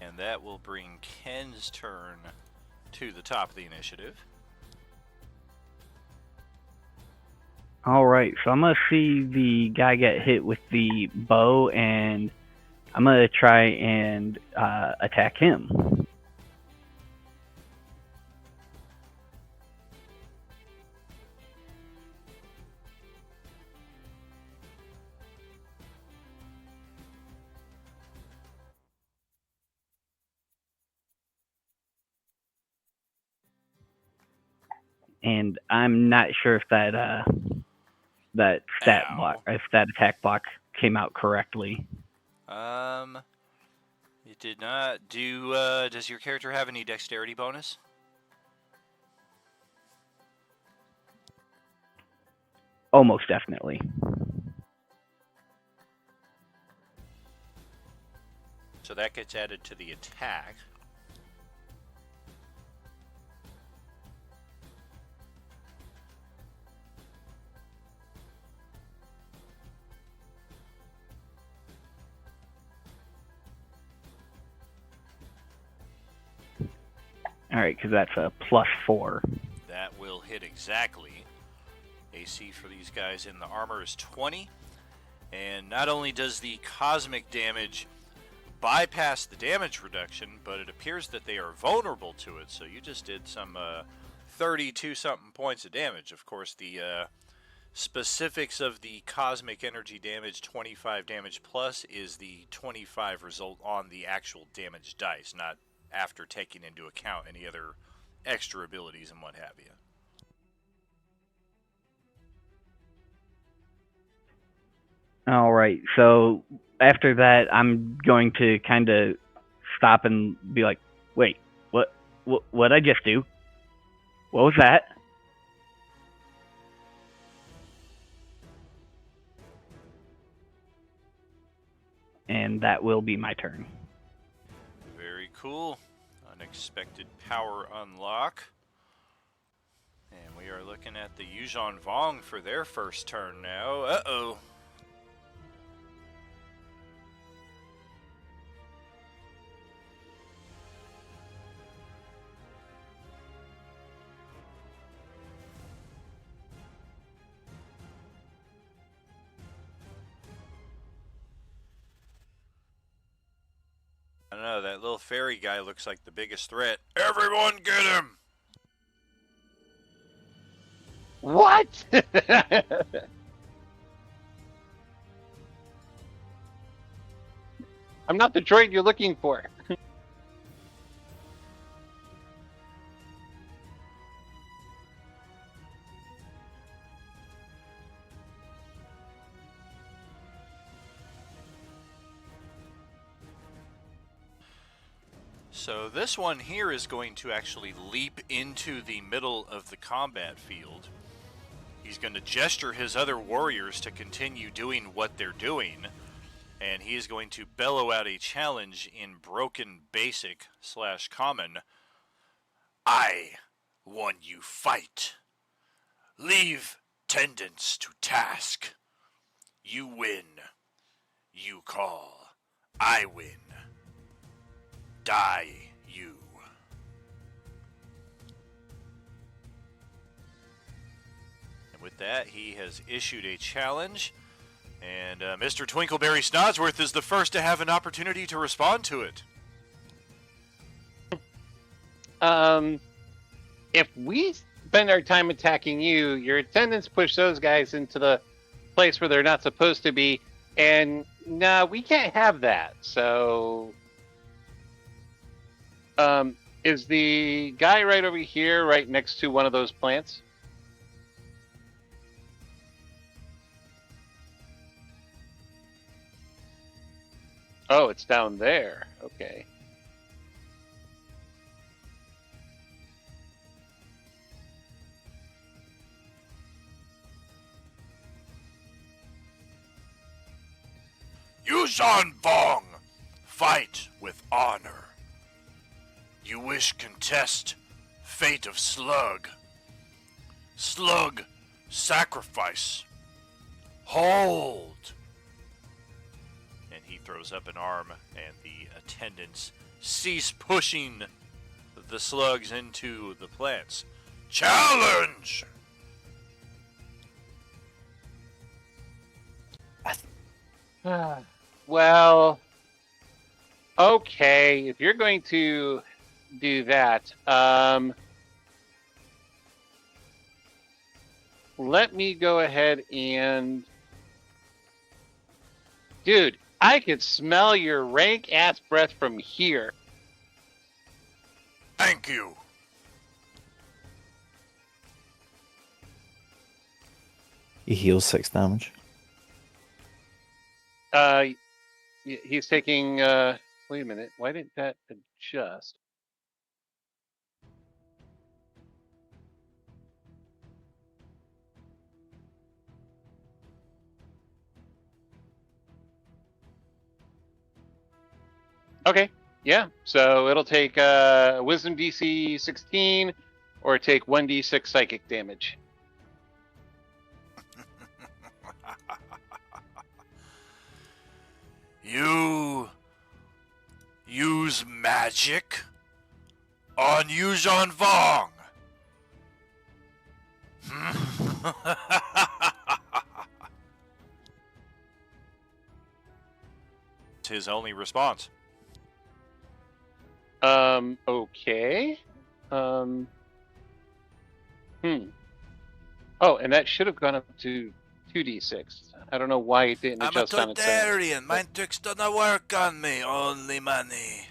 S2: And that will bring Ken's turn to the top of the initiative.
S5: All right, so I'm gonna see the guy get hit with the bow, and I'm gonna try and attack him. And I'm not sure if that if that attack block came out correctly.
S2: It did not. Does your character have any dexterity bonus?
S5: Almost definitely.
S2: So that gets added to the attack.
S5: All right, because that's a +4.
S2: That will hit exactly. AC for these guys in the armor is 20. And not only does the cosmic damage bypass the damage reduction, but it appears that they are vulnerable to it. So you just did some 32-something points of damage. Of course, the specifics of the cosmic energy damage, 25 damage plus, is the 25 result on the actual damage dice, not after taking into account any other extra abilities and what have you.
S5: All right, so after that, I'm going to kind of stop and be like, wait, what I just do? What was that? And that will be my turn.
S2: Very cool. Unexpected power unlock. And we are looking at the Yuzhan Vong for their first turn now. Uh-oh. I don't know, that little fairy guy looks like the biggest threat. Everyone get him!
S4: What? I'm not the droid you're looking for.
S2: So this one here is going to actually leap into the middle of the combat field. He's going to gesture his other warriors to continue doing what they're doing. And he is going to bellow out a challenge in Broken Basic / Common. I won you fight. Leave tendance to task. You win. You call. I win. Die, you. And with that, he has issued a challenge. And Mr. Twinkleberry Snodsworth is the first to have an opportunity to respond to it.
S4: If we spend our time attacking you, your attendants push those guys into the place where they're not supposed to be, and no, we can't have that. So, is the guy right over here, right next to one of those plants? Oh, it's down there. Okay.
S10: Yuzhan Vong, fight with honor. You wish contest fate of Slug. Slug, sacrifice. Hold.
S2: And he throws up an arm, and the attendants cease pushing the slugs into the plants.
S10: Challenge!
S4: Well, okay. If you're going to do that, let me go ahead and, dude, I could smell your rank ass breath from here.
S10: Thank you.
S7: He heals 6 damage.
S4: He's taking. Wait a minute. Why didn't that adjust? Okay. Yeah. So it'll take Wisdom DC 16, or take 1d6 psychic damage.
S10: You use magic on Yuuzhan Vong.
S2: It's his only response.
S4: Okay. Oh, and that should have gone up to 2d6. I don't know why it didn't
S10: I'm a
S4: adjust on its own.
S10: Targaryen. Mind tricks don't work on me. Only money.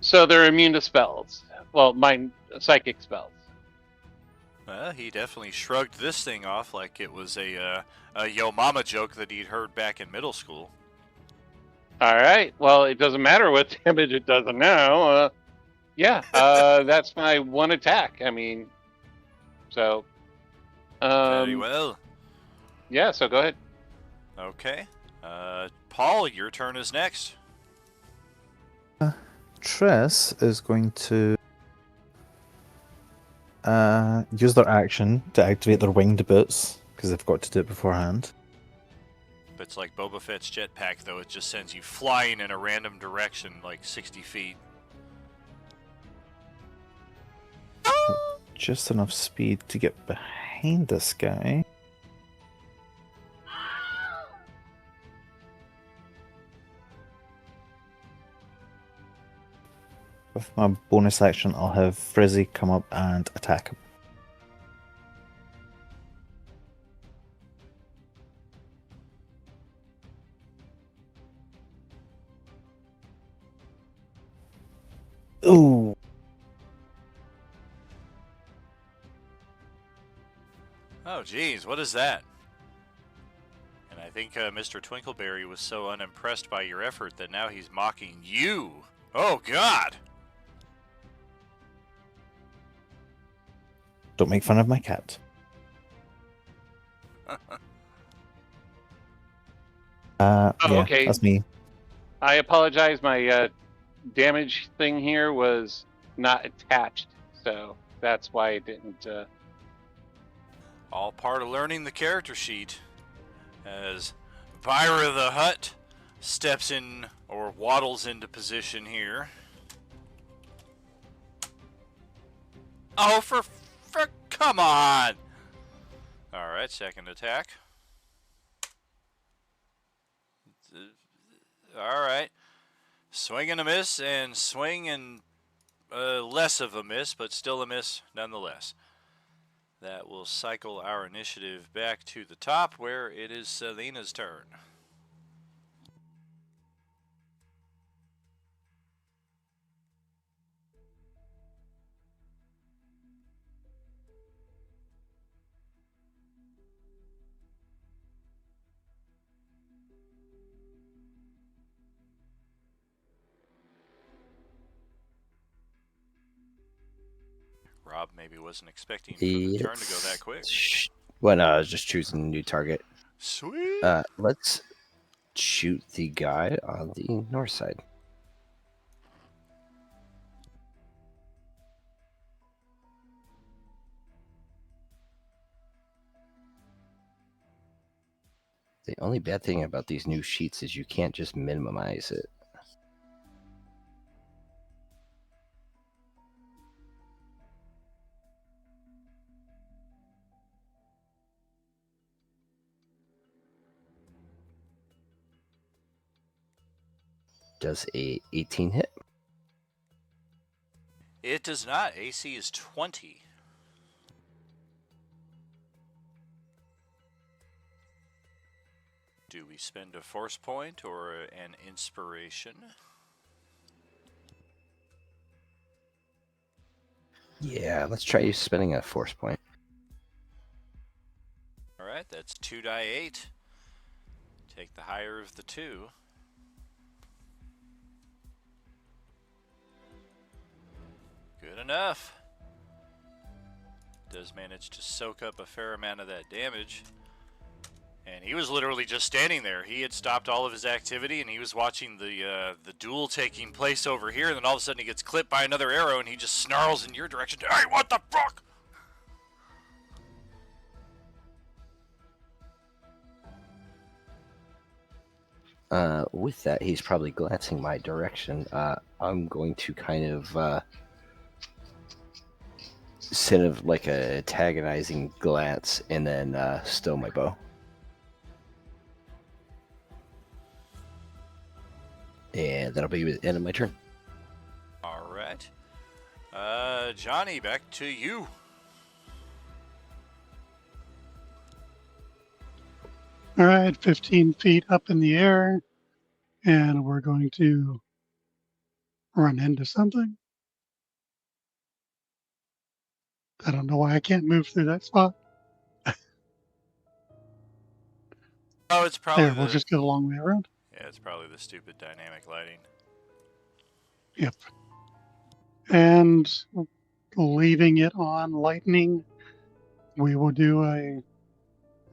S4: So they're immune to spells. Well, mine psychic spells.
S2: Well, he definitely shrugged this thing off like it was a yo mama joke that he'd heard back in middle school.
S4: All right. Well, it doesn't matter what damage it does now. Yeah. That's my one attack. I mean, so.
S2: Very well.
S4: Yeah. So go ahead.
S2: Okay. Paul, your turn is next.
S7: Triss is going to use their action to activate their winged boots, because they've got to do it beforehand.
S2: But it's like Boba Fett's jetpack, though. It just sends you flying in a random direction, like 60 feet.
S7: Just enough speed to get behind this guy. With my bonus action, I'll have Frizzy come up and attack him. Ooh.
S2: Oh, geez, what is that? And I think Mr. Twinkleberry was so unimpressed by your effort that now he's mocking you. Oh, God!
S7: Don't make fun of my cat. Yeah,
S4: Okay.
S7: that's me.
S4: I apologize. My damage thing here was not attached, so that's why it didn't.
S2: All part of learning the character sheet. As Vyra the Hutt steps in, or waddles into position here. Oh, for come on! Alright, second attack. Alright. Swing and a miss, and swing and less of a miss, but still a miss nonetheless. That will cycle our initiative back to the top, where it is Selena's turn. Rob maybe wasn't expecting for the turn to go that quick.
S6: Well, no, I was just choosing a new target.
S2: Sweet.
S6: Let's shoot the guy on the north side. The only bad thing about these new sheets is you can't just minimize it. Does a 18 hit?
S2: It does not. AC is 20. Do we spend a force point or an inspiration?
S6: Yeah, let's try spending a force point.
S2: All right, that's 2 die 8. Take the higher of the two. Good enough. Does manage to soak up a fair amount of that damage. And he was literally just standing there. He had stopped all of his activity, and he was watching the duel taking place over here. And then all of a sudden, he gets clipped by another arrow, and he just snarls in your direction. Hey, what the fuck?
S6: With that, he's probably glancing my direction. I'm going to kind of send of like a antagonizing glance and then stow my bow. And that'll be the end of my turn.
S2: All right. Johnny, back to you.
S8: All right, 15 feet up in the air, and we're going to run into something. I don't know why I can't move through that spot.
S2: Oh, it's probably
S8: There, we'll just go a long way around.
S2: Yeah, it's probably the stupid dynamic lighting.
S8: Yep. And leaving it on lightning, we will do a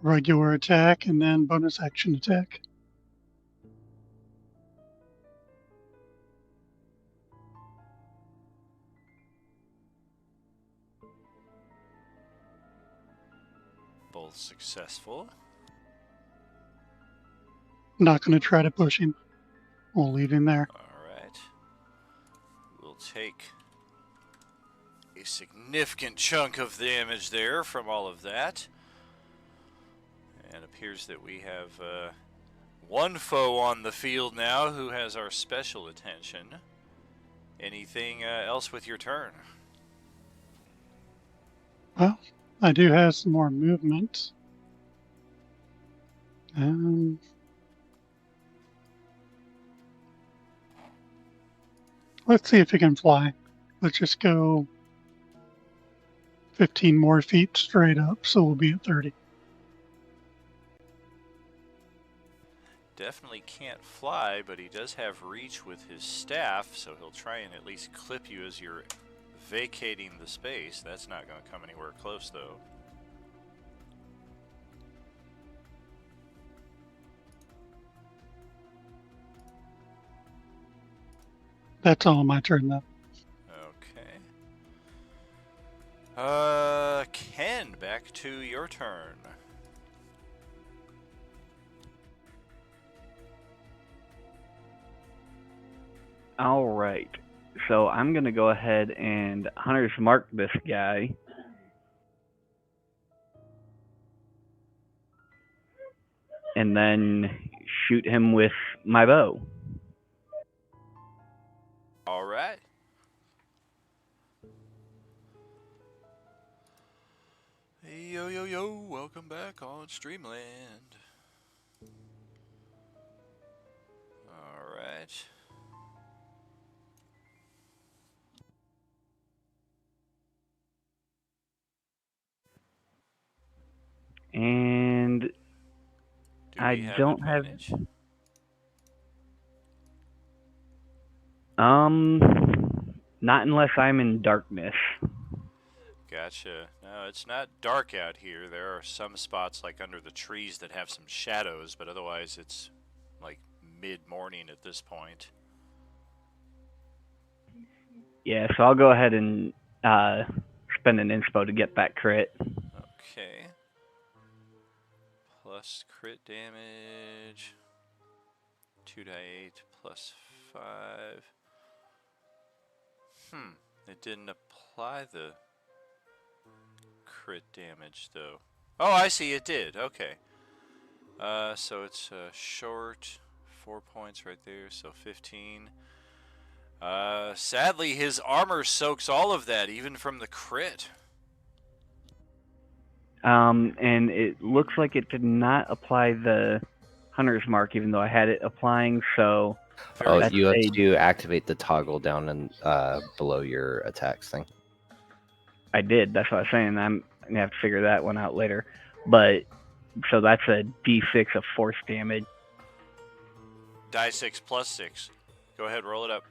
S8: regular attack and then bonus action attack.
S2: Both successful.
S8: Not going to try to push him. We'll leave him there.
S2: All right. We'll take a significant chunk of damage there from all of that. And it appears that we have one foe on the field now who has our special attention. Anything else with your turn?
S8: Well, I do have some more movement. Let's see if he can fly. Let's just go 15 more feet straight up, so we'll be at 30.
S2: Definitely can't fly, but he does have reach with his staff, so he'll try and at least clip you as you're vacating the space. That's not going to come anywhere close, though.
S8: That's all my turn, though.
S2: Okay. Ken, back to your turn.
S5: All right. So I'm going to go ahead and Hunter's Mark this guy. And then shoot him with my bow.
S2: All right. Yo, yo, yo, welcome back on Streamland. All right.
S5: And I don't have
S2: advantage?
S5: Not unless I'm in darkness.
S2: Gotcha. No, it's not dark out here. There are some spots like under the trees that have some shadows, but otherwise it's like mid-morning at this point.
S5: Yeah, so I'll go ahead and spend an inspo to get that crit.
S2: Okay. Plus crit damage. 2 die 8 plus 5. It didn't apply the crit damage though. Oh, I see, it did. Okay. So it's short, 4 points right there, so 15. Sadly, his armor soaks all of that, even from the crit.
S5: And it looks like it did not apply the hunter's mark, even though I had it applying. So
S6: Oh,
S5: that's
S6: you have
S5: a-
S6: to activate the toggle down and below your attacks thing.
S5: I did. That's what I was saying. I'm gonna have to figure that one out later. But so that's a D6 of force damage.
S2: Die 6 plus 6. Go ahead, roll it up.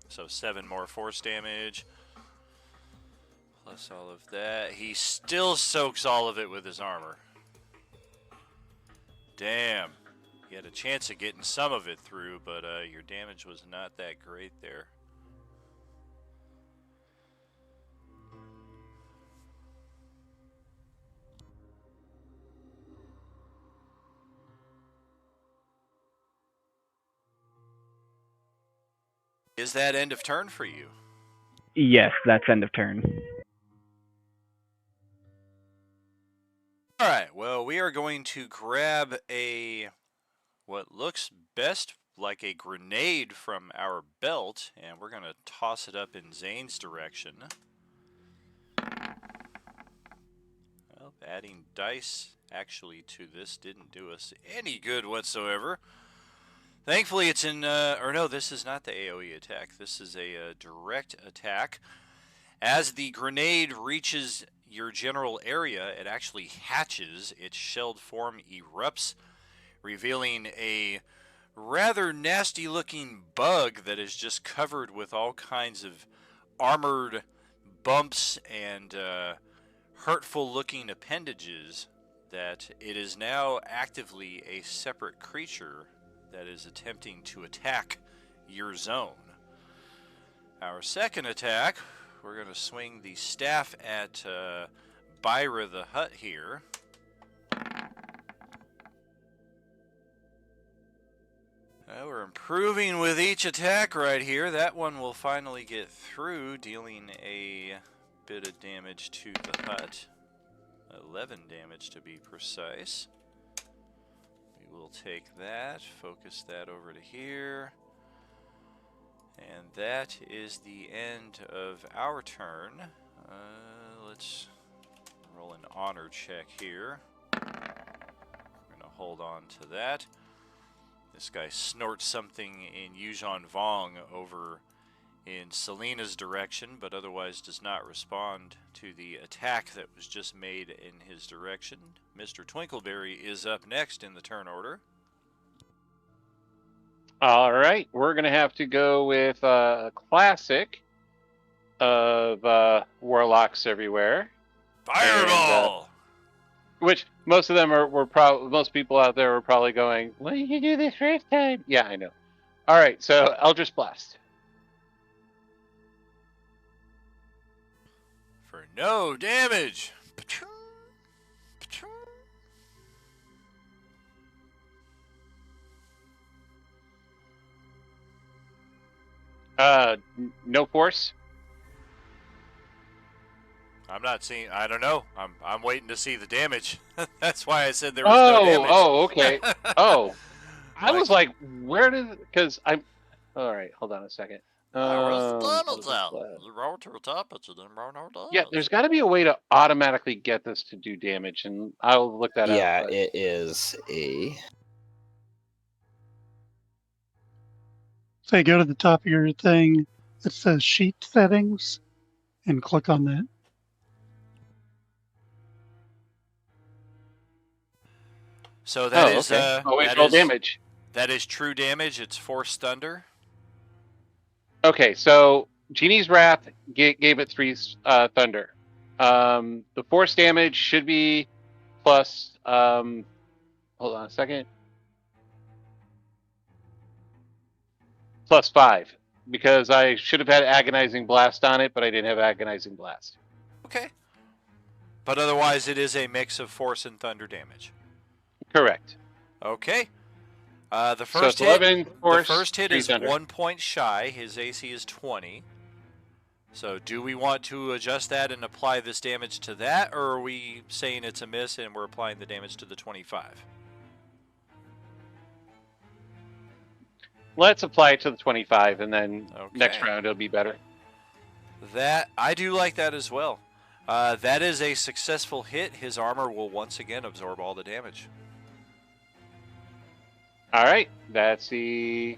S2: So 7 more force damage. Plus all of that. He still soaks all of it with his armor. Damn. You had a chance of getting some of it through, but your damage was not that great there. Is that end of turn for you?
S5: Yes, that's end of turn.
S2: Alright, well, we are going to grab what looks best like a grenade from our belt, and we're going to toss it up in Zane's direction. Well, adding dice actually to this didn't do us any good whatsoever. Thankfully, it's in, or no, this is not the AoE attack. This is a direct attack. As the grenade reaches your general area, it actually hatches. Its shelled form erupts, revealing a rather nasty-looking bug that is just covered with all kinds of armored bumps and hurtful-looking appendages. That it is now actively a separate creature that is attempting to attack your zone. Our second attack, we're going to swing the staff at Byra the Hut here. We're improving with each attack right here. That one will finally get through, dealing a bit of damage to the hut. 11 damage to be precise. We will take that, focus that over to here. And that is the end of our turn. Let's roll an honor check here. We're going to hold on to that. This guy snorts something in Yuuzhan Vong over in Selena's direction, but otherwise does not respond to the attack that was just made in his direction. Mr. Twinkleberry is up next in the turn order.
S4: All right, we're going to have to go with a classic of warlocks everywhere.
S2: Fireball!
S4: Which most of them were probably, most people out there were probably going, "Why did you do this first time?" Yeah, I know. All right, so Eldritch Blast.
S2: For no damage.
S4: No force.
S2: I'm not seeing. I don't know. I'm waiting to see the damage. That's why I said there was no damage.
S4: Oh, okay. Oh, I
S2: Like-
S4: was like, where did? Because I'm. All right, hold on a second.
S2: Eldritch
S4: Blast.
S2: Blast.
S4: Yeah, there's got to be a way to automatically get this to do damage, and I'll look that
S6: Yeah,
S4: out. but-
S6: it is a.
S8: Say, go to the top of your thing that says sheet settings and click on that.
S2: So that is
S4: okay. Wait,
S2: that
S4: roll
S2: is-
S4: damage.
S2: That is true damage. It's force thunder.
S4: Okay, so Genie's Wrath gave it 3 thunder. The force damage should be plus. Hold on a second. Plus 5, because I should have had Agonizing Blast on it, but I didn't have Agonizing Blast.
S2: Okay. But otherwise, it is a mix of force and thunder damage.
S4: Correct.
S2: Okay. The
S4: So
S2: first
S4: it's 11
S2: hit.
S4: force,
S2: The first hit
S4: 3
S2: is
S4: thunder.
S2: 1 point shy. His AC is 20. So do we want to adjust that and apply this damage to that, or are we saying it's a miss and we're applying the damage to the 25?
S4: Let's apply it to the 25, and then next
S2: Okay.
S4: round it'll be better.
S2: That I do like that as well. That is a successful hit. His armor will once again absorb all the damage.
S4: All right, that's the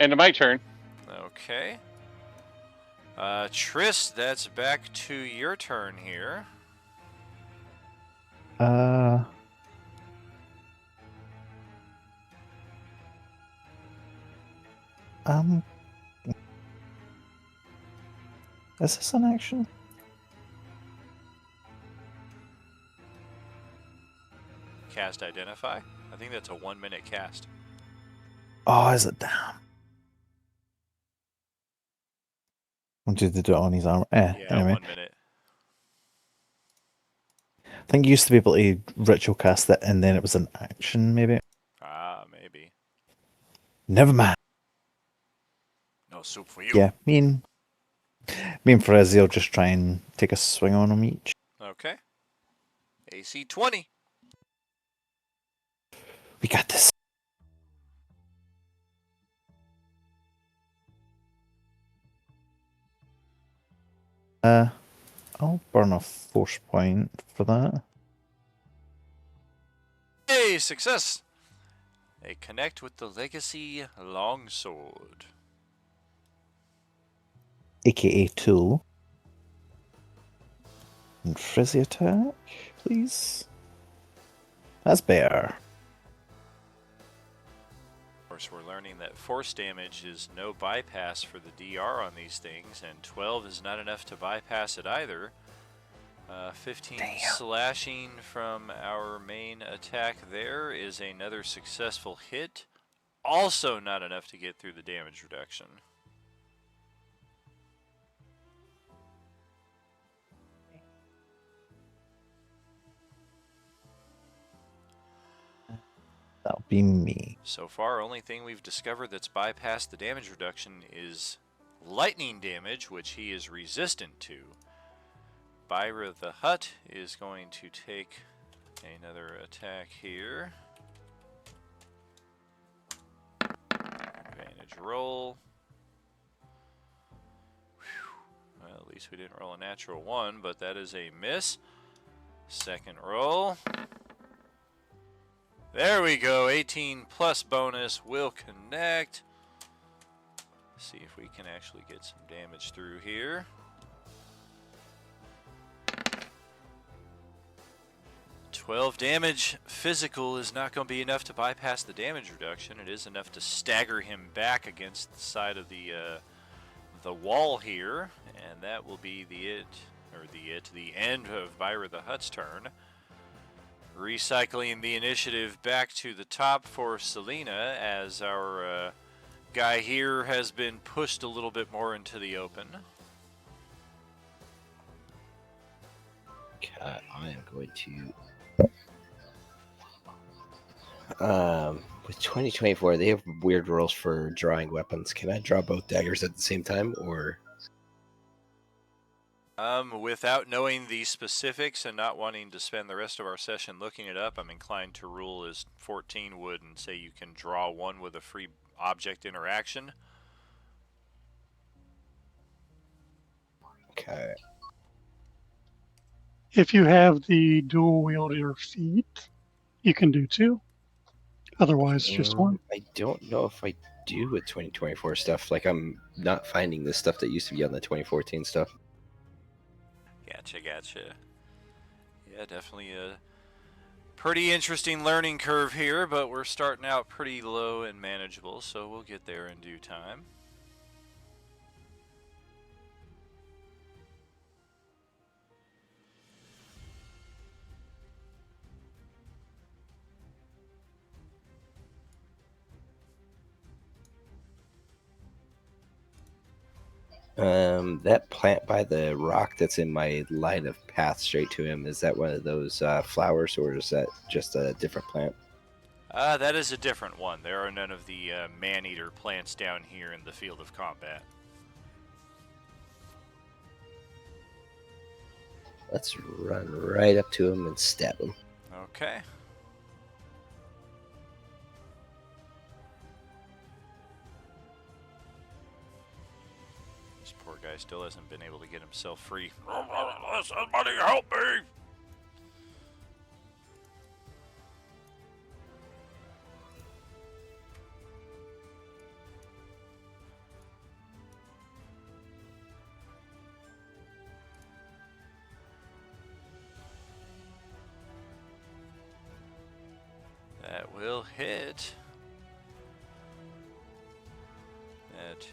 S4: end of my turn.
S2: Okay. Triss, that's back to your turn here.
S7: Uh, um, is this an action?
S2: Cast Identify. I think that's a 1-minute cast.
S7: Oh, is it? Damn. Or did they do it on his armor?
S2: Yeah,
S7: Anyway.
S2: 1 minute.
S7: I think you used to be able to ritual cast it, and then it was an action, maybe.
S2: Ah, maybe.
S7: Never mind.
S10: No soup for you.
S7: Yeah, me and Frizzy will just try and take a swing on them each.
S2: Okay. AC 20.
S7: We got this. I'll burn a force point for that.
S2: Hey, success! A connect with the Legacy Longsword.
S7: AKA tool. And Frizzy attack, please. That's better.
S2: Of course, we're learning that force damage is no bypass for the DR on these things, and 12 is not enough to bypass it either. 15 slashing from our main attack there is another successful hit. Also not enough to get through the damage reduction.
S7: That'll be me.
S2: So far, only thing we've discovered that's bypassed the damage reduction is lightning damage, which he is resistant to. Byra the Hutt is going to take another attack here. Advantage roll. Whew. Well, at least we didn't roll a natural 1, but that is a miss. Second roll. There we go. 18 plus bonus will connect. See if we can actually get some damage through here. 12 damage. Physical is not going to be enough to bypass the damage reduction. It is enough to stagger him back against the side of the wall here, and that will be the end of Byra the Hutt's turn. Recycling the initiative back to the top for Selena, as our guy here has been pushed a little bit more into the open.
S6: Okay, I am going to. With 2024, they have weird rules for drawing weapons. Can I draw both daggers at the same time, or?
S2: Without knowing the specifics and not wanting to spend the rest of our session looking it up, I'm inclined to rule as 14 would and say you can draw one with a free object interaction.
S6: Okay.
S8: If you have the dual wielder feat, you can do 2. Otherwise, just 1.
S6: I don't know if I do with 2024 stuff. Like, I'm not finding the stuff that used to be on the 2014 stuff.
S2: Gotcha. Yeah, definitely a pretty interesting learning curve here, but we're starting out pretty low and manageable, so we'll get there in due time.
S6: That plant by the rock that's in my line of path straight to him, is that one of those flowers, or is that just a different plant?
S2: That is a different one. There are none of the man-eater plants down here in the field of combat.
S6: Let's run right up to him and stab him.
S2: Okay. This poor guy still hasn't been able to get himself free. Somebody help me! That will hit. That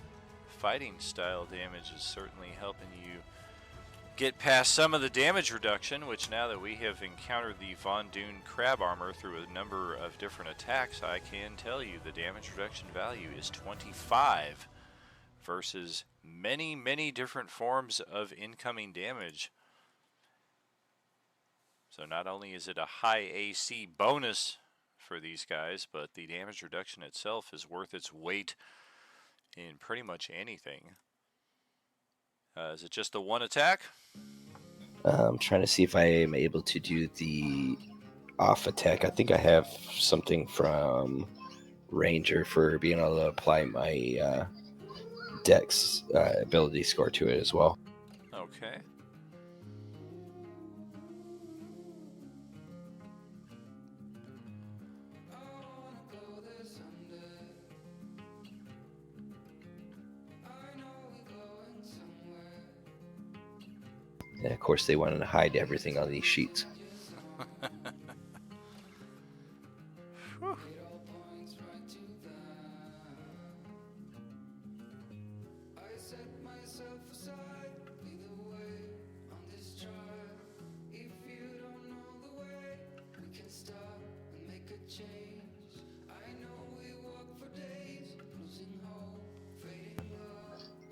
S2: fighting style damage is certainly helping you get past some of the damage reduction, which now that we have encountered the Von Dune crab armor through a number of different attacks, I can tell you the damage reduction value is 25 versus many, many different forms of incoming damage. So not only is it a high AC bonus for these guys, but the damage reduction itself is worth its weight in pretty much anything. Is it just the one attack?
S6: I'm trying to see if I am able to do the off attack. I think I have something from Ranger for being able to apply my Dex ability score to it as well.
S2: Okay.
S6: And of course, they wanted to hide everything on these sheets.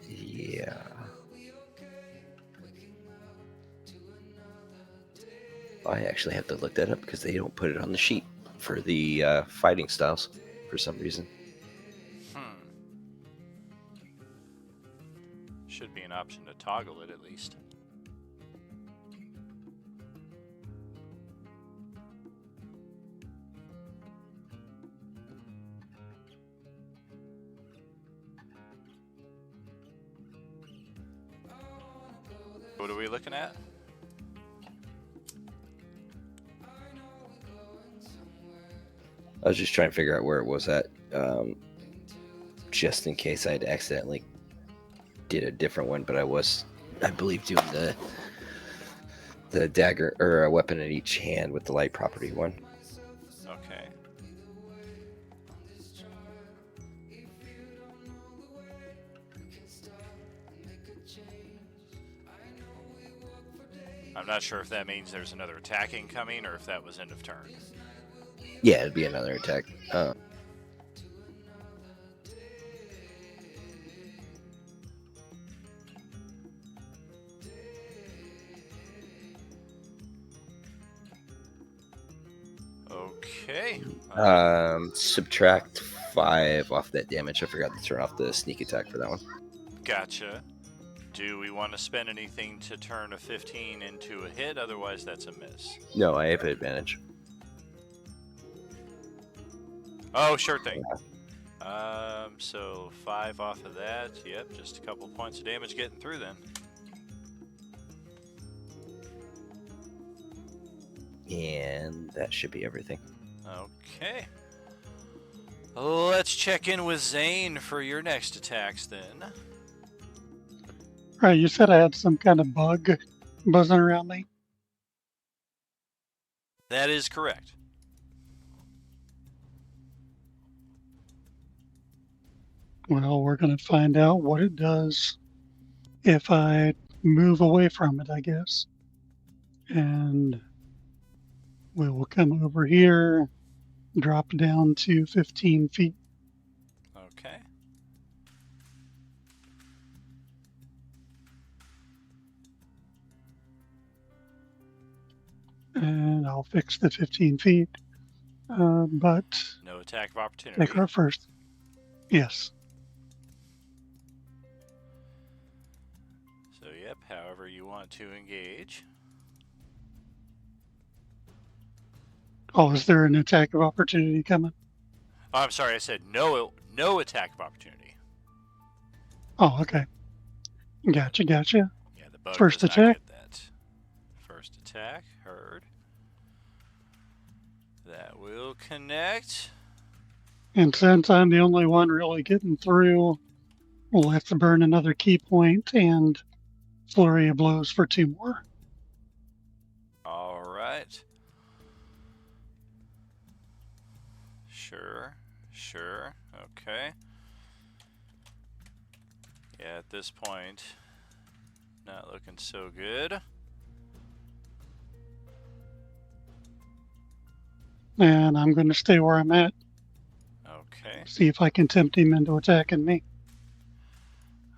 S6: Yeah. I actually have to look that up because they don't put it on the sheet for the fighting styles for some reason.
S2: Should be an option to toggle it at least. What are we looking at?
S6: I was just trying to figure out where it was at, just in case I'd accidentally did a different one. But I believe, doing the dagger or a weapon in each hand with the light property one.
S2: Okay. I'm not sure if that means there's another attacking coming or if that was end of turn.
S6: Yeah, it'd be another attack.
S2: Okay.
S6: Subtract 5 off that damage. I forgot to turn off the sneak attack for that one.
S2: Gotcha. Do we want to spend anything to turn a 15 into a hit? Otherwise, that's a miss.
S6: No, I have advantage.
S2: Oh, sure thing. So 5 off of that. Yep, just a couple points of damage getting through then.
S6: And that should be everything.
S2: Okay. Let's check in with Zane for your next attacks then.
S8: Right, you said I had some kind of bug buzzing around me.
S2: That is correct.
S8: Well, we're going to find out what it does if I move away from it, I guess. And we will come over here, drop down to 15 feet.
S2: Okay.
S8: And I'll fix the 15 feet. But
S2: No attack of opportunity.
S8: take her first. Yes.
S2: So, yep, however you want to engage.
S8: Oh, is there an attack of opportunity coming?
S2: Oh, I'm sorry, I said no attack of opportunity.
S8: Oh, okay. Gotcha, gotcha.
S10: Yeah, the bug
S8: First
S10: does not
S8: attack.
S10: get that. First attack, heard. That will connect.
S8: And since I'm the only one really getting through, we'll have to burn another key point and flurry of blows for 2 more.
S10: All right. Sure, sure, okay. Yeah, at this point, not looking so good.
S8: And I'm going to stay where I'm at.
S10: Okay.
S8: See if I can tempt him into attacking me.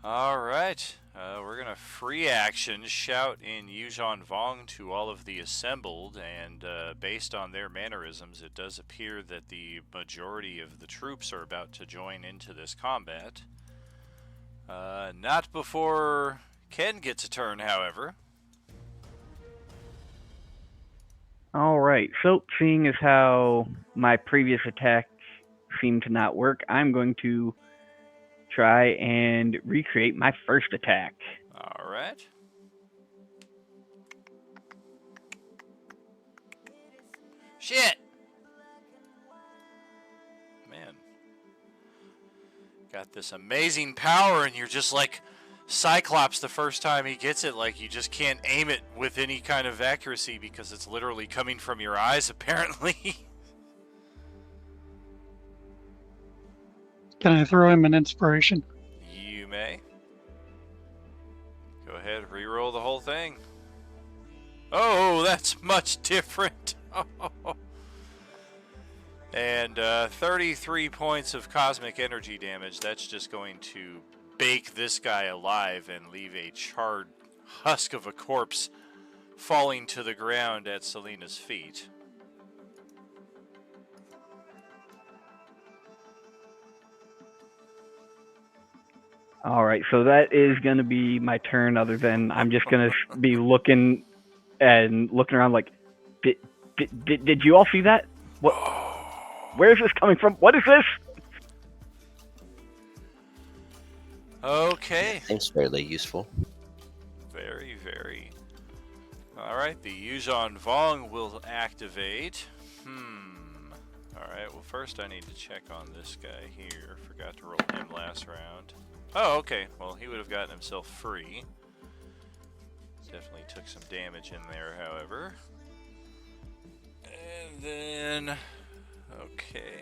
S10: All right. We're going to free action shout in Yuuzhan Vong to all of the assembled, and based on their mannerisms, it does appear that the majority of the troops are about to join into this combat. Not before Ken gets a turn, however.
S5: All right. So, seeing as how my previous attack seemed to not work, I'm going to try and recreate my first attack.
S10: All right. Shit! Man. Got this amazing power, and you're just like Cyclops the first time he gets it. Like, you just can't aim it with any kind of accuracy because it's literally coming from your eyes, apparently.
S8: Can I throw him an inspiration?
S10: You may. Go ahead, reroll the whole thing. Oh, that's much different. And 33 points of cosmic energy damage. That's just going to bake this guy alive and leave a charred husk of a corpse falling to the ground at Selena's feet.
S5: All right, so that is going to be my turn. Other than I'm just going to be looking around like, did you all see that? What? Where is this coming from? What is this?
S10: Okay.
S6: Seems fairly useful.
S10: Very, very. All right, the Yuuzhan Vong will activate. All right, well, first I need to check on this guy here. Forgot to roll him last round. Oh, okay. Well, he would have gotten himself free. Definitely took some damage in there, however. And then... okay.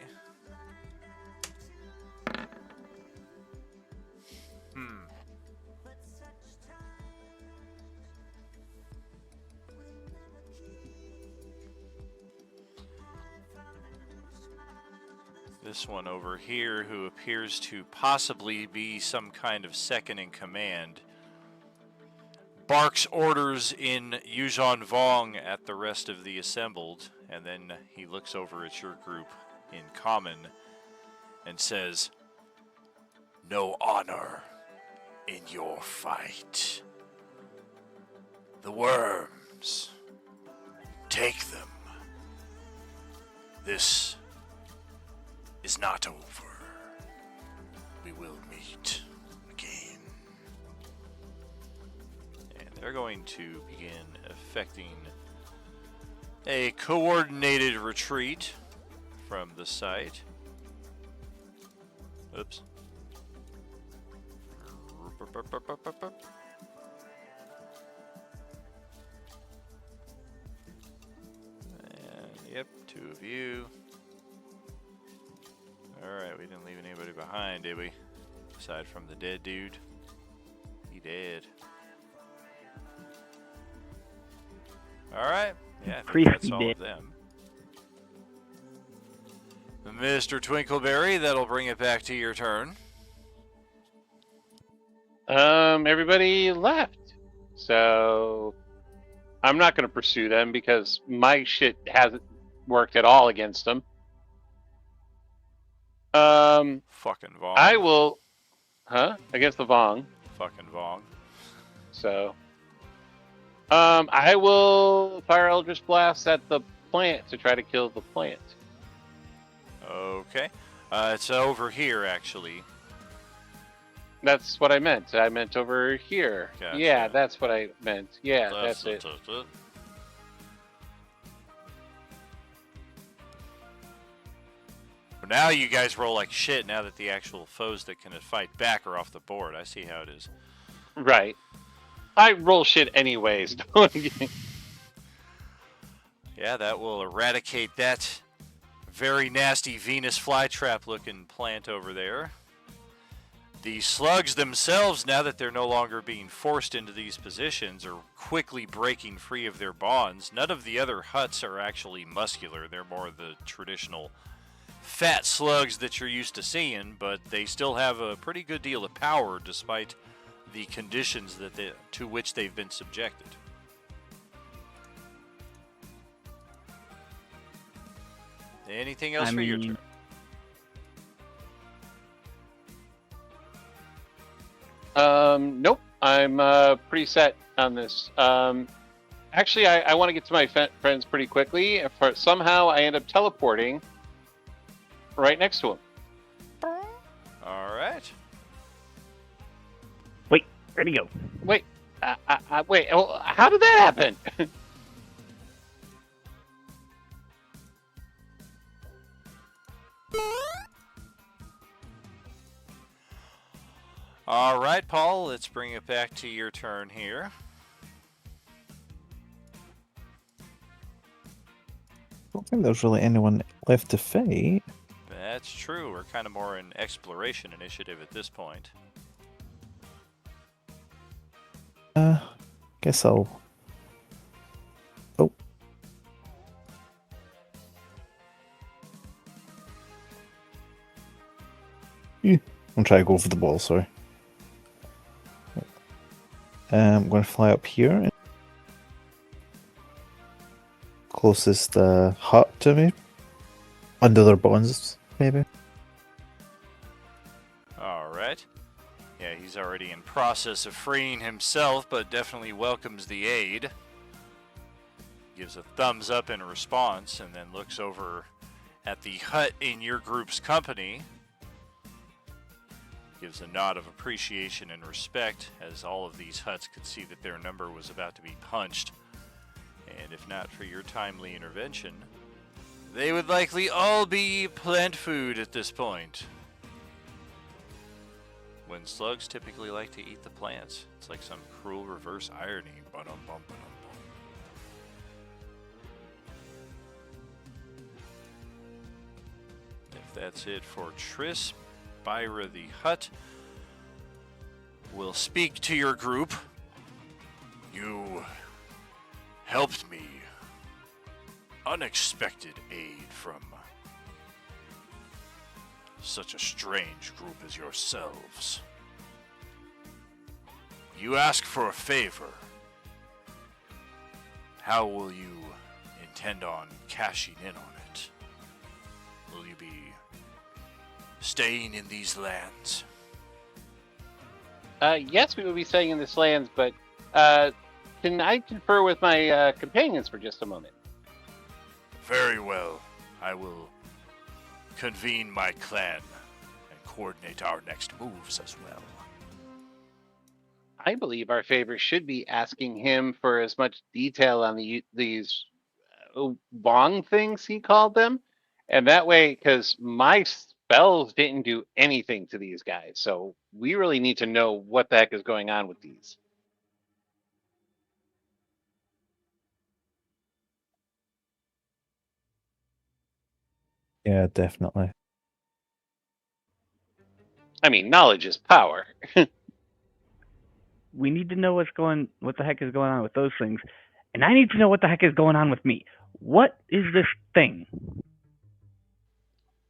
S10: This one over here, who appears to possibly be some kind of second in command, barks orders in Yuuzhan Vong at the rest of the assembled, and then he looks over at your group in common and says, "No honor in your fight. The worms, take them. This is not over. We will meet again." And they're going to begin effecting a coordinated retreat from the site. Oops. And yep, 2 of you. Alright, we didn't leave anybody behind, did we? Aside from the dead dude. He dead. Alright, yeah, I think that's all of them. Mr. Twinkleberry, that'll bring it back to your turn.
S4: Everybody left. So I'm not going to pursue them because my shit hasn't worked at all against them.
S10: Fucking Vong.
S4: I will, against the Vong.
S10: Fucking Vong.
S4: So, I will fire Eldritch Blast at the plant to try to kill the plant.
S10: Okay. It's over here, actually.
S4: That's what I meant. I meant over here.
S10: Gotcha.
S4: Yeah, that's what I meant. Yeah, that's it.
S10: But now you guys roll like shit now that the actual foes that can fight back are off the board. I see how it is.
S4: Right. I roll shit anyways. Don't you?
S10: Yeah, that will eradicate that very nasty Venus flytrap looking plant over there. The slugs themselves, now that they're no longer being forced into these positions, are quickly breaking free of their bonds. None of the other huts are actually muscular. They're more the traditional fat slugs that you're used to seeing, but they still have a pretty good deal of power despite the conditions to which they've been subjected. Anything else for your turn?
S4: Nope. I'm pretty set on this. Actually, I want to get to my friends pretty quickly. Somehow I end up teleporting right next to him.
S10: All right.
S5: Wait, where'd he go?
S4: Wait, wait. Well, how did that happen?
S10: All right, Paul, let's bring it back to your turn here.
S7: I don't think there's really anyone left to fight.
S10: That's true. We're kind of more in exploration initiative at this point.
S7: Guess I'll... Oh. I'm trying to go for the ball, sorry. I'm going to fly up here. And closest hut to me. Under their bonds, maybe.
S10: Alright. Yeah, he's already in process of freeing himself, but definitely welcomes the aid. Gives a thumbs up in response, and then looks over at the hut in your group's company. Gives a nod of appreciation and respect, as all of these huts could see that their number was about to be punched. And if not for your timely intervention, they would likely all be plant food at this point. When slugs typically like to eat the plants, it's like some cruel reverse irony. If that's it for Triss, Byra the Hut will speak to your group. You helped me. Unexpected aid from such a strange group as yourselves. You ask for a favor. How will you intend on cashing in on it? Will you be staying in these lands?
S4: Yes, we will be staying in this lands, but can I confer with my companions for just a moment?
S10: Very well. I will convene my clan and coordinate our next moves as well.
S4: I believe our favor should be asking him for as much detail on these Wong things he called them, and that way, because my spells didn't do anything to these guys, so we really need to know what the heck is going on with these.
S7: Yeah, definitely.
S4: I mean, knowledge is power.
S5: We need to know what the heck is going on with those things, and I need to know what the heck is going on with me. What is this thing?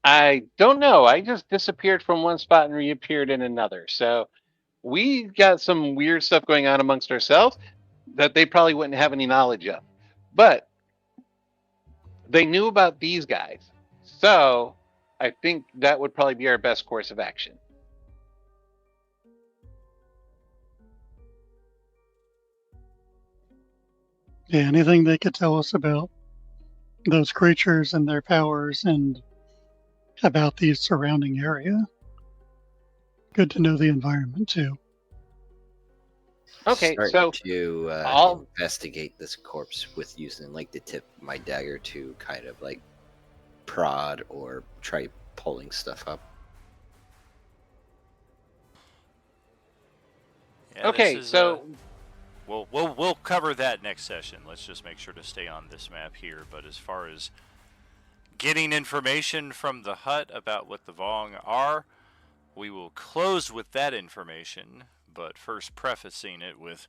S4: I don't know. I just disappeared from one spot and reappeared in another. So we got some weird stuff going on amongst ourselves that they probably wouldn't have any knowledge of. But they knew about these guys. So I think that would probably be our best course of action.
S8: Yeah, anything they could tell us about those creatures and their powers and about the surrounding area good to know the environment too.
S4: Okay,
S6: Start
S4: so
S6: to
S4: I'll
S6: investigate this corpse with using like the tip of my dagger to kind of like prod or try pulling stuff up.
S10: Yeah,
S4: okay,
S10: this is,
S4: so
S10: we'll cover that next session. Let's just make sure to stay on this map here. But as far as getting information from the hut about what the Vong are, we will close with that information, but first prefacing it with,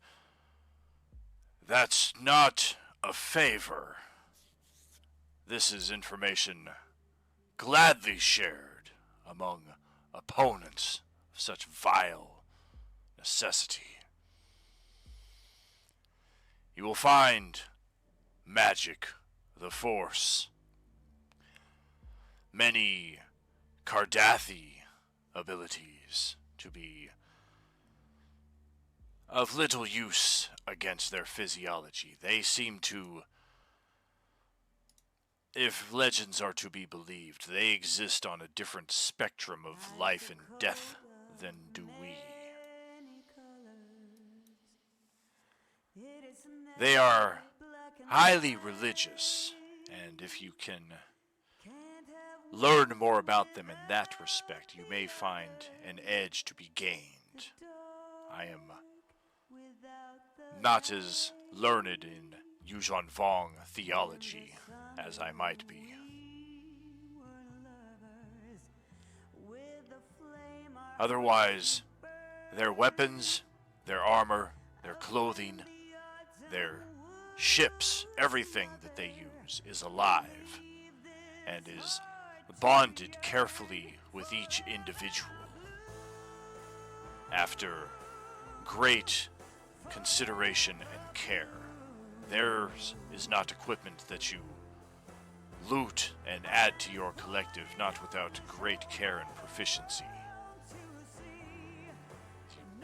S10: that's not a favor. This is information gladly shared among opponents of such vile necessity. You will find magic, the Force, many Cardathi abilities to be of little use against their physiology. They seem to, if legends are to be believed, they exist on a different spectrum of life and death than do we. They are highly religious, and if you can learn more about them in that respect, you may find an edge to be gained. I am not as learned in Yuuzhan Vong theology as I might be. Otherwise, their weapons, their armor, their clothing, their ships, everything that they use is alive and is bonded carefully with each individual after great consideration and care. Theirs is not equipment that you loot and add to your collective, not without great care and proficiency.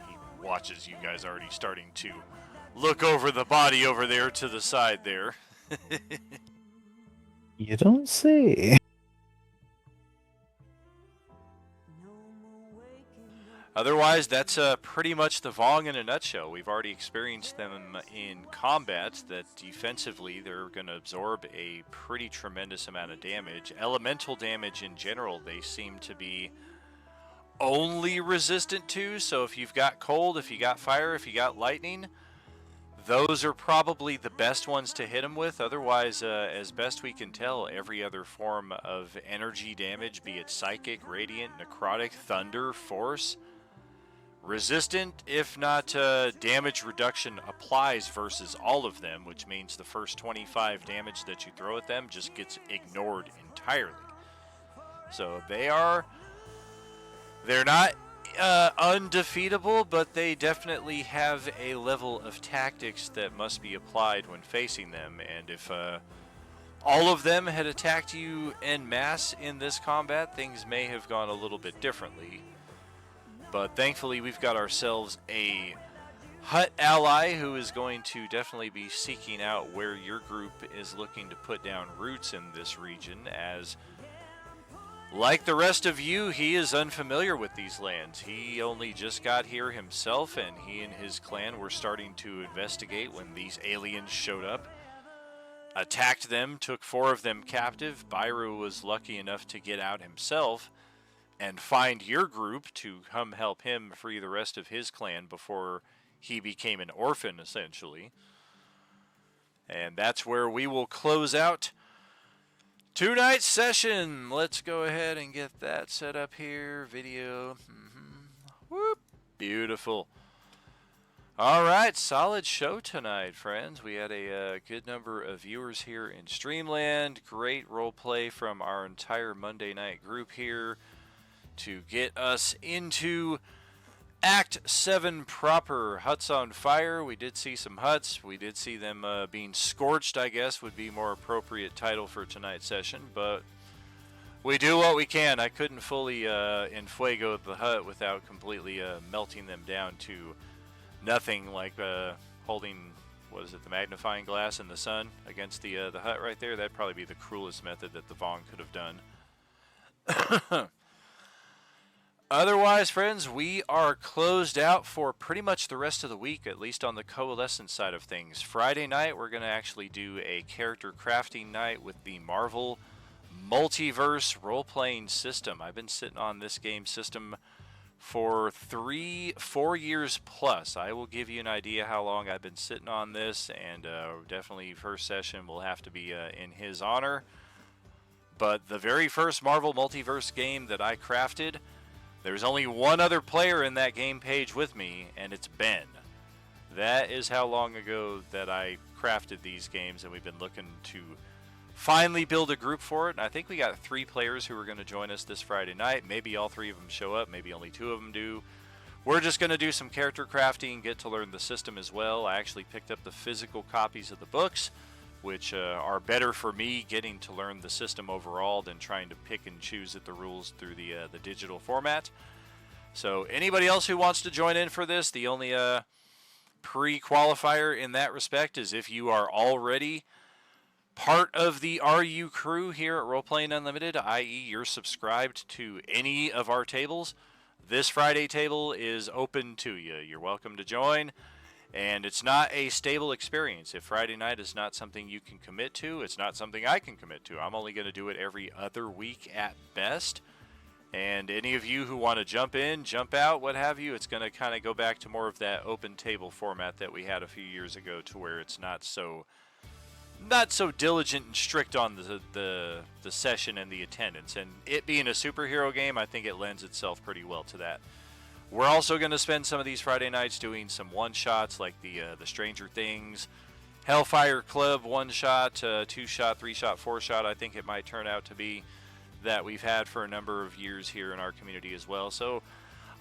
S10: He watches you guys already starting to look over the body over there to the side there.
S7: You don't say.
S10: Otherwise, that's pretty much the Vong in a nutshell. We've already experienced them in combat that defensively they're going to absorb a pretty tremendous amount of damage. Elemental damage in general, they seem to be only resistant to. So if you've got cold, if you got fire, if you got lightning, those are probably the best ones to hit them with. Otherwise, as best we can tell, every other form of energy damage, be it psychic, radiant, necrotic, thunder, force, resistant, if not damage reduction applies versus all of them, which means the first 25 damage that you throw at them just gets ignored entirely. So they're not undefeatable, but they definitely have a level of tactics that must be applied when facing them. And if all of them had attacked you en masse in this combat, things may have gone a little bit differently. But thankfully, we've got ourselves a hut ally who is going to definitely be seeking out where your group is looking to put down roots in this region, as like the rest of you, he is unfamiliar with these lands. He only just got here himself, and he and his clan were starting to investigate when these aliens showed up, attacked them, took 4 of them captive. Byru was lucky enough to get out himself and find your group to come help him free the rest of his clan before he became an orphan, essentially. And that's where we will close out tonight's session. Let's go ahead and get that set up here. Video. Whoop. Beautiful. All right, solid show tonight, friends. We had a good number of viewers here in Streamland. Great role play from our entire Monday night group here to get us into Act 7 proper. Huts on fire. We did see some huts. We did see them being scorched, I guess, would be more appropriate title for tonight's session. But we do what we can. I couldn't fully enfuego the hut without completely melting them down to nothing, like holding, what is it, the magnifying glass in the sun against the hut right there. That'd probably be the cruelest method that the Vong could have done.
S2: Otherwise, friends, we are closed out for pretty much the rest of the week, at least on the Coalescence side of things. Friday night, we're going to actually do a character crafting night with the Marvel Multiverse role-playing system. I've been sitting on this game system for 4 years plus. I will give you an idea how long I've been sitting on this, and definitely first session will have to be in his honor. But the very first Marvel Multiverse game that I crafted, there's only one other player in that game page with me, and it's Ben. That is how long ago that I crafted these games, and we've been looking to finally build a group for it. And I think we got 3 players who are going to join us this Friday night. Maybe all 3 of them show up, maybe only 2 of them do. We're just going to do some character crafting, get to learn the system as well. I actually picked up the physical copies of the books, which are better for me getting to learn the system overall than trying to pick and choose at the rules through the digital format. So anybody else who wants to join in for this, the only pre-qualifier in that respect is if you are already part of the RU crew here at Roleplaying Unlimited, i.e. you're subscribed to any of our tables. This Friday table is open to you. You're welcome to join. And it's not a stable experience. If Friday night is not something you can commit to, it's not something I can commit to. I'm only going to do it every other week at best. And any of you who want to jump in, jump out, what have you, it's going to kind of go back to more of that open table format that we had a few years ago, to where it's not so diligent and strict on the session and the attendance. And it being a superhero game, I think it lends itself pretty well to that. We're also going to spend some of these Friday nights doing some one-shots, like the Stranger Things, Hellfire Club one-shot, 2-shot, 3-shot, 4-shot, I think it might turn out to be, that we've had for a number of years here in our community as well. So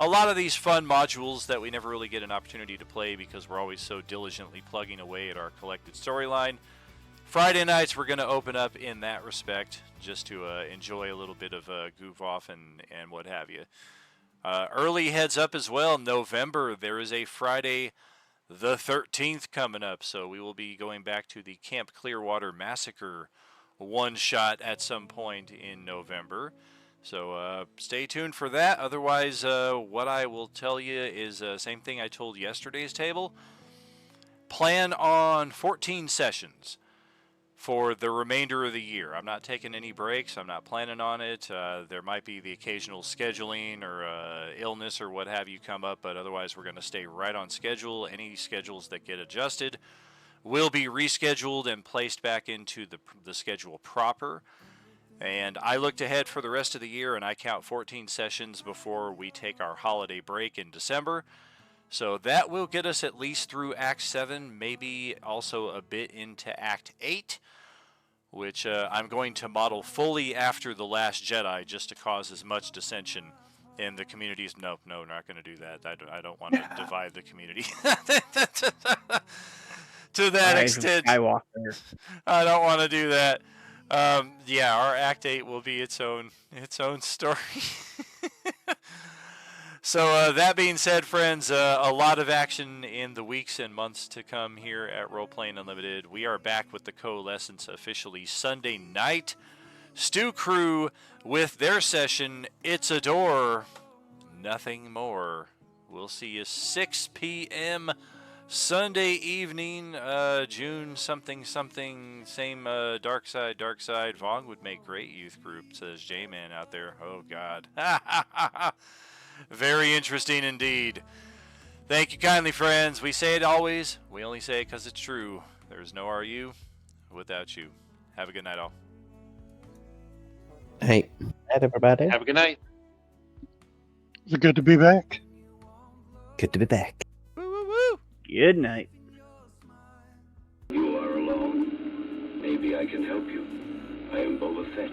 S2: a lot of these fun modules that we never really get an opportunity to play because we're always so diligently plugging away at our collected storyline. Friday nights we're going to open up in that respect, just to enjoy a little bit of goof off and what have you. Early heads up as well, November, there is a Friday the 13th coming up, so we will be going back to the Camp Clearwater Massacre one-shot at some point in November. So stay tuned for that. Otherwise, what I will tell you is the same thing I told yesterday's table. Plan on 14 sessions for the remainder of the year. I'm not taking any breaks. I'm not planning on it. There might be the occasional scheduling or illness or what have you come up, but otherwise we're going to stay right on schedule. Any schedules that get adjusted will be rescheduled and placed back into the schedule proper. And I looked ahead for the rest of the year, and I count 14 sessions before we take our holiday break in December. So that will get us at least through Act 7, maybe also a bit into Act 8, which I'm going to model fully after The Last Jedi just to cause as much dissension in the communities. No, not going to do that. I don't want to divide the community to that extent.
S5: Skywalker.
S2: I don't want to do that. Yeah, our Act 8 will be its own story. So that being said, friends, a lot of action in the weeks and months to come here at Roleplaying Unlimited. We are back with the Coalescence officially Sunday night. Stu Crew with their session, It's a Door, Nothing More. We'll see you 6 p.m. Sunday evening, June something, same Dark Side. Vaughn would make great youth group, says J-Man out there. Oh, God. Very interesting indeed. Thank you kindly, friends. We say it always. We only say it because it's true. There's no RU without you. Have a good night, all.
S6: Hey.
S7: Night, everybody.
S4: Have a good night.
S8: It's good to be back.
S6: Good to be back.
S2: Woo, woo, woo.
S5: Good night.
S3: You are alone. Maybe I can help you. I am Boba Fett.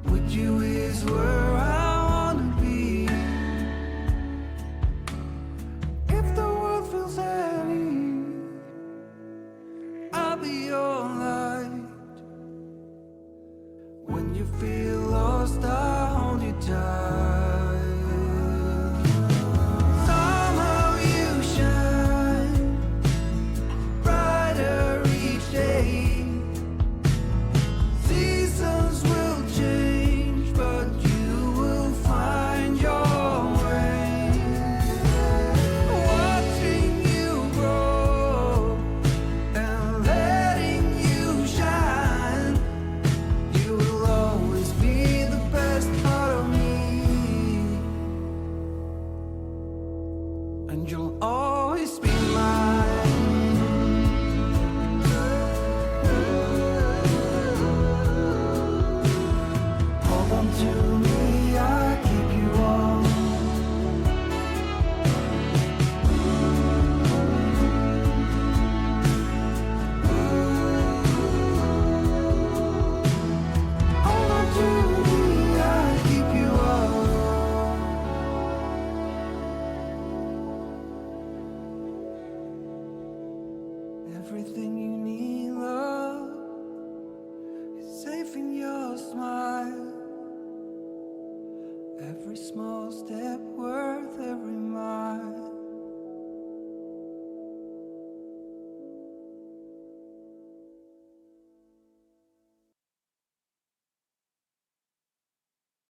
S1: With you is where I wanna be. If the world feels heavy, I'll be your light. When you feel lost, I'll hold you tight. Somehow you shine Every small step worth every